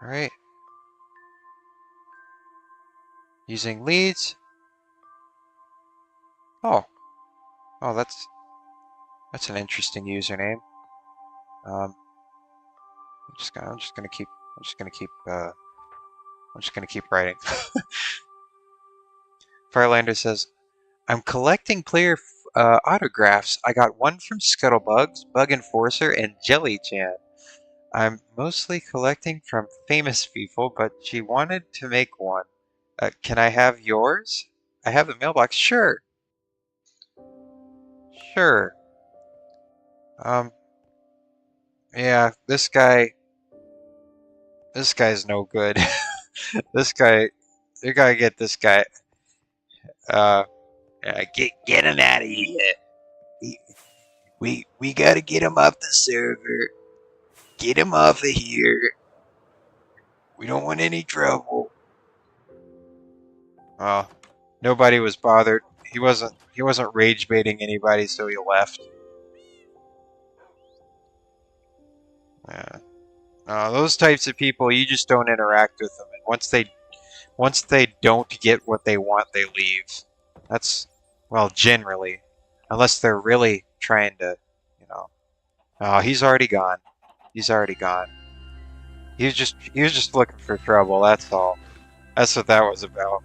All right. Using leads. Oh, that's an interesting username. I'm just gonna keep I'm just gonna keep writing. Firelander says, I'm collecting player autographs. I got one from Scuttlebugs, Bug Enforcer, and Jellychan. I'm mostly collecting from famous people, but she wanted to make one. Can I have yours? I have the mailbox. Sure. Sure. Um, yeah, this guy's no good. This guy, you gotta get this guy. Uh, get him out of here. We, we gotta get him off the server. Get him off of here. We don't want any trouble. Oh, nobody was bothered. He wasn't rage baiting anybody, so he left. Yeah. Those types of people, you just don't interact with them. And once they don't get what they want, they leave. That's, well, generally, unless they're really trying to, you know. Oh, he's already gone. He's already gone. He was just looking for trouble. That's all. That's what that was about.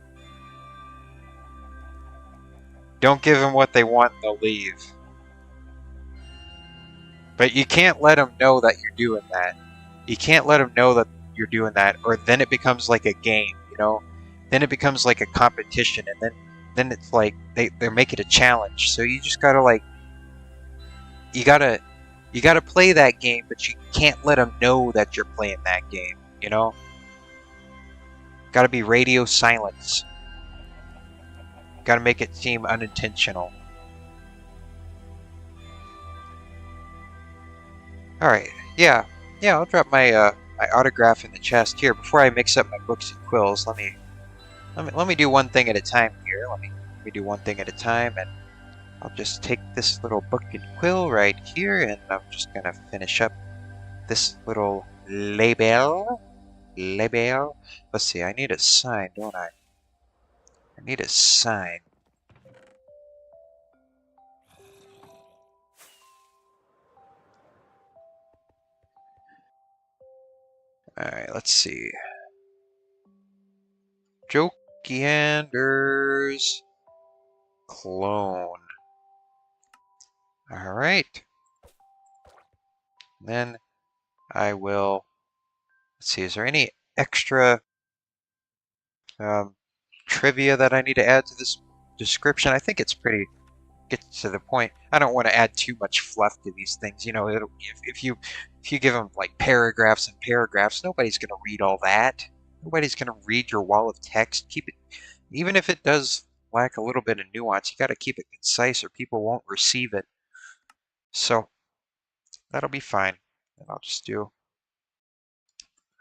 Don't give them what they want, and they'll leave. But you can't let them know that you're doing that. You can't let them know that you're doing that, or then it becomes like a game, you know? Then it becomes like a competition, and then it's like they make it a challenge. So you just gotta like you gotta play that game, but you can't let them know that you're playing that game, you know? Gotta be radio silence. Gotta make it seem unintentional. Alright, yeah. Yeah, I'll drop my my autograph in the chest here. Before I mix up my books and quills, let me do one thing at a time here. Let me do one thing at a time, and I'll just take this little book and quill right here, and I'm just gonna finish up this little label. Label. Let's see, I need a sign, don't I? I need a sign. Alright, let's see. Jokey Anders clone. Alright. Then I will, let's see, is there any extra um, trivia that I need to add to this description? I think it's pretty, gets to the point. I don't want to add too much fluff to these things. You know, if you give them like paragraphs and paragraphs, nobody's going to read all that. Nobody's going to read your wall of text. Keep it, even if it does lack a little bit of nuance, you got to keep it concise or people won't receive it. So that'll be fine. And I'll just do,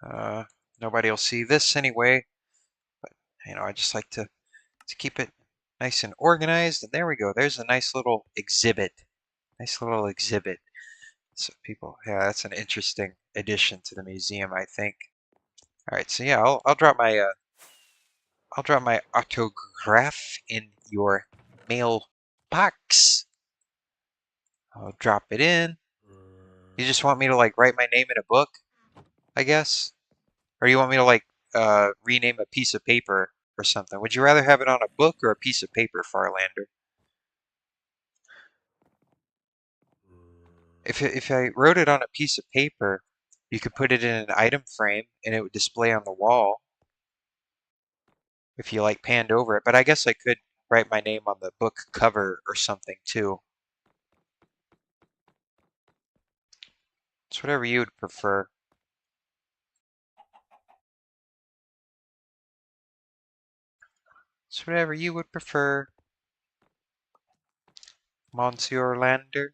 uh, nobody will see this anyway, but you know, I just like to keep it nice and organized. And there we go. There's a nice little exhibit. Nice little exhibit. So people, yeah, that's an interesting addition to the museum, I think. All right, so yeah, I'll drop my autograph in your mailbox. I'll drop it in. You just want me to like write my name in a book, I guess, or do you want me to like rename a piece of paper or something? Would you rather have it on a book or a piece of paper, Farlander? If I wrote it on a piece of paper, you could put it in an item frame and it would display on the wall if you like panned over it. But I guess I could write my name on the book cover or something too. It's whatever you would prefer. It's whatever you would prefer, Monsieur Lander.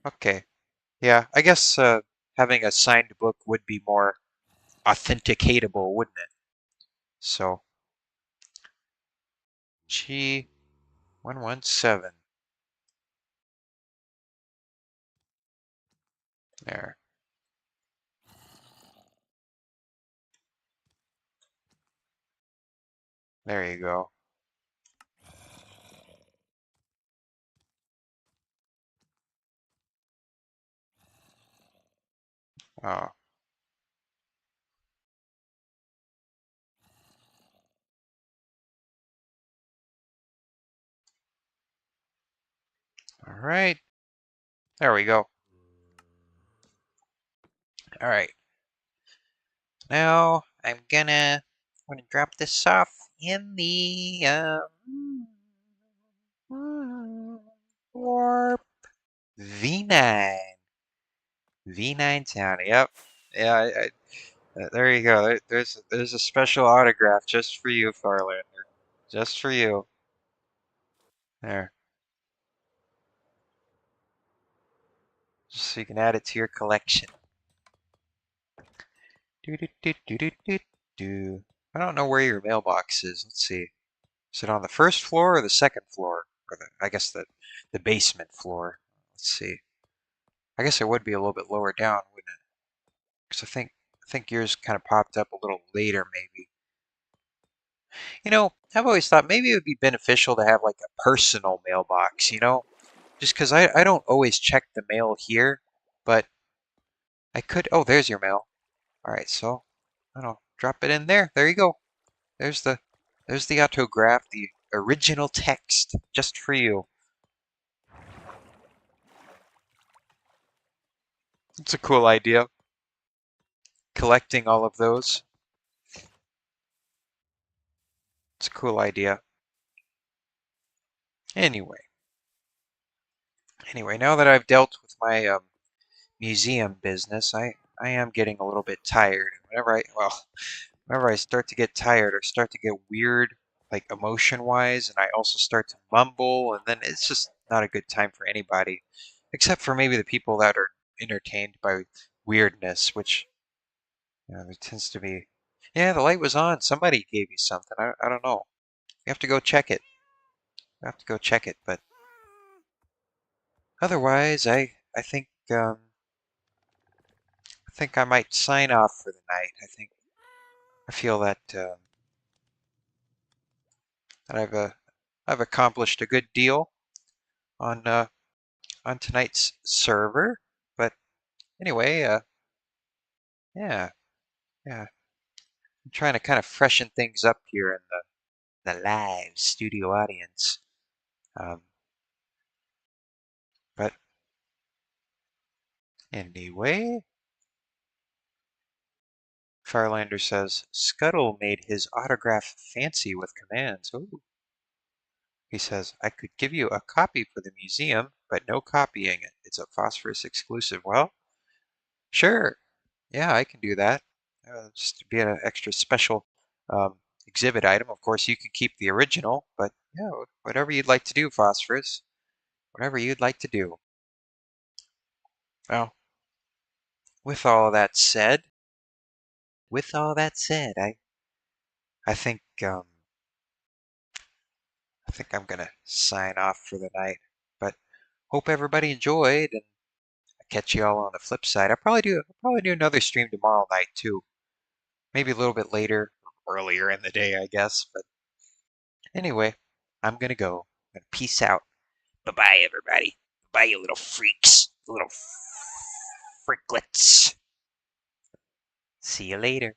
Okay. Yeah, I guess having a signed book would be more authenticatable, wouldn't it? So, G117. There. There you go. Oh. All right. There we go. All right. Now I'm gonna drop this off in the warp V9. V9 town. Yep. Yeah. There you go. There's a special autograph just for you, Farlander. Just for you. There. Just so you can add it to your collection. Do do do do do do do. I don't know where your mailbox is. Let's see. Is it on the first floor or the second floor? Or I guess the basement floor. Let's see. I guess it would be a little bit lower down, wouldn't it? Because I think yours kind of popped up a little later, maybe. I've always thought maybe it would be beneficial to have like a personal mailbox, just because I don't always check the mail here, but I could. Oh, there's your mail. All right, so I don't know, drop it in there. There you go. There's the autograph, the original text, just for you. It's a cool idea, collecting all of those. It's a cool idea. Anyway, now that I've dealt with my museum business, I am getting a little bit tired. Whenever I start to get tired or start to get weird, like emotion-wise, and I also start to mumble, and then it's just not a good time for anybody, except for maybe the people that are entertained by weirdness, which there tends to be. Yeah, the light was on. Somebody gave you something. I don't know. You have to go check it. You have to go check it. But otherwise, I think I might sign off for the night. I feel that I've accomplished a good deal on on tonight's server. But anyway, yeah, yeah. I'm trying to kind of freshen things up here in the live studio audience. Um, but anyway, Farlander says Scuttle made his autograph fancy with commands. Ooh. He says, I could give you a copy for the museum, but no copying it. It's a Phosphorus exclusive. Well, sure. Yeah, I can do that. Just to be an extra special um, exhibit item. Of course, you can keep the original, but yeah, whatever you'd like to do, Phosphorus. Whatever you'd like to do. Well, with all that said, I think I'm gonna sign off for the night. But hope everybody enjoyed, and I'll catch you all on the flip side. I'll probably do another stream tomorrow night too. Maybe a little bit later, earlier in the day, I guess. But anyway, I'm gonna go. Peace out. Bye bye, everybody. Bye, you little freaks, little fricklets. See you later.